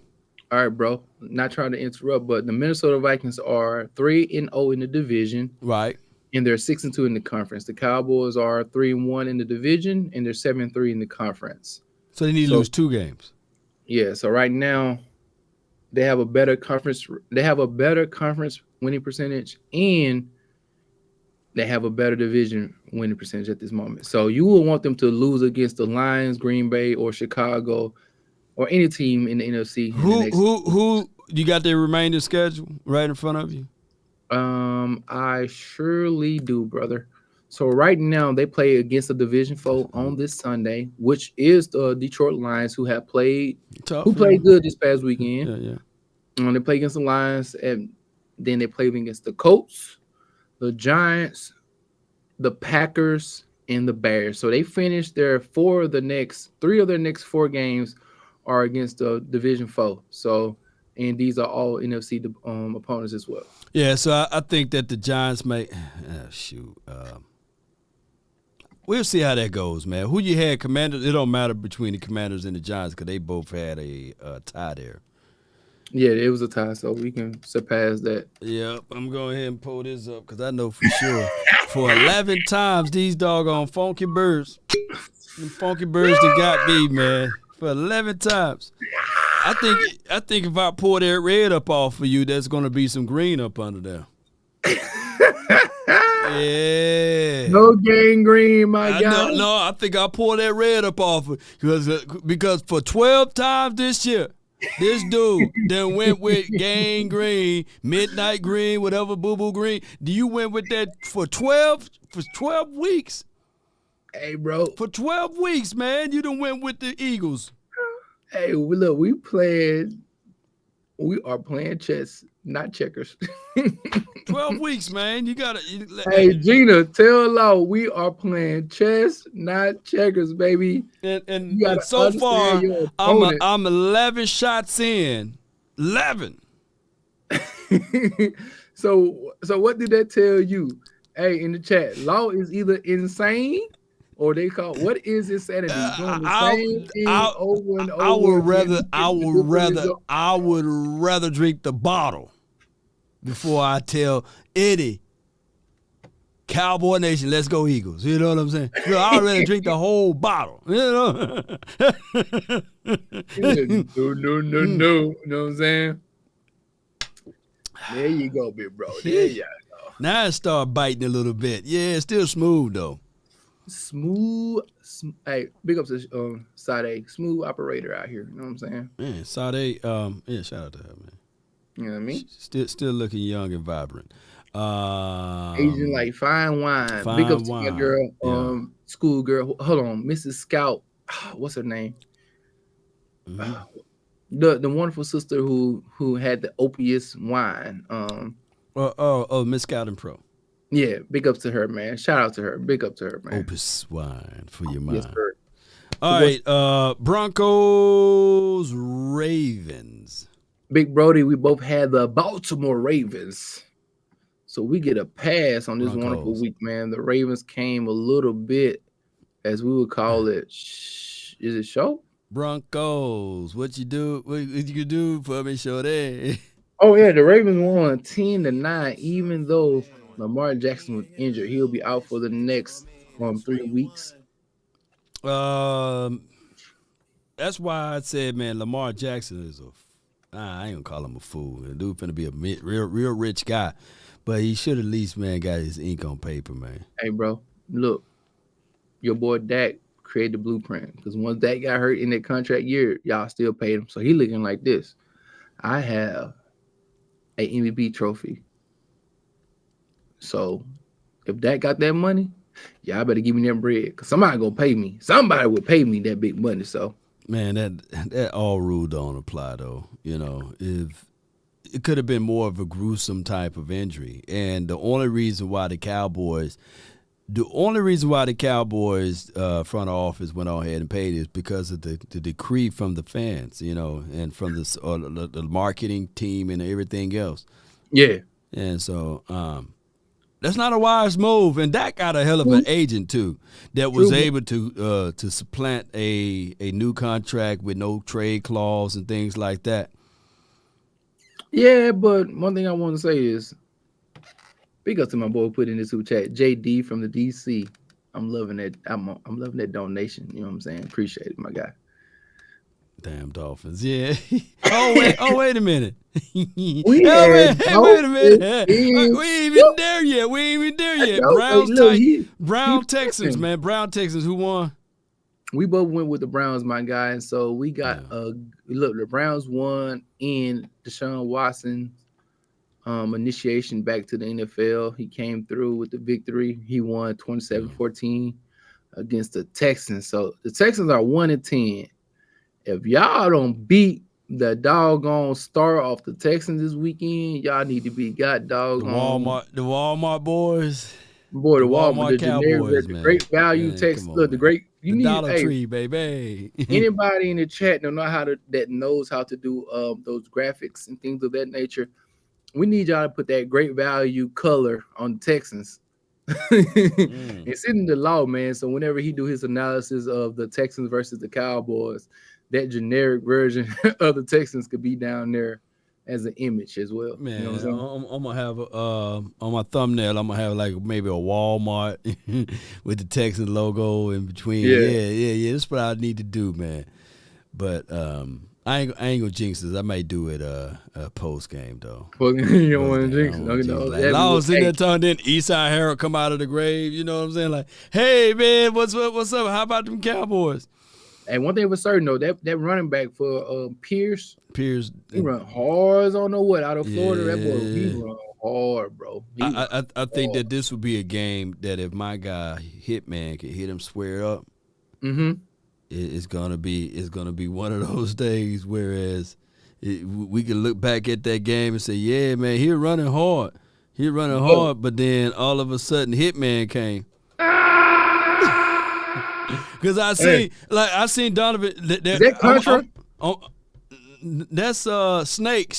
All right, bro. Not trying to interrupt, but the Minnesota Vikings are 3-0 in the division. Right. And they're 6-2 in the conference. The Cowboys are 3-1 in the division, and they're 7-3 in the conference. So they need to lose two games. Yeah, so right now they have a better conference. They have a better conference winning percentage, and they have a better division winning percentage at this moment. So you will want them to lose against the Lions, Green Bay, or Chicago, or any team in the NFC. Who you got their remaining schedule right in front of you? I surely do, brother. So right now they play against a division foe on this Sunday, which is the Detroit Lions, who have played played good this past weekend. Yeah. They play against the Lions, and then they play against the Colts, the Giants, the Packers, and the Bears. So they finished their three of their next four games are against the division foe. So, and these are all NFC opponents as well. Yeah, so I think that the Giants may we'll see how that goes, man. Who you had, Commanders? It don't matter between the Commanders and the Giants because they both had a tie there. Yeah, it was a tie, so we can surpass that. Yep, I'm going ahead and pull this up because I know for sure for 11 times these doggone Funky Birds that got me, man, for 11 times. I think if I pour that red up off of you, there's going to be some green up under there. Yeah. No gang green, my guy. No, I think I'll pour that red up off of because for 12 times this year, This dude then went with Gang Green, Midnight Green, whatever, Boo Boo Green. Do you went with that for 12 weeks? Hey, bro. For 12 weeks, man, you done went with the Eagles. Hey, look, we are playing chess, not checkers. 12 weeks, man. You gotta. Hey, Gina, tell Law we are playing chess, not checkers, baby. And so far, I'm 11 shots in. 11. So what did that tell you? Hey, in the chat, Law is either insane or they call what is insanity? Doing the same thing over and over. I would rather drink the bottle before I tell Eddie, Cowboy Nation, let's go Eagles. You know what I'm saying? I'd rather drink the whole bottle. You know? No. You know what I'm saying? There you go, big bro. There you go. Now it start biting a little bit. Yeah, it's still smooth though. Smooth. Hey, big up to Sade, smooth operator out here. You know what I'm saying? Man, Sade, yeah, shout out to her, man. You know what I mean? Still looking young and vibrant. Asian like fine wine. Big up to my girl, school girl. Hold on, Mrs. Scout. What's her name? Mm-hmm. The wonderful sister who had the opious wine. Miss Scout and Pro. Yeah, big ups to her, man. Shout out to her. Big up to her, man. Opus wine for your mind. Yes, sir. All right, Broncos, Ravens. Big Brody, we both had the Baltimore Ravens. So we get a pass on this wonderful week, man. The Ravens came a little bit, as we would call it, is it show? Broncos, what you do? What you do for me, shorty? Oh, yeah, the Ravens won 10-9, even though Lamar Jackson was injured. He'll be out for the next 3 weeks. That's why I said, man, Lamar Jackson is I ain't gonna call him a fool. The dude finna be a real rich guy, but he should at least, man, got his ink on paper, man. Hey, bro, look, your boy Dak created the blueprint because once Dak got hurt in that contract year, y'all still paid him. So he looking like this. I have a MVP trophy. So if Dak got that money, y'all better give me that bread because somebody gonna pay me. Somebody will pay me that big money. So man, that all rule don't apply though. You know, if it could have been more of a gruesome type of injury, and the only reason why the Cowboys front office went on ahead and paid is because of the decree from the fans, you know, and from the marketing team and everything else. Yeah, and so that's not a wise move, and Dak got a hell of an agent too that was able to supplant a new contract with no trade clause and things like that. Yeah, but one thing I want to say is, big up to my boy put in the super chat, JD from the DC. I'm loving that. I'm loving that donation. You know what I'm saying? Appreciate it, my guy. Damn Dolphins, yeah. Wait a minute. Wait a minute. We ain't even there yet. Brown Texans, man. Brown Texans, who won? We both went with the Browns, my guy. And so we got the Browns won in Deshaun Watson initiation back to the NFL. He came through with the victory. He won 27-14 against the Texans. So the Texans are 1-10. If y'all don't beat the doggone star off the Texans this weekend, y'all need to be the Walmart boys. Boy, the Walmart Cowboys, the great value Texas. Look, the Dollar Tree, baby. Anybody in the chat that knows how to do those graphics and things of that nature. We need y'all to put that great value color on the Texans. It's in the law, man. So whenever he do his analysis of the Texans versus the Cowboys, that generic version of the Texans could be down there as an image as well. Man, you know what I'm saying? I'm gonna have on my thumbnail. I'm gonna have like maybe a Walmart with the Texans logo in between. Yeah. That's what I need to do, man. But I ain't gonna jinx this. I might do it post game though. You don't want to jinx it. I was sitting there talking, then Eastside Harold come out of the grave. You know what I'm saying? Like, hey man, what's up? How about them Cowboys? And one thing for certain though, that running back for Pierce, Pierce, he run hard. I don't know what out of Florida. That boy, he run hard, bro. I think that this would be a game that if my guy Hitman could hit him square up, it's gonna be one of those days. Whereas we can look back at that game and say, yeah, man, he running hard. He running hard, but then all of a sudden Hitman came. Because I seen Donovan. Is that Contra? That's Snake.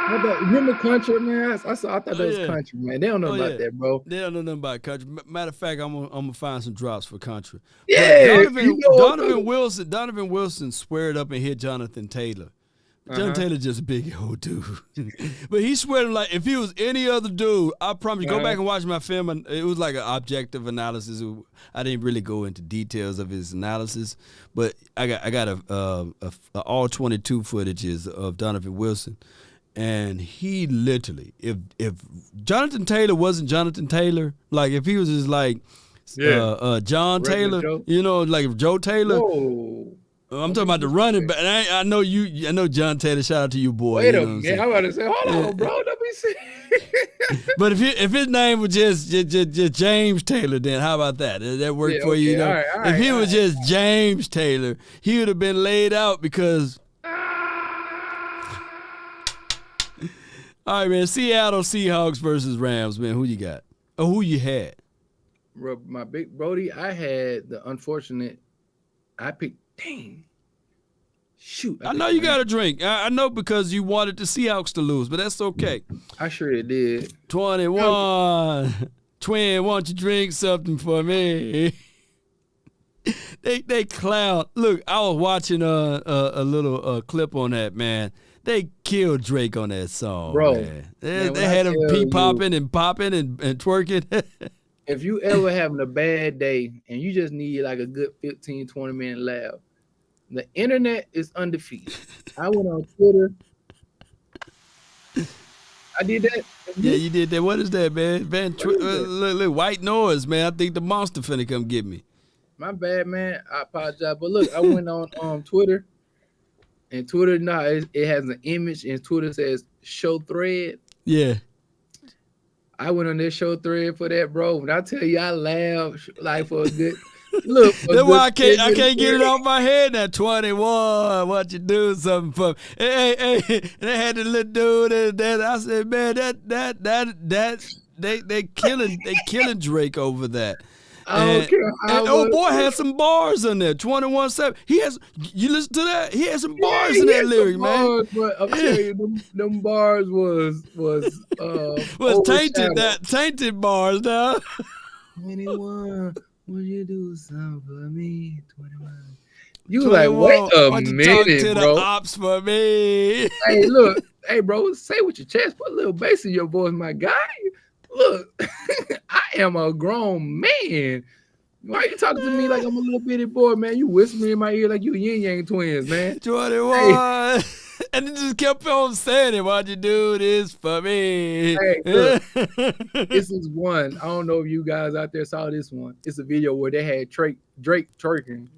Remember Contra, man? I thought that was Contra, man. They don't know about that, bro. They don't know nothing about Contra. Matter of fact, I'm gonna find some drops for Contra. Yeah, Donovan Wilson squared up and hit Jonathan Taylor. Jonathan Taylor just a big old dude. But he sweated like if he was any other dude, I promise you, go back and watch my film. And it was like an objective analysis. I didn't really go into details of his analysis, but I got a all 22 footages of Donovan Wilson. And he literally, if Jonathan Taylor wasn't Jonathan Taylor, like if he was just like John Taylor, you know, like if Joe Taylor. Whoa. I'm talking about the running back. I know John Taylor. Shout out to you, boy. Wait a minute. I'm about to say, hold on, bro. Let me see. But if his name was just James Taylor, then how about that? Does that work for you? All right, if he was just James Taylor, he would have been laid out because. All right, man. Seattle Seahawks versus Rams, man. Who you got? Or who you had? Bro, my big Brody, I had the unfortunate. I picked. Dang. Shoot. I know you got a drink. I know because you wanted the Seahawks to lose, but that's okay. I sure did. 21. Twin, why don't you drink something for me? They clown. Look, I was watching a little clip on that, man. They killed Drake on that song, bro. Man. They had him popping and twerking. If you ever having a bad day and you just need like a good 15, 20-minute laugh, the internet is undefeated. I went on Twitter. I did that. Yeah, you did that. What is that, man? Look, white noise, man. I think the monster finna come get me. My bad, man. I apologize. But look, I went on Twitter. And Twitter now, it has an image, and Twitter says show thread. Yeah. I went on this show thread for that, bro. When I tell you I laughed like for a good look. That's why I can't get it off my head now. 21, what you do something for me. Hey. And they had the little dude and that. I said, man, they killing Drake over that. I don't care how and old boy had some bars in there. 21-7. You listen to that? He had some bars in that lyric, man. But I'm telling you, them bars was tainted bars now. 21, would you do something for me? 21. You like, wait a minute, to bro. The ops for me. Hey, look, hey, bro, say with your chest, put a little bass in your voice, my guy. Look, I am a grown man. Why are you talking to me like I'm a little bitty boy, man? You whispering in my ear like you Yin Yang twins, man. 21. Hey. And it just kept on saying it. Why'd you do this for me? Hey, look, this is one. I don't know if you guys out there saw this one. It's a video where they had Drake twerking.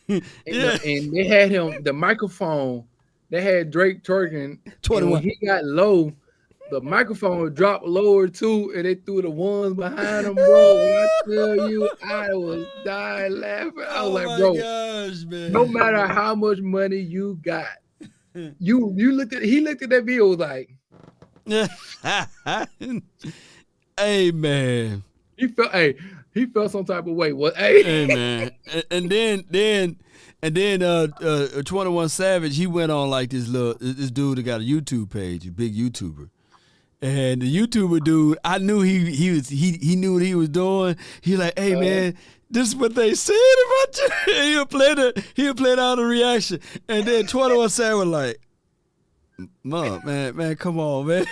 And they had him, the microphone, they had Drake twerking. 21. When he got low, the microphone dropped lower too, and they threw the ones behind him, bro. When I tell you, I was dying laughing. I was like, bro, gosh, man. No matter how much money you got, he looked at that video like, hey man, he felt some type of way. What? Hey man, and then 21 Savage, he went on like this dude that got a YouTube page, a big YouTuber. And the YouTuber dude, I knew he knew what he was doing. He like, hey man, this is what they said about you. And he'll play out the reaction. And then 21 Savage was like, Mom, man, come on, man.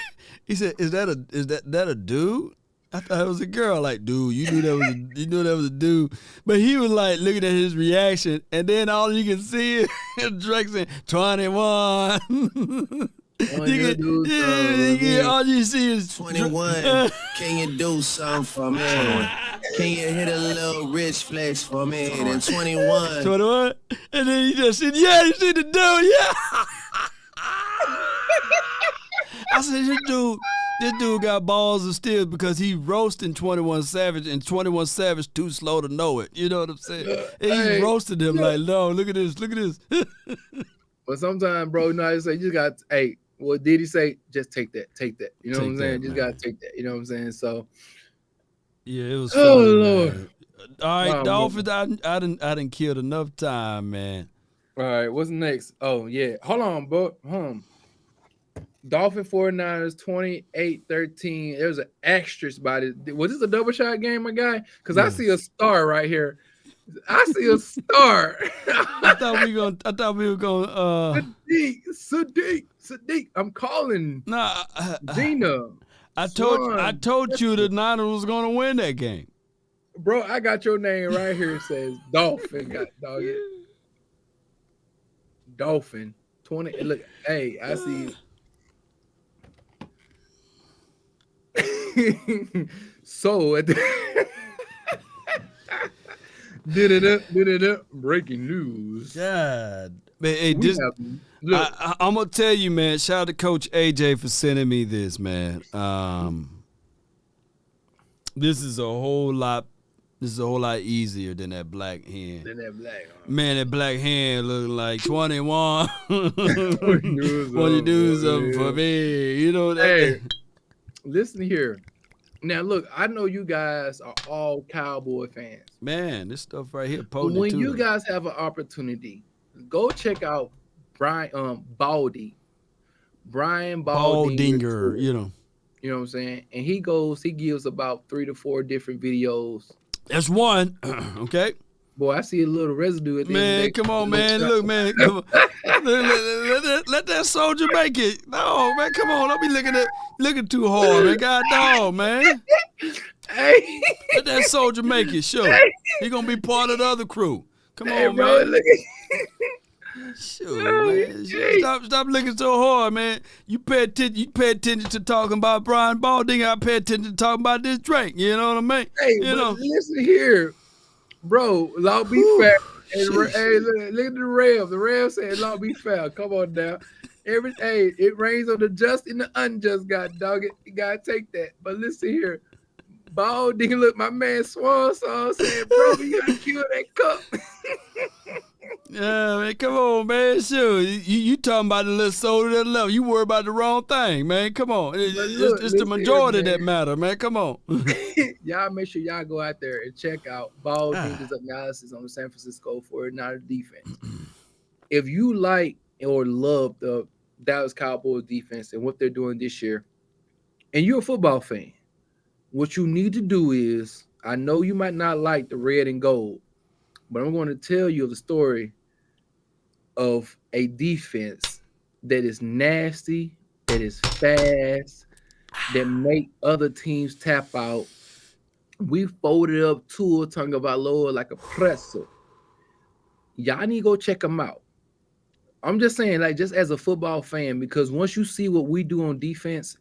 He said, is that a dude? I thought it was a girl. Like, dude, you knew that was a dude. But he was like looking at his reaction, and then all you can see is Drake saying 21. All you see is 21. Can you do something for me? Can you hit a little rich flex for me? Then 21. 21. And then you just said, yeah, you see the dude, yeah. I said, this dude got balls of steel because he roasting 21 Savage, and 21 Savage too slow to know it. You know what I'm saying? And he roasted him like, no, look at this. But sometimes, bro, you know, I say you just got, hey, what did he say? Just take that. You know what I'm saying? Just gotta take that. You know what I'm saying? So, yeah, it was. Oh funny, Lord! Man. All right, Dolphins. I didn't killed enough time, man. All right, what's next? Oh yeah, hold on, bro. Dolphin 49ers 28-13. There's an asterisk by it. Was this a double shot game, my guy? Because I see a star right here. I see a star. I thought we were gonna Sadiq. I'm calling. Nah, Gina. I told you the Niners was gonna win that game. Bro, I got your name right here. It says Dolphin. Got dog it. Dolphin 20. Look, hey, I see. So at the did it up. Breaking news. God, man, hey, I'm gonna tell you, man. Shout out to Coach AJ for sending me this, man. This is a whole lot easier than that black hen. Man, that black hen looking like 21. When you do something for me, you know that. Hey, listen here. Now, look, I know you guys are all Cowboy fans. Man, this stuff right here potent. When you guys have an opportunity, go check out Brian Baldinger, you know. You know what I'm saying? And he gives about 3 to 4 different videos. That's one. Okay. Boy, I see a little residue at the end of the day. Come on, man. Look, man. Come on. let that soldier make it. No, man, come on. Don't be looking too hard, man. God dog, man. Hey. Let that soldier make it, sure. He gonna be part of the other crew. Come on, bro, man. Sure, man. Stop looking so hard, man. You pay attention to talking about Brian Baldinger. I pay attention to talking about this Drake. You know what I mean? Hey, listen here. Bro, law be fair. Hey, look at the Rams. The Rams said law be fair. Come on now. It rains on the just and the unjust, God dog it. You gotta take that. But listen here. Baldinger, look, my man Swan Song said, bro, you gotta kill that cup. Yeah, man, come on, man. Sure. You talking about the little soda that left. You worry about the wrong thing, man. Come on. It's the majority that matter, man. Come on. Y'all make sure y'all go out there and check out Baldinger's analysis on the San Francisco 49ers defense. If you like or love the Dallas Cowboys defense and what they're doing this year, and you're a football fan, what you need to do is, I know you might not like the red and gold, but I'm going to tell you the story of a defense that is nasty, that is fast, that make other teams tap out. We folded up Tua Tagovailoa like a pretzel. Y'all need to go check them out. I'm just saying, like, just as a football fan, because once you see what we do on defense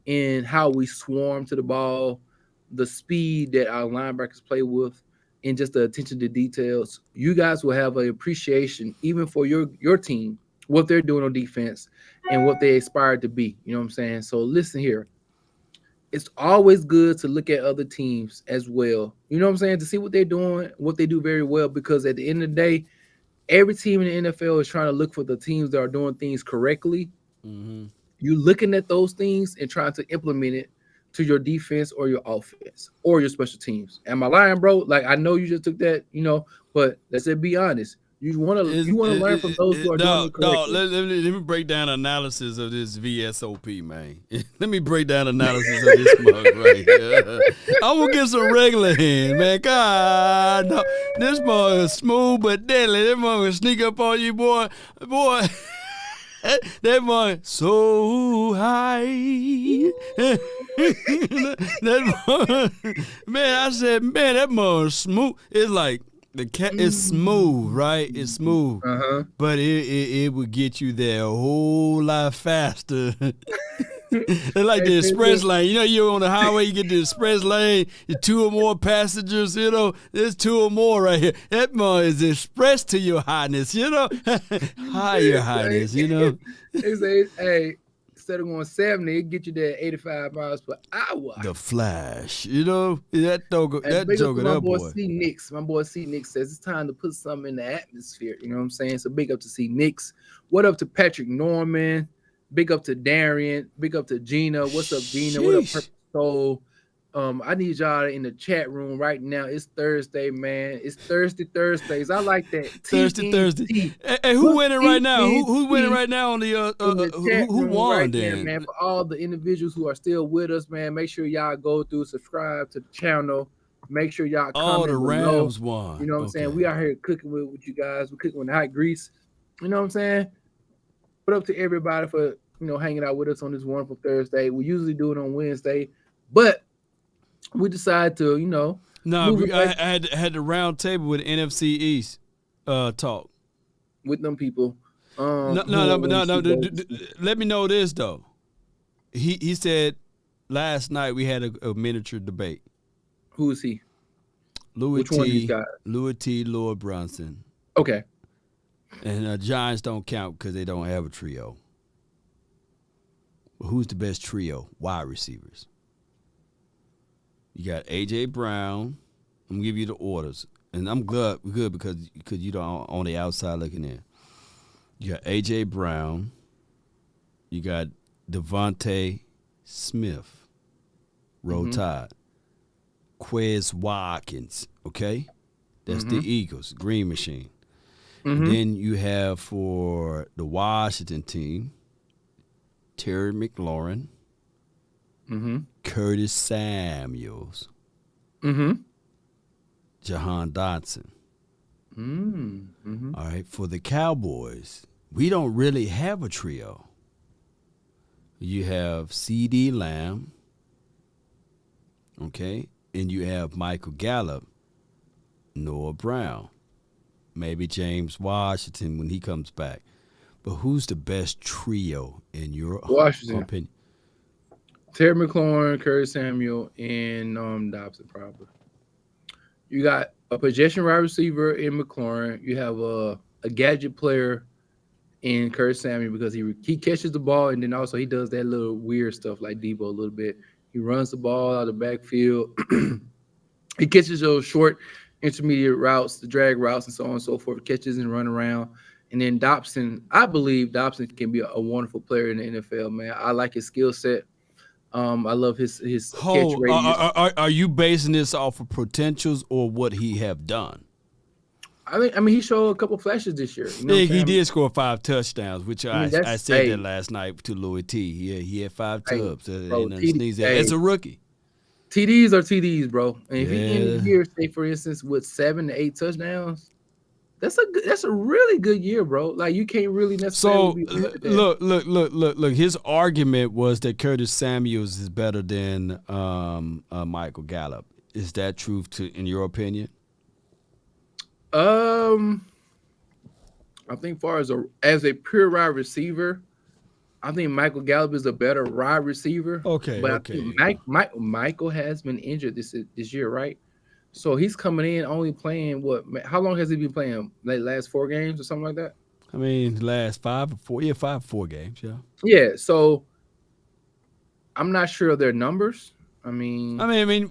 and how we swarm to the ball, the speed that our linebackers play with, and just the attention to details, you guys will have an appreciation even for your team, what they're doing on defense and what they aspire to be. You know what I'm saying? So listen here. It's always good to look at other teams as well. You know what I'm saying? To see what they're doing, what they do very well, because at the end of the day, every team in the NFL is trying to look for the teams that are doing things correctly. Mm-hmm. You're looking at those things and trying to implement it to your defense or your offense or your special teams. Am I lying, bro? Like, I know you just took that, but let's just be honest. You want to learn from those who are doing it correctly. Let me break down analysis of this VSOP, man. Let me break down analysis of this mug right here. I'm going to get some regular hand, man. God, no. This mug is smooth but deadly. This mug will sneak up on you, boy. Boy. That mug so high. That mug, man, I said, man, that mug is smooth. It's like The cat is smooth, right? It's smooth, but it would get you there a whole lot faster. It's like the express lane. You know, you're on the highway, you get the express lane, you're 2 or more passengers, you know, there's 2 or more right here. That more is express to your highness, you know. Hi, your highness, you know. They say, hey, instead of going 70, it get you there 85 miles per hour. The Flash, you know, that joker, that boy. My boy C. Nick says it's time to put something in the atmosphere. You know what I'm saying? So big up to C. Nicks. What up to Patrick Norman? Big up to Darian. Big up to Gina. What's up, Gina? What up, Purple Soul? I need y'all in the chat room right now. It's Thursday, man. It's Thursdays. I like that. Thursday. Hey, who winning right now? Who's winning right now on the who won right then? Man, for all the individuals who are still with us, man, make sure y'all go through, subscribe to the channel. Make sure y'all comment. All the Rams won. You know what I'm saying? We out here cooking with you guys. We're cooking with hot grease. You know what I'm saying? What up to everybody for hanging out with us on this wonderful Thursday. We usually do it on Wednesday, but we decided to, I had the round table with NFC East talk with them people. No. Let me know this though. He said last night we had a miniature debate. Who is he? Which one of these guys? Louis T. Lord Brunson. Okay. And Giants don't count because they don't have a trio. Well, who's the best trio? Wide receivers. You got A.J. Brown. I'm going to give you the orders. And I'm good because you don't on the outside looking in. You got A.J. Brown. You got Devontae Smith. Roll Tide. Quez Watkins. Okay? That's the Eagles. Green Machine. And then you have for the Washington team, Terry McLaurin, Curtis Samuels, Jahan Dotson. All right, for the Cowboys, we don't really have a trio. You have C.D. Lamb, okay, and you have Michael Gallup, Noah Brown. Maybe James Washington when he comes back. But who's the best trio in your opinion? Terry McLaurin, Curtis Samuel, and Dobson probably. You got a possession wide receiver in McLaurin. You have a gadget player in Curtis Samuel because he catches the ball and then also he does that little weird stuff like Debo a little bit. He runs the ball out of the backfield. He catches those short intermediate routes, the drag routes, and so on and so forth, catches and run around. And then Dobson, I believe Dobson can be a wonderful player in the NFL, man. I like his skill set. I love his catch radius. Are you basing this off of potentials or what he have done? I mean, he showed a couple flashes this year. He did score 5 touchdowns, which I said that last night to Louis T. He had 5 tubs. It's a rookie. TDs are TDs, bro. And if he ends the year, say for instance, with 7 to 8 touchdowns, that's a really good year, bro. Like you can't really necessarily. So look. His argument was that Curtis Samuels is better than Michael Gallup. Is that true in your opinion? I think far as a pure wide receiver, I think Michael Gallup is a better wide receiver. Okay, but I think Michael has been injured this year, right? So he's coming in only playing what? How long has he been playing? Like last 4 games or something like that? I mean, last 5 or 4. Yeah, 5 or 4 games. Yeah. Yeah. So I'm not sure of their numbers. I mean,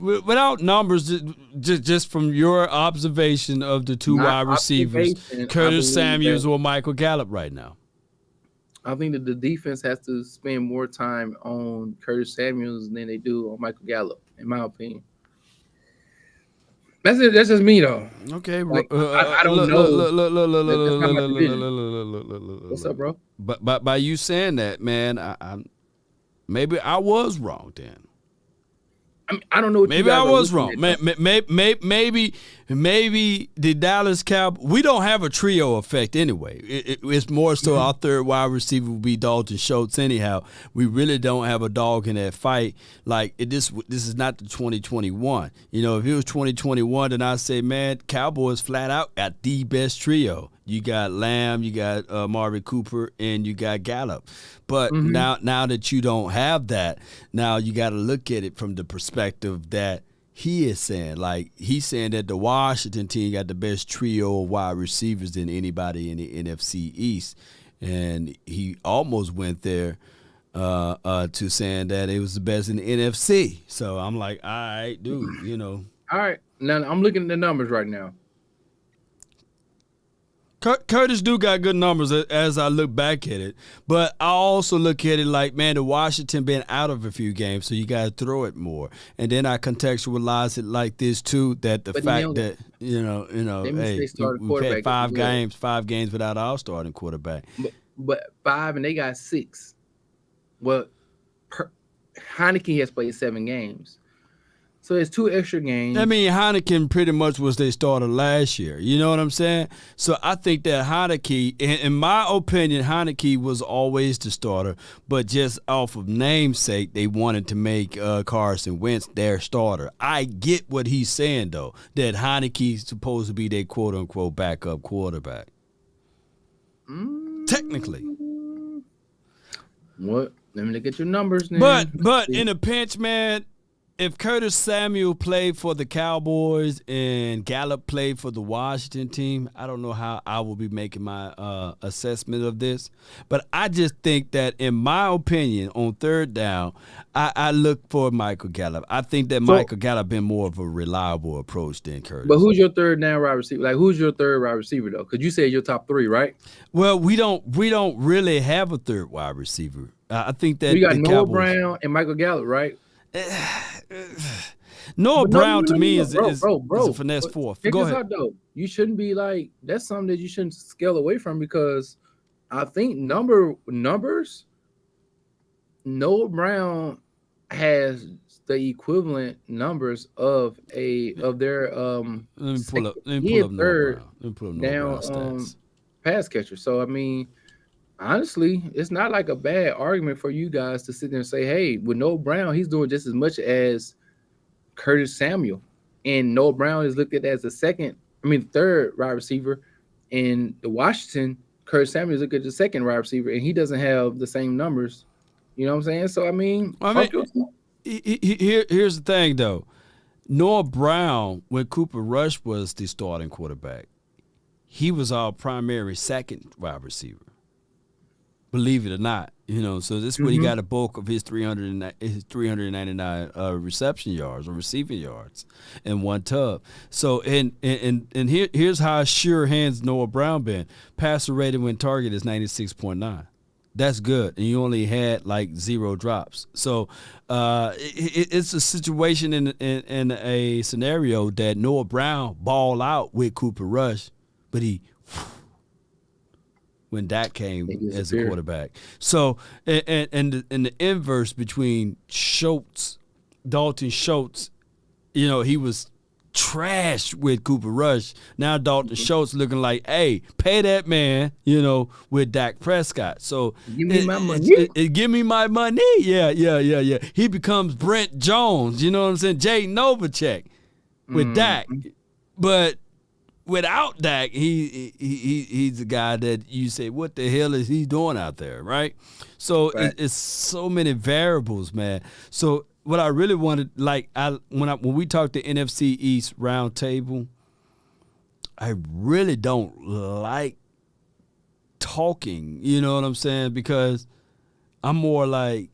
without numbers, just from your observation of the 2 wide receivers, Curtis Samuels or Michael Gallup right now. I think that the defense has to spend more time on Curtis Samuels than they do on Michael Gallup, in my opinion. That's it. That's just me, though. Okay, I don't know. Look. What's up, bro? But by you saying that, man, maybe I was wrong then. I mean, I don't know. What maybe I was wrong. Maybe the Dallas Cowboys. We don't have a trio effect anyway. It's more so our third wide receiver will be Dalton Schultz. Anyhow, we really don't have a dog in that fight. Like this is not the 2021. You know, if it was 2021, then I say, man, Cowboys flat out got the best trio. You got Lamb, you got Marvin Cooper, and you got Gallup. But now that you don't have that, now you got to look at it from the perspective that he is saying. Like, he's saying that the Washington team got the best trio of wide receivers than anybody in the NFC East. And he almost went there to saying that it was the best in the NFC. So I'm like, all right, dude, you know. All right. Now, I'm looking at the numbers right now. Curtis do got good numbers as I look back at it, but I also look at it like, man, the Washington been out of a few games, so you got to throw it more. And then I contextualize it like this too, that the fact that you know, hey, we've had 5 games without our starting quarterback. But 5 and they got 6. Well, Heineke has played 7 games. So it's 2 extra games. I mean, Heineken pretty much was their starter last year. You know what I'm saying? So I think that Heineke, in my opinion, Heineke was always the starter, but just off of namesake, they wanted to make Carson Wentz their starter. I get what he's saying, though, that Heineke's supposed to be their quote-unquote backup quarterback. Technically. What? Let me look at your numbers now. But in a pinch, man, if Curtis Samuel played for the Cowboys and Gallup played for the Washington team, I don't know how I will be making my assessment of this. But I just think that, in my opinion, on third down, I look for Michael Gallup. I think that Michael Gallup been more of a reliable approach than Curtis. But who's your third down wide receiver? Like, who's your third wide receiver, though? Because you said your top 3, right? Well, we don't really have a third wide receiver. I think that you got Noah Cowboys, Brown and Michael Gallup, right? Noah Brown to me is a finesse fourth. Go ahead. Out, though. You shouldn't be like, that's something that you shouldn't scale away from, because I think numbers, Noah Brown has the equivalent numbers of their let me pull up Noah Brown pass catcher. So I mean, honestly, it's not like a bad argument for you guys to sit there and say, hey, with Noah Brown, he's doing just as much as Curtis Samuel. And Noah Brown is looked at as third wide receiver. In the Washington, Curtis Samuel is looked at the second wide receiver, and he doesn't have the same numbers. You know what I'm saying? So, here's the thing, though. Noah Brown, when Cooper Rush was the starting quarterback, he was our primary second wide receiver. Believe it or not, you know, so this is where he got a bulk of his 399 reception yards or receiving yards in one tub. So and here's how sure hands Noah Brown been. Passer rating when target is 96.9. That's good, and you only had like 0 drops. So it's a situation in a scenario that Noah Brown ball out with Cooper Rush, but when Dak came as a quarterback. So, and the inverse between Dalton Schultz, you know, he was trash with Cooper Rush. Now Dalton Schultz looking like, hey, pay that man, you know, with Dak Prescott. So give me my money. Give me my money. Yeah. He becomes Brent Jones, you know what I'm saying? Jay Novacek with Dak. But without Dak, he's a guy that you say, what the hell is he doing out there, right? So it's so many variables, man. So what I really wanted, like, when we talked to NFC East round table, I really don't like talking, you know what I'm saying? Because I'm more like,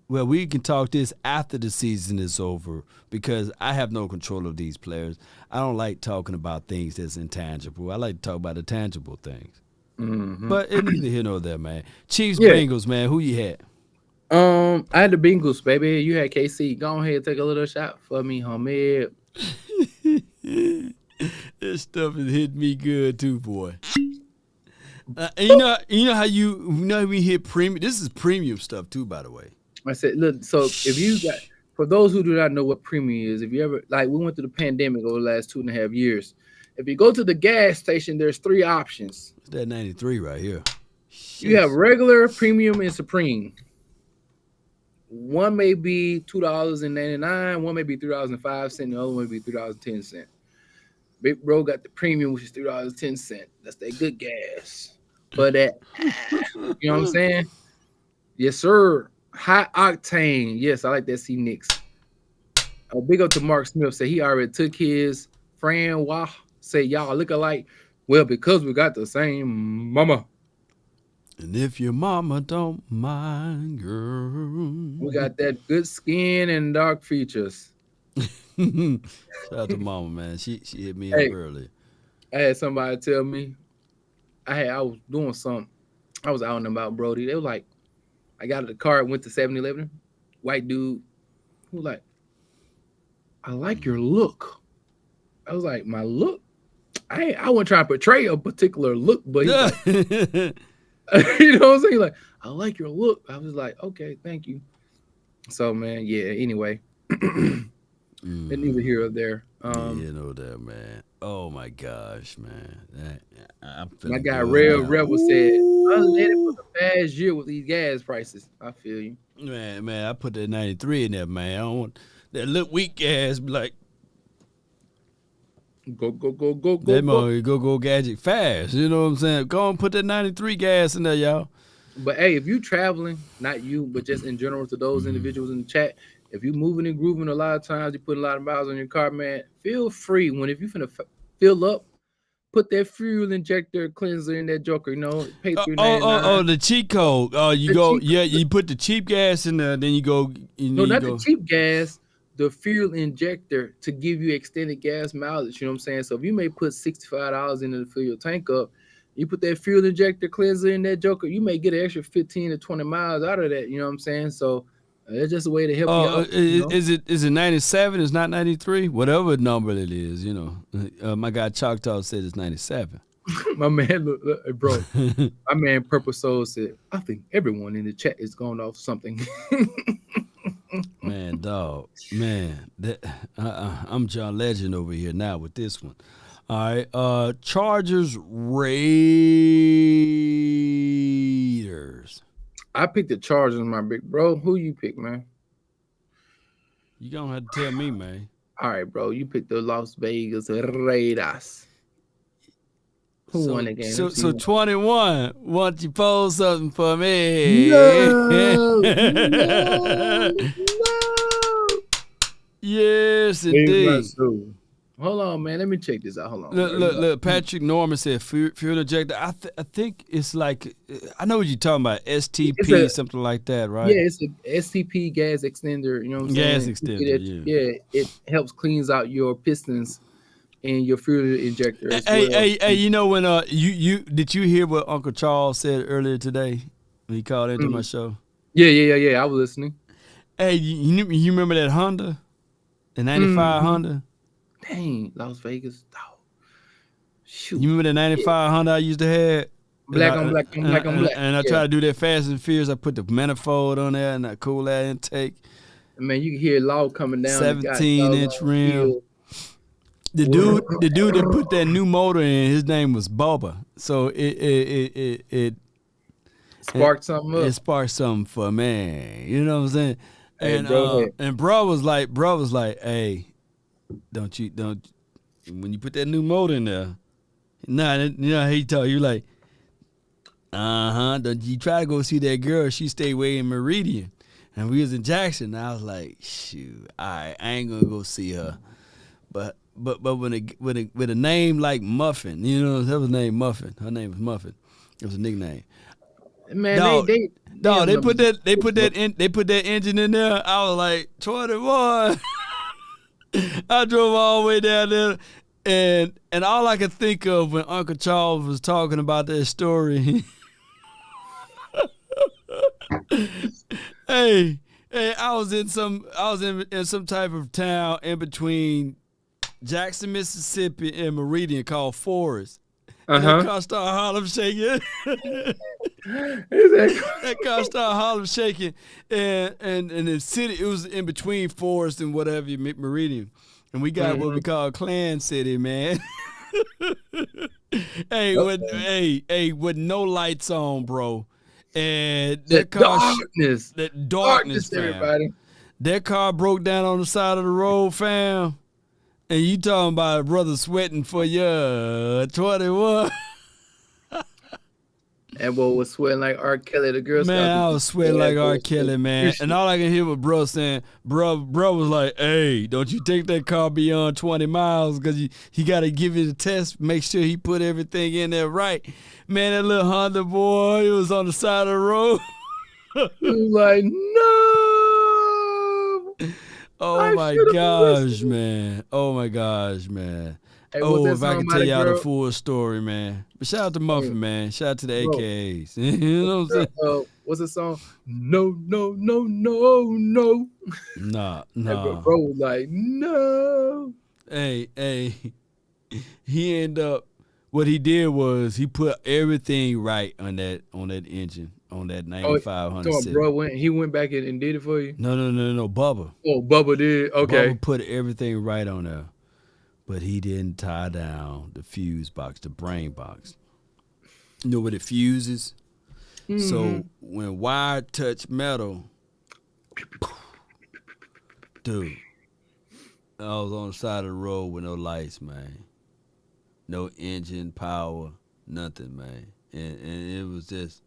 well, we can talk this after the season is over, because I have no control of these players. I don't like talking about things that's intangible. I like to talk about the tangible things. But it's neither here nor there, man. Chiefs, Bengals, man. Who you had? I had the Bengals, baby. You had KC. Go ahead and take a little shot for me, homie. This stuff has hit me good too, boy. You know how we hit premium. This is premium stuff too, by the way. I said, look. So if you got for those who do not know what premium is, if you ever like, we went through the pandemic over the last 2.5 years. If you go to the gas station, there's 3 options. It's that 93 right here. You have regular, premium, and supreme. One may be $2.99, one may be $3.05, the other one may be $3.10. Big Bro got the premium, which is $3.10. That's that good gas. But that, you know what I'm saying? Yes, sir. High octane. Yes, I like that C Nix. Big up to Mark Smith. Said he already took his friend. Wow. Say y'all look alike. Well, because we got the same mama. And if your mama don't mind, girl. We got that good skin and dark features. Shout out to mama, man. She hit me up early. I had somebody tell me I was doing something. I was out and about, Brody. They were like, I got out of the car, went to 7-Eleven. White dude who was like, I like your look. I was like, my look? I wasn't trying to portray a particular look, but he's like, you know what I'm saying? Like, I like your look. I was like, okay, thank you. So, man, yeah, anyway. Neither here or there. You know that, man. Oh, my gosh, man. My guy, Real Rebel said, I let it for the past year with these gas prices. I feel you. Man, I put that 93 in there, man. I don't want that little weak gas be like, Go. That mother go gadget fast. You know what I'm saying? Go and put that 93 gas in there, y'all. But hey, if you traveling, not you, but just in general to those individuals in the chat, if you moving and grooving a lot of times, you put a lot of miles on your car, man, feel free. If you finna fill up, put that fuel injector cleanser in that joker, you know, pay $3.99. The cheat code. You put the cheap gas in there, then you go. The cheap gas. The fuel injector to give you extended gas mileage, you know what I'm saying? So if you may put $65 in to fill your tank up, you put that fuel injector cleanser in that joker, you may get an extra 15 to 20 miles out of that, you know what I'm saying? So it's just a way to help you out. Is it 97? It's not 93? Whatever number it is, you know. My guy Choctaw said it's 97. My man, look, bro, my man Purple Soul said, I think everyone in the chat is going off something. Man, dog, man, I'm John Legend over here now with this one. All right, Chargers Raiders. I picked the Chargers, my big bro. Who you pick, man? You gonna have to tell me, man. All right, bro. You picked the Las Vegas Raiders. Who won the game? So 21. Why don't you post something for me? No. Yes, indeed. Hold on, man. Let me check this out. Hold on. Look. Patrick Norman said fuel injector. I think it's like, I know what you're talking about. STP, something like that, right? Yeah, it's a STP gas extender. You know what I'm saying? Gas extender. Yeah, it helps cleans out your pistons and your fuel injector. Hey, you know when you did you hear what Uncle Charles said earlier today when he called into my show? Yeah. I was listening. Hey, you remember that Honda, the '95 Honda? Dang, Las Vegas. Oh, shoot. You remember the '95 Honda I used to have? Black on black. And I tried to do that Fast and Furious. I put the manifold on there and I cool that intake. Man, you can hear Law coming down. 17-inch rim. The dude that put that new motor in, his name was Bubba. So it sparked something up. It sparked something for man. You know what I'm saying? Hey, and bro was like, hey, don't when you put that new motor in there, he told you like, don't you try to go see that girl? She stayed way in Meridian, and we was in Jackson. And I was like, shoot, all right, I ain't gonna go see her, but with a name like Muffin, you know, that was named Muffin. Her name was Muffin. It was a nickname. Man, they put that engine in there. I was like 21. I drove all the way down there, and all I could think of when Uncle Charles was talking about that story. hey, I was in some type of town in between Jackson, Mississippi, and Meridian called Forest. And the car started hollering, shaking. That car started hollering, shaking, and the city, it was in between Forest and whatever, Meridian. And we got what we call Clan City, man. With no lights on, bro. And that car, darkness, fam. Everybody. That car broke down on the side of the road, fam. And you talking about a brother sweating for your 21. And boy was sweating like R. Kelly, the girl. Man, I was sweating like R. Kelly, man. And all I can hear was bro saying, bro was like, hey, don't you take that car beyond 20 miles because he got to give it a test, make sure he put everything in there right. Man, that little Honda boy, he was on the side of the road. He was like, no. Oh, my gosh, man. Oh, my gosh, man. Hey, if I could tell y'all the full story, man. But shout out to Muffin, man. Shout out to the AKAs. You know what I'm saying? What's the song? No, no, no, no, no. Nah. Bro was like, no. Hey. He ended up, what he did was he put everything right on that engine, on that 9500. Bro went back and did it for you? No, Bubba. Oh, Bubba did? Okay. Bubba put everything right on there. But he didn't tie down the fuse box, the brain box. You know what it fuses? Mm-hmm. So when wire touch metal, dude, I was on the side of the road with no lights, man. No engine power, nothing, man. And it was just...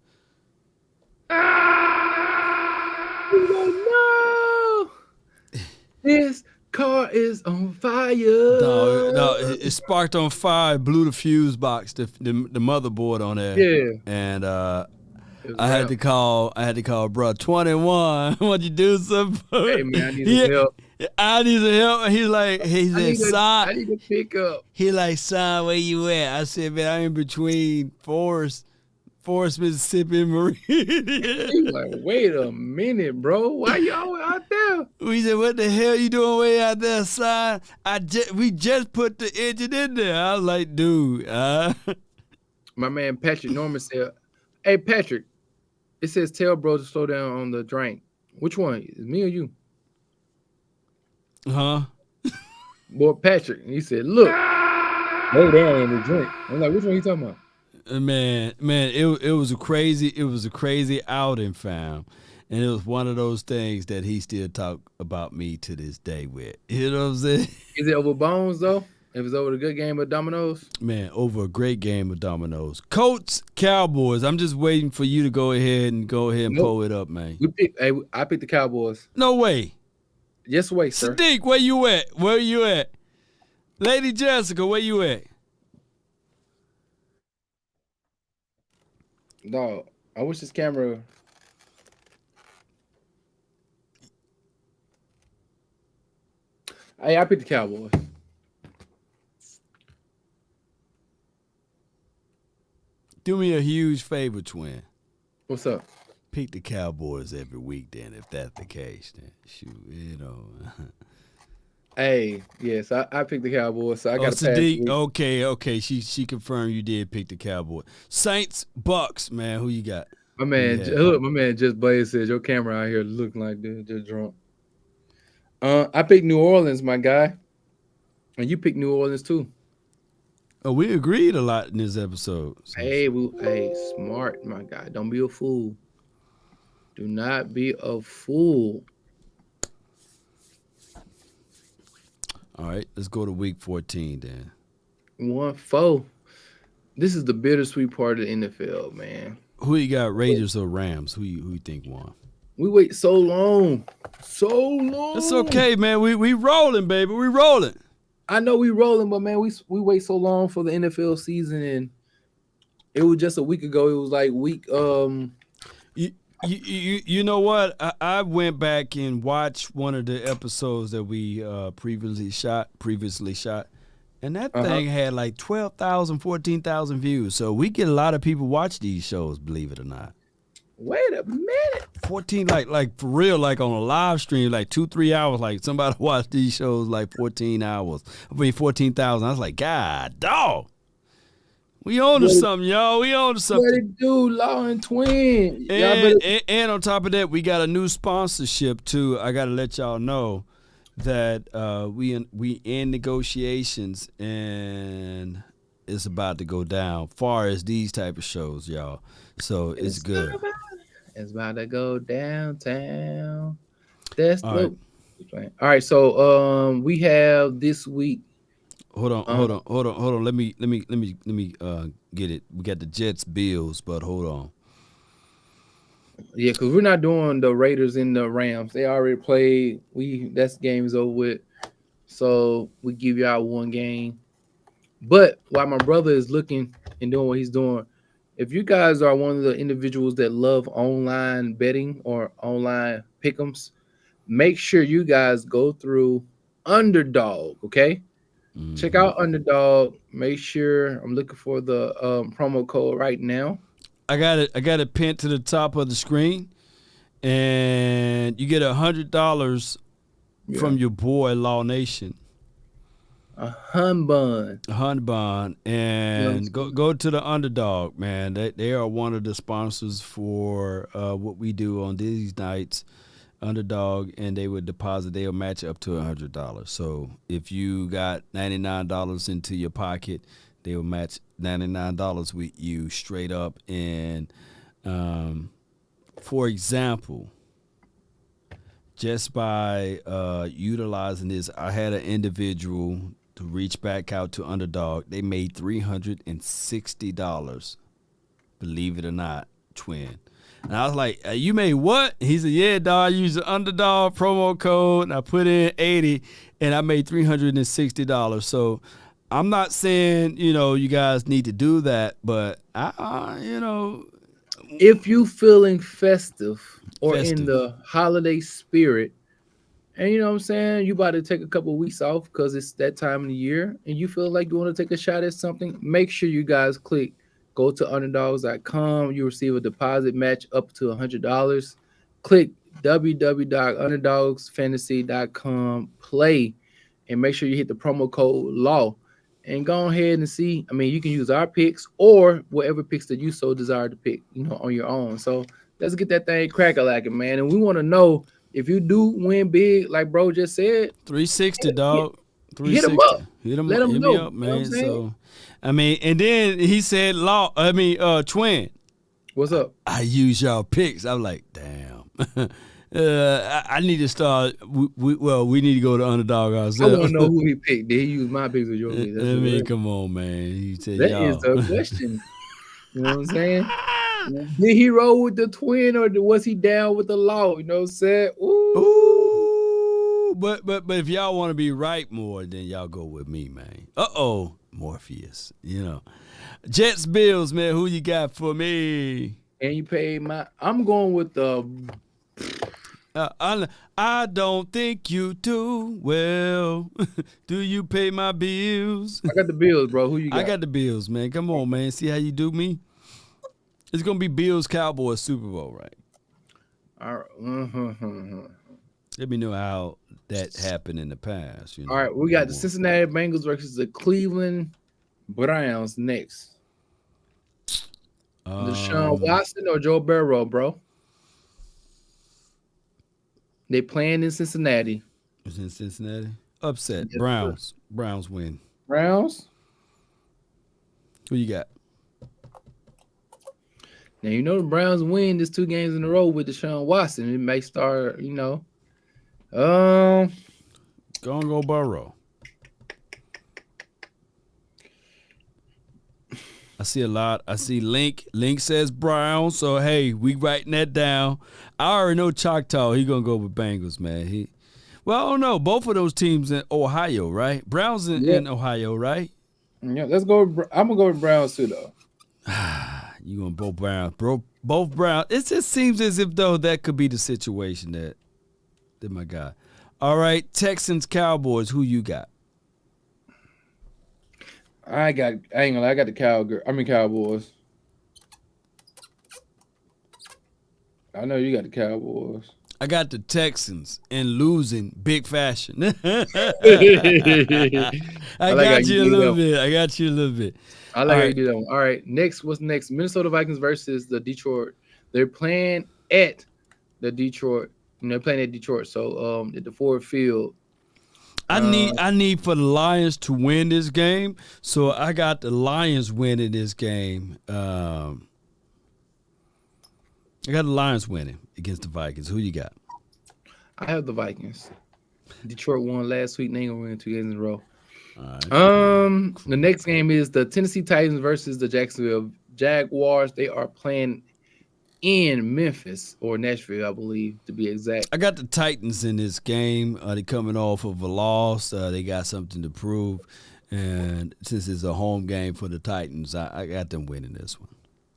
Oh, no! This car is on fire. No, it sparked on fire, blew the fuse box, the motherboard on there. Yeah. And I had to call bro 21. What'd you do, something? Hey man, I need some help. I need some help. He said, son. I need to pick up. He like, son, where you at? I said, man, I'm in between Forest, Mississippi, and Meridian. He was like, wait a minute, bro. Why y'all out there? We said, what the hell you doing way out there, son? We just put the engine in there. I was like, dude. My man Patrick Norman said, hey, Patrick, it says tell bro to slow down on the drink. Which one? Is me or you? Huh? Boy, Patrick. He said, look, slow down on the drink. I'm like, which one are you talking about? Man, it was a crazy outing, fam. And it was one of those things that he still talk about me to this day with. You know what I'm saying? Is it over Bones, though? If it's over a good game of dominoes? Man, over a great game of dominoes. Colts, Cowboys. I'm just waiting for you to go ahead and pull it up, man. I picked the Cowboys. No way. Just wait, sir. Sadiq, where you at? Where you at? Lady Jessica, where you at? Dog, I wish this camera. Hey, I picked the Cowboys. Do me a huge favor, twin. What's up? Pick the Cowboys every week, then, if that's the case. Then shoot, you know. Hey, yes, I picked the Cowboys, so I got to pass. Okay. She confirmed you did pick the Cowboys. Saints, Bucks, man. Who you got? My man, Just Blaze says your camera out here looking like this, just drunk. I picked New Orleans, my guy, and you picked New Orleans too. Oh, we agreed a lot in this episode. So. Hey, smart, my guy. Don't be a fool. Do not be a fool. All right, let's go to week 14 then. 1-4. This is the bittersweet part of the NFL, man. Who you got, Raiders or Rams? Who you think won? We wait so long. It's okay, man. We rolling, baby. We rolling. I know we rolling, but man, we wait so long for the NFL season, and it was just a week ago. It was like week You know what? I went back and watched one of the episodes that we previously shot, and that thing had like 12,000, 14,000 views. So we get a lot of people watch these shows, believe it or not. Wait a minute. 14, like for real, like on a live stream, like 2-3 hours. Like somebody watched these shows like 14 hours. 14,000. I was like, God, dog. We on to something, y'all. We on to What something. it do, Law and Twin? And on top of that, we got a new sponsorship too. I gotta let y'all know that we in negotiations, and it's about to go down. Far as these type of shows, y'all. So it's good. It's about to go downtown. That's All dope. All right, so we have this week. Hold on. Let me get it. We got the Jets Bills, but hold on. Yeah, because we're not doing the Raiders and the Rams. They already played. That game is over with. So we give y'all one game. But while my brother is looking and doing what he's doing, if you guys are one of the individuals that love online betting or online pick'ems, make sure you guys go through Underdog, okay? Check out Underdog. Make sure I'm looking for the promo code right now. I got it pinned to the top of the screen, and you get $100 from your boy Law Nation. A Hunbun, and go to the Underdog, man. They are one of the sponsors for what we do on these nights. Underdog, and they'll match up to $100. So if you got $99 into your pocket, they will match $99 with you straight up. And for example, just by utilizing this, I had an individual to reach back out to Underdog. They made $360. Believe it or not, Twin. And I was like, you made what? He said, yeah, dog, I used the Underdog promo code, and I put in 80, and I made $360. So I'm not saying, you guys need to do that, but, if you feeling festive or in the holiday spirit, and you know what I'm saying, you about to take a couple of weeks off because it's that time of the year, and you feel like you want to take a shot at something, make sure you guys go to underdogs.com. You receive a deposit match up to $100. Click www.underdogsfantasy.com, play, and make sure you hit the promo code LAW. And go ahead and see. I mean, you can use our picks or whatever picks that you so desire to pick, on your own. So let's get that thing crack-a-lacking, man. And we want to know if you do win big, like bro just said. 360, dog. 360. Hit him up. Let him know. Me up, man. So, and then he said, Twin. What's up? I use y'all picks. I'm like, damn. I need to start. We need to go to Underdog ourselves. I want to know who he picked. Did he use my picks or your picks? Come on, man. He said, that is the question. You know what I'm saying? Did he roll with the Twin or was he down with the Law? You know what I'm saying? Ooh. But if y'all want to be right more, then y'all go with me, man. Morpheus. Jets Bills, man. Who you got for me? And you paid I'm going with the. I don't think you do well. Do you pay my bills? I got the Bills, bro. Who you got? I got the Bills, man. Come on, man. See how you do me? It's going to be Bills Cowboys Super Bowl, right? All right. Let me know how that happened in the past. All right. We got the Cincinnati Bengals versus the Cleveland Browns next. Deshaun Watson or Joe Burrow, bro? They playing in Cincinnati. It's in Cincinnati. Upset. Yes, Browns. Sir. Browns win. Browns? Who you got? Now, the Browns win this 2 games in a row with Deshaun Watson. It may start, Go Burrow. I see a lot. I see Link. Link says Brown. So, hey, we writing that down. I already know Choctaw. He going to go with Bengals, man. I don't know. Both of those teams in Ohio, right? Browns in Ohio, right? Yeah, let's go. I'm going to go with Browns, too, though. You going both Browns. Both Browns. It just seems as if, though, that could be the situation that my guy. All right, Texans, Cowboys. Who you got? I got the Cowboys. I know you got the Cowboys. I got the Texans in losing big fashion. I got you a little bit. I like how you do that one. All right. Next, what's next? Minnesota Vikings versus the Detroit. They're playing at the Detroit. They're playing at Detroit. So at the Ford Field. I need for the Lions to win this game. So I got the Lions winning this game. I got the Lions winning against the Vikings. Who you got? I have the Vikings. Detroit won last week. They ain't gonna win 2 games in a row. All right. The next game is the Tennessee Titans versus the Jacksonville Jaguars. They are playing in Memphis or Nashville, I believe, to be exact. I got the Titans in this game. They're coming off of a loss. They got something to prove. And since it's a home game for the Titans, I got them winning this one.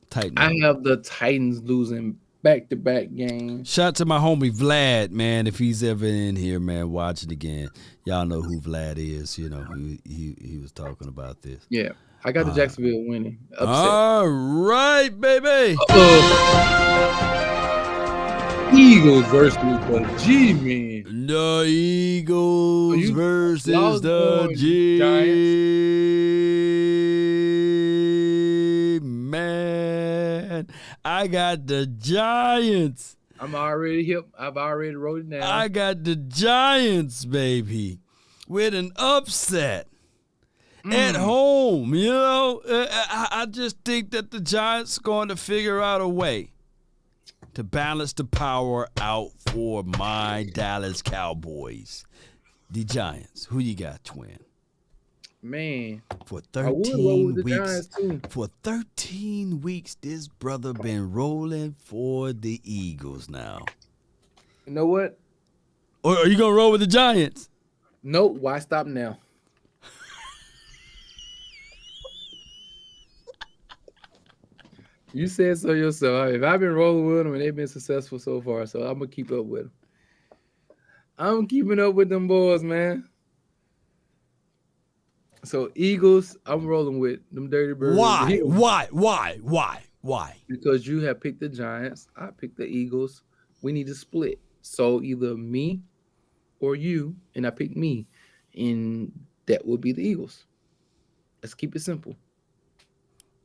Titans. I have the Titans losing back-to-back games. Shout out to my homie Vlad, man. If he's ever in here, man, watch it again. Y'all know who Vlad is. You know, he was talking about this. Yeah. I got the Jacksonville winning. Upset. All right, baby. Eagles versus the G-Men. The Eagles versus the G-Men. I got the Giants. I'm already hip. I've already wrote it down. I got the Giants, baby, with an upset. At home, you know, I just think that the Giants are going to figure out a way to balance the power out for my Dallas Cowboys. The Giants. Who you got, Twin? Man, For I would roll 13 with the weeks. Giants too. For 13 weeks, this brother been rolling for the Eagles now. You know what? Or are you going to roll with the Giants? Nope. Why stop now? You said so yourself. If I've been rolling with them and they've been successful so far, so I'm gonna keep up with them. I'm keeping up with them boys, man. So Eagles, I'm rolling with them Dirty Birds. Why? Because you have picked the Giants, I picked the Eagles. We need to split. So either me or you, and I picked me, and that would be the Eagles. Let's keep it simple.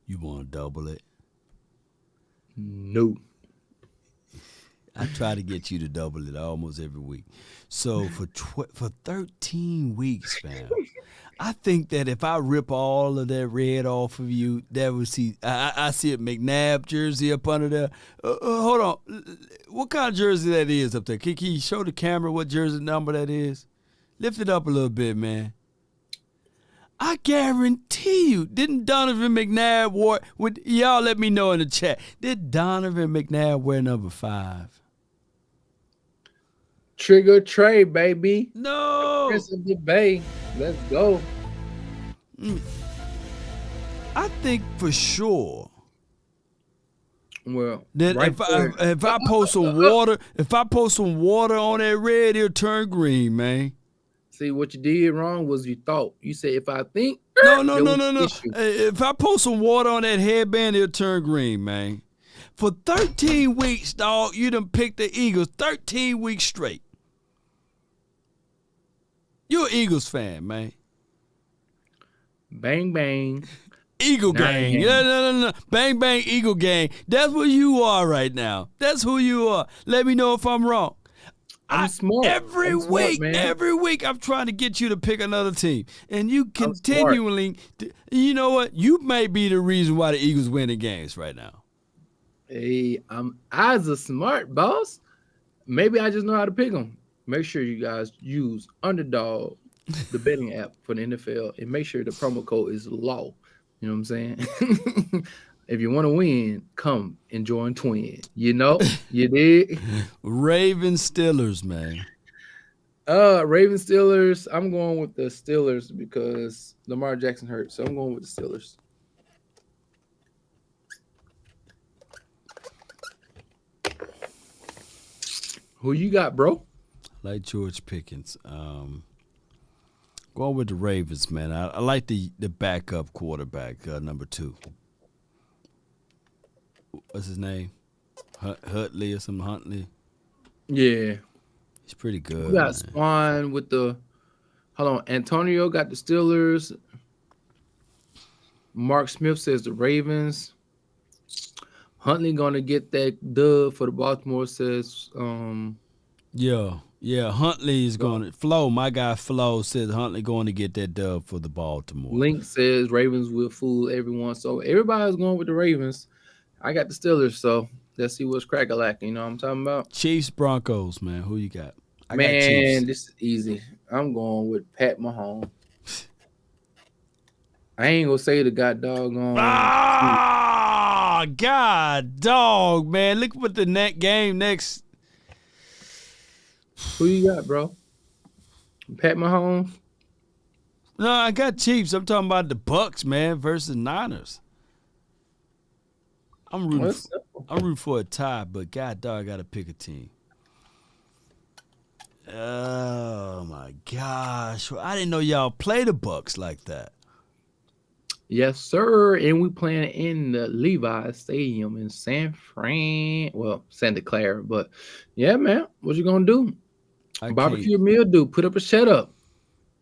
You want to double it? No. I try to get you to double it almost every week. So for 13 weeks, fam, I think that if I rip all of that red off of you, that would see. I see a McNabb jersey up under there. Hold on, what kind of jersey that is up there? Can you show the camera what jersey number that is? Lift it up a little bit, man. I guarantee you, didn't Donovan McNabb wear? Y'all let me know in the chat. Did Donovan McNabb wear number 5? Trigger Trey, baby. No. Prince of the Bay. Let's go. I think for sure Well, that right if I post some water on that red, it'll turn green, man. See, what you did wrong was you thought. You said, if I think. No. there was an issue. If I post some water on that headband, it'll turn green, man. For 13 weeks, dog, you done picked the Eagles 13 weeks straight. You're an Eagles fan, man. Bang, bang. Eagle gang. No. Bang, bang, Eagle gang. That's what you are right now. That's who you are. Let me know if I'm wrong. I'm smart. Every week, I'm trying to get you to pick another team. And you continually, you know what? You may be the reason why the Eagles winning games right now. Hey, I's a smart boss. Maybe I just know how to pick them. Make sure you guys use Underdog, the betting app for the NFL, and make sure the promo code is LAW. You know what I'm saying? If you want to win, come and join Twin. You know, you did. Ravens Steelers, man. Ravens Steelers. I'm going with the Steelers because Lamar Jackson hurt, so I'm going with the Steelers. Who you got, bro? Like George Pickens. Going with the Ravens, man. I like the backup quarterback, number 2. What's his name? Huntley or something? Huntley? Yeah. He's pretty good. We got Swan with the. Hold on. Antonio got the Steelers. Mark Smith says the Ravens. Huntley gonna get that dub for the Baltimore. Says Yeah, Huntley is going to Flo. My guy Flo says Huntley going to get that dub for the Baltimore. Link says Ravens will fool everyone. So everybody's going with the Ravens. I got the Steelers, so let's see what's crack-a-lacking. You know what I'm talking about? Chiefs, Broncos, man. Who you got? I got Chiefs. This is easy. I'm going with Pat Mahomes. I ain't gonna say the god doggone. God dog, man. Look what the game next. Who you got, bro? Pat Mahomes? No, I got Chiefs. I'm talking about the Bucks, man, versus Niners. I'm rooting for a tie, but God dog, I gotta pick a team. Oh my gosh. I didn't know y'all play the Bucks like that. Yes, sir. And we playing in the Levi's Stadium in Santa Clara. But yeah, man, what you gonna do? Barbecue meal, do put up a shut up.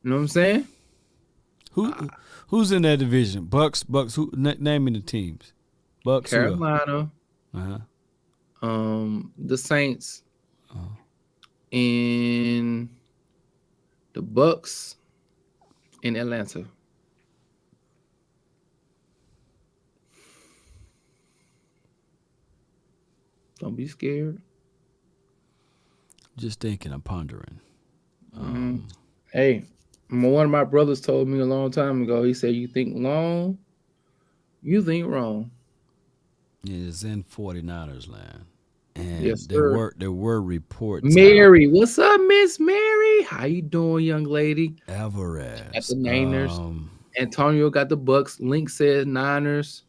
You know what I'm saying? Who's in that division? Bucks. Who? Name me the teams. Bucks. Carolina. The Saints. And the Bucks in Atlanta. Don't be scared. Just thinking, I'm pondering. Hey, one of my brothers told me a long time ago, he said, you think long, you think wrong. Yeah, it's in 49ers land. And yes, there were reports. Mary, what's up, Miss Mary? How you doing, young lady? Alvarez. At the Niners. Antonio got the Bucks. Link says Niners.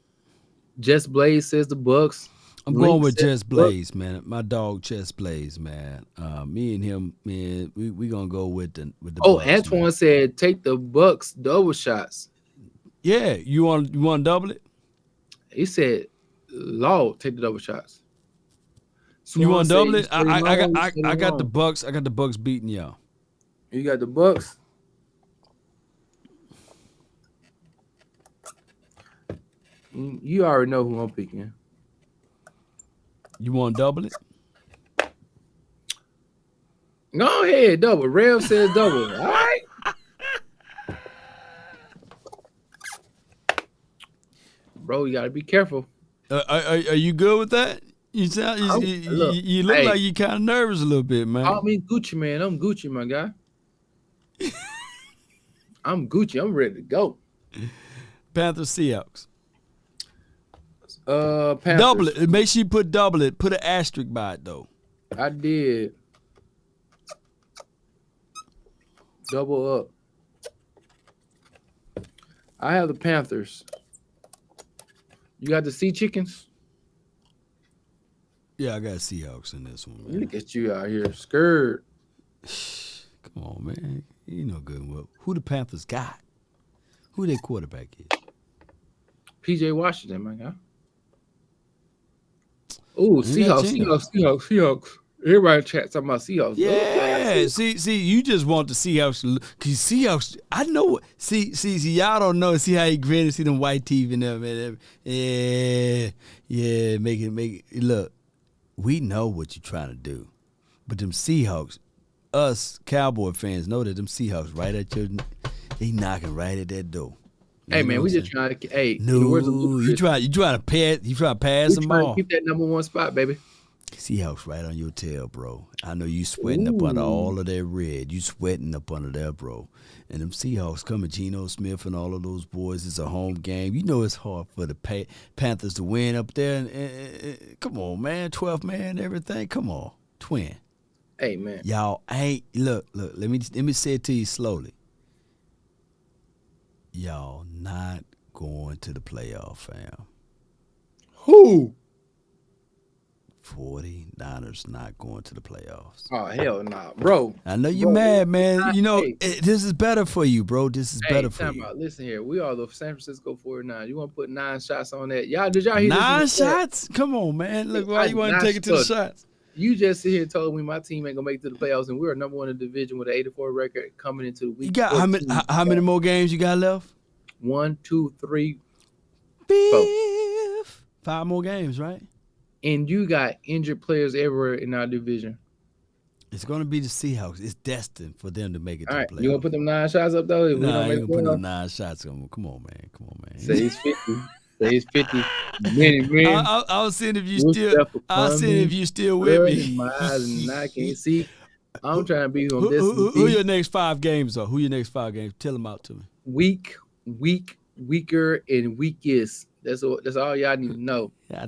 Jess Blaze says the Bucks. I'm going with Jess Blaze, man. My dog Jess Blaze, man. Me and him, man, we gonna go with the Bucks, Antoine man. Said take the Bucks double shots. Yeah, you want to double it? He said, Lord, take the double shots. You want to double it? I got the Bucks. I got the Bucks beating y'all. You got the Bucks? You already know who I'm picking. You want to double it? Go ahead, double. Rev says double. All right. Bro, you got to be careful. Are you good with that? You sound you look like you kind of nervous a little bit, man. I mean Gucci, man. I'm Gucci, my guy. I'm Gucci. I'm ready to go. Panthers, Seahawks. Panthers. Double it. Make sure you put double it. Put an asterisk by it though. I did. Double up. I have the Panthers. You got the Sea Chickens? Yeah, I got Seahawks in this one, man. Look at you out here, scared. Come on, man. You know good well. Who the Panthers got? Who their quarterback is? PJ Washington, my guy. Oh, Seahawks. Everybody chat talking about Seahawks. Yeah, see, you just want the Seahawks because Seahawks. I know. See, y'all don't know. See how he grin and see them white teeth in there, man. Yeah. Make it. Look, we know what you're trying to do, but them Seahawks, us Cowboy fans know that them Seahawks right at your, they knocking right at that door. Hey man, we just trying to. Hey, no, you try to pass them ball. Keep that number one spot, baby. Seahawks right on your tail, bro. I know you sweating up under all of that red. You sweating up under there, bro. And them Seahawks coming, Geno Smith and all of those boys. It's a home game. You know it's hard for the Panthers to win up there. And come on, man. 12 man, everything. Come on, twin. Hey man, y'all ain't look. Let me say it to you slowly. Y'all not going to the playoff, fam. Who? 49ers not going to the playoffs. Oh, hell nah, bro. I know you're mad, man. You know, this is better for you, bro. This is better for you. Listen here. We are the San Francisco 49ers. You want to put 9 shots on that? Did y'all hear 9 shots? Come on, man. Look, why you want to take it to the shots? You just sit here and told me my team ain't going to make it to the playoffs, and we're number one in the division with an 84 record coming into the week. You got how many more games you got left? 1, 2, 3, Fifth. 5 more games, right? And you got injured players everywhere in our division. It's going to be the Seahawks. It's destined for them to make it to the playoffs. You going to put them 9 shots up, though? Nah, I ain't going to put them 9 shots on them. Come on, man. Say he's 50. Say he's 50. Man. I was seeing if you still. I was seeing if you still with me. My eyes and I can't see. I'm trying to be on this. Who your next 5 games are? Who your next 5 games? Tell them out to me. Weak, weaker, and weakest. That's all y'all need to know. I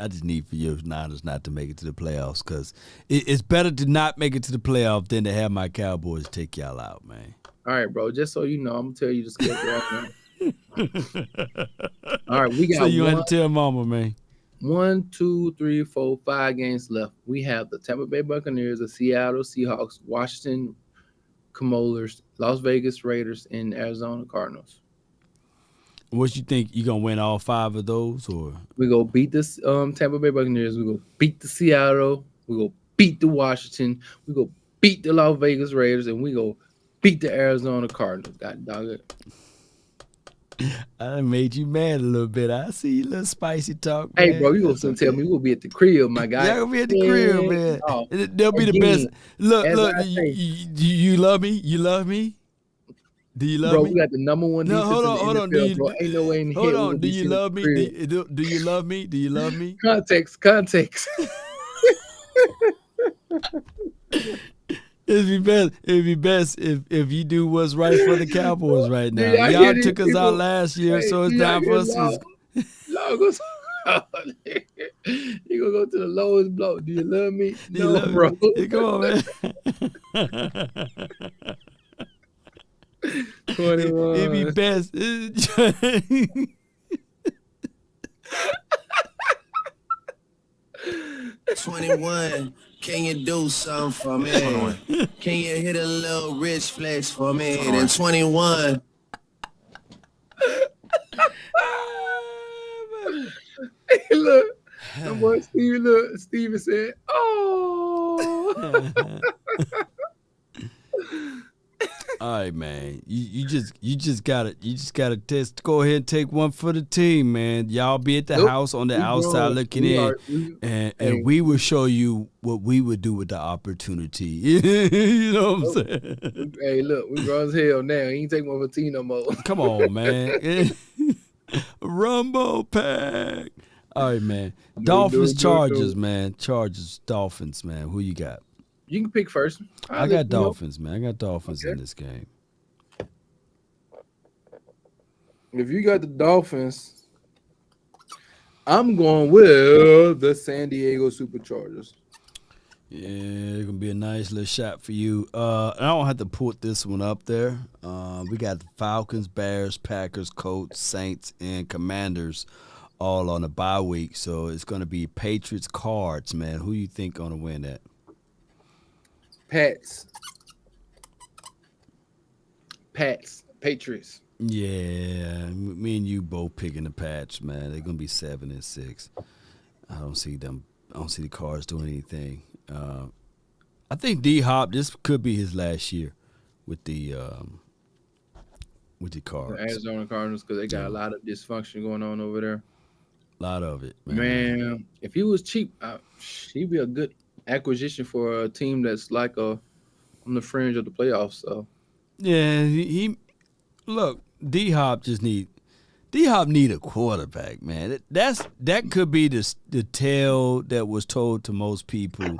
just need for your Niners not to make it to the playoffs, because it's better to not make it to the playoffs than to have my Cowboys take y'all out, man. All right, bro. Just so you know, I'm gonna tell you the schedule right now. All right, we got. So you had to tell Mama, man. 1, 2, 3, 4, 5 games left. We have the Tampa Bay Buccaneers, the Seattle Seahawks, Washington Commanders, Las Vegas Raiders, and Arizona Cardinals. What you think? You gonna win all 5 of those, or we go beat this Tampa Bay Buccaneers? We go beat the Seattle. We go beat the Washington. We go beat the Las Vegas Raiders, and we go beat the Arizona Cardinals. God dog it. I made you mad a little bit. I see you little spicy talk. Hey, man. bro, you gonna tell me we'll be at the crib, my guy? Yeah, we'll be at the crib, man. Oh, they'll be the best. Look, you love me? You love me? Do you love me? Bro, we got the number 1 defense hold on. NFL, bro. Ain't no way in hold on. Do you love me? Do you love me? Do you love me? Context. It'd be best if you do what's right for the Cowboys right now. Y'all took us out last year, so it's time for us to. You gonna go to the lowest blow. Do you love me? No, bro. Yeah, come on, man. 21. It'd be best. 21. Can you do something for me? Can you hit a little rich flex for me? Then 21. Hey, look. My boy Steven said, oh. All right, man. You just gotta test. Go ahead and take one for the team, man. Y'all be at the house on the outside looking in, and we will show you what we would do with the opportunity. You know what I'm saying? Hey, look, we grown as hell now. He ain't take one for T no more. Come on, man. Rumble pack. All right, man. Dolphins, Chargers, man. Chargers, Dolphins, man. Who you got? You can pick first. I got Dolphins, man. I got Dolphins in this game. If you got the Dolphins, I'm going with the San Diego Superchargers. Yeah, it's gonna be a nice little shot for you. I don't have to put this one up there. We got the Falcons, Bears, Packers, Colts, Saints, and Commanders all on a bye week. So it's gonna be Patriots, Cards, man. Who you think gonna win that? Pats, Patriots. Yeah, me and you both picking the Pats, man. They're gonna be 7-6. I don't see the Cards doing anything. I think D-Hop, this could be his last year with the Cards. The Arizona Cardinals, because they got a lot of dysfunction going on over there. A lot of it, man. If he was cheap, he'd be a good acquisition for a team that's like on the fringe of the playoffs. So yeah, he look, D-Hop need a quarterback, man. That could be the tale that was told to most people,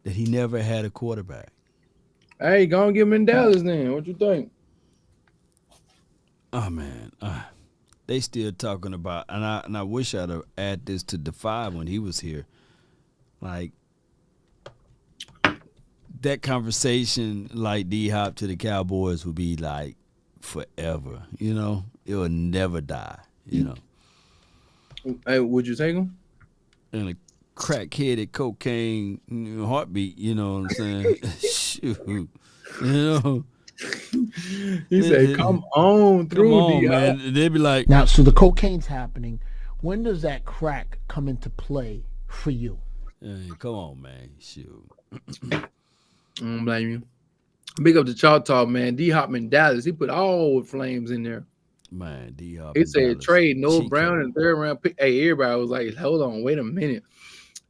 that he never had a quarterback. Hey, go and get him in Dallas then. What you think? Oh man, they still talking about, and I wish I'd have added this to Defy when he was here, like that conversation, like D-Hop to the Cowboys would be like forever. You know, it will never die. You know. Hey, would you take him? And a crack-headed cocaine heartbeat. You know what I'm saying? Shoot, you know. He said, "Come on through, come on, man." They'd be like, now, so the cocaine's happening. When does that crack come into play for you? Hey, come on, man. Shoot. I don't blame you. Big up to Choctaw, man. D-Hop in Dallas. He put all the flames in there. Man, D-Hop. He said trade Noah Chico. Brown and third round pick. Hey, everybody was like, hold on, wait a minute.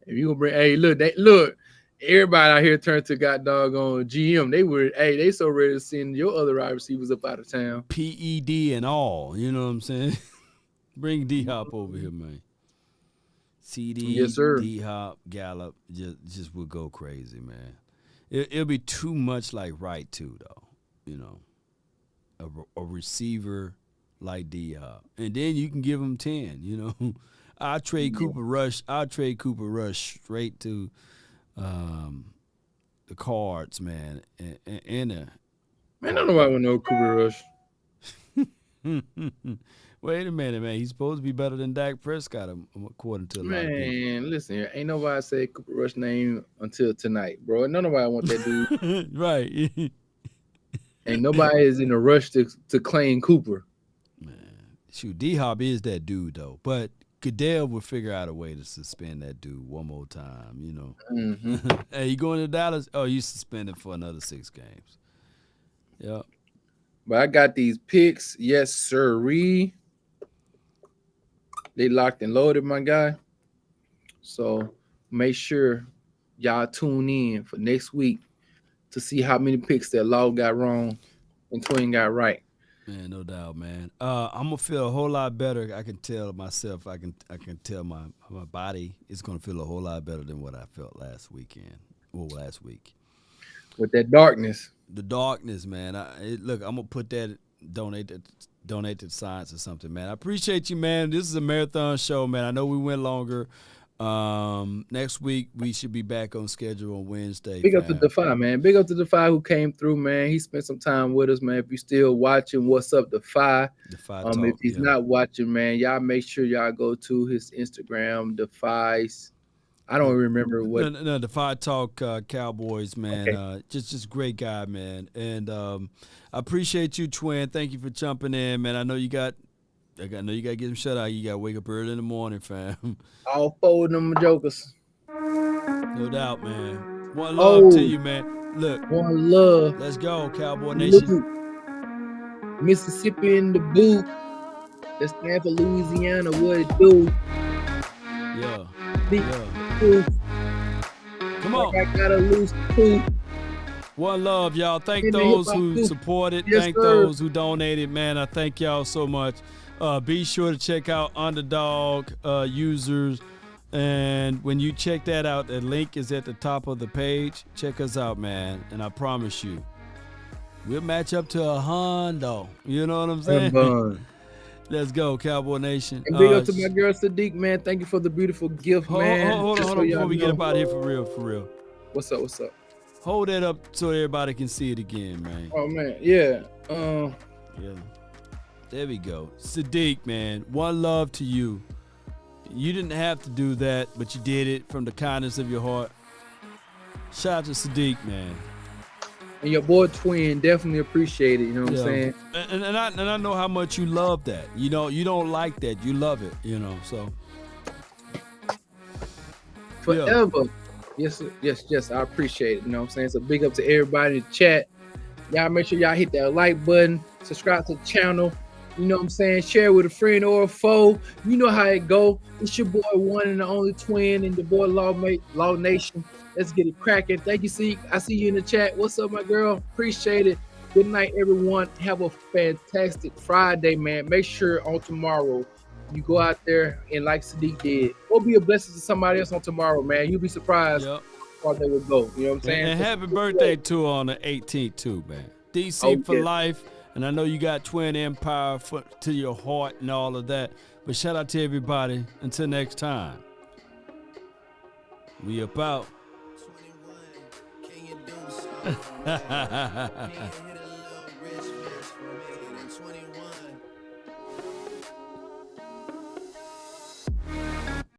If you gonna bring, hey, look, everybody out here turned to god doggone GM. They so ready to send your other wide receivers up out of town. PED and all, you know what I'm saying? Bring D-Hop over here, man. CD, Yes, sir. D-Hop, Gallup, just would go crazy, man. It'll be too much like Wright too, though. You know, a receiver like D-Hop, and then you can give him 10. You know, I'll trade Cooper Rush. I'll trade Cooper Rush straight to the Cards, man. Man, don't nobody want no Cooper Rush. Wait a minute, man. He's supposed to be better than Dak Prescott, according to a lot of people. Man, listen here. Ain't nobody said Cooper Rush name until tonight, bro. Nobody want that dude. Right. Ain't nobody is in a rush to claim Cooper. Man, shoot, D-Hop is that dude, though. But Goodell will figure out a way to suspend that dude one more time, you know. Mm-hmm. Hey, you going to Dallas? Oh, you suspended for another 6 games. Yep. But I got these picks. Yes, sirree. They locked and loaded, my guy. So make sure y'all tune in for next week to see how many picks that Law got wrong and Twin got right. Man, no doubt, man. I'm gonna feel a whole lot better. I can tell myself. I can tell my body is gonna feel a whole lot better than what I felt last week. With that darkness. The darkness, man. Look, I'm gonna put that donate to science or something, man. I appreciate you, man. This is a marathon show, man. I know we went longer. Next week we should be back on schedule on Wednesday. Big up to Defy, man. Big up to Defy who came through, man. He spent some time with us, man. If you still watching, what's up, Defy? If he's not watching, man, y'all make sure y'all go to his Instagram, Defy's. I don't remember what. No, Defy Talk Cowboys, man. Okay. Just great guy, man. And I appreciate you, Twin. Thank you for jumping in, man. I know you got to get him shut out. You got to wake up early in the morning, fam. All 4 of them jokers. No doubt, man. One love to you, man. Look. One love. Let's go, Cowboy Nation. Mississippi in the boot. Let's stand for Louisiana. What it do? Yeah. Come on. I got a loose tooth. One love, y'all. Thank those who supported. Yes, thank sir. those who donated, man. I thank y'all so much. Be sure to check out Underdog users. And when you check that out, the link is at the top of the page. Check us out, man. And I promise you, we'll match up to a Hondo. You know what I'm saying? Let's go, Cowboy Nation. And big up to my girl Sadiq, man. Thank you for the beautiful gift, man. Hold on, before we get up out of here for real. What's up? Hold that up so everybody can see it again, man. Oh, man. Yeah. Yeah. There we go. Sadiq, man. One love to you. You didn't have to do that, but you did it from the kindness of your heart. Shout out to Sadiq, man. And your boy Twin definitely appreciate it. You know what I'm saying? And I know how much you love that. You know, you don't like that. You love it, you know, so. Forever. Yeah. Yes. I appreciate it. You know what I'm saying? So big up to everybody in the chat. Y'all make sure y'all hit that like button. Subscribe to the channel. You know what I'm saying? Share with a friend or a foe. You know how it go. It's your boy, one and the only Twin, and the boy Law Nation. Let's get it cracking. Thank you, Seek. I see you in the chat. What's up, my girl? Appreciate it. Good night, everyone. Have a fantastic Friday, man. Make sure on tomorrow you go out there and like Sadiq did, or be a blessing to somebody else on tomorrow, man. You'll be surprised how far they will go. You know what I'm saying? And happy birthday to on the 18th too, man. DC for life. And I know you got Twin Empire to your heart and all of that. But shout out to everybody. Until next time. We about.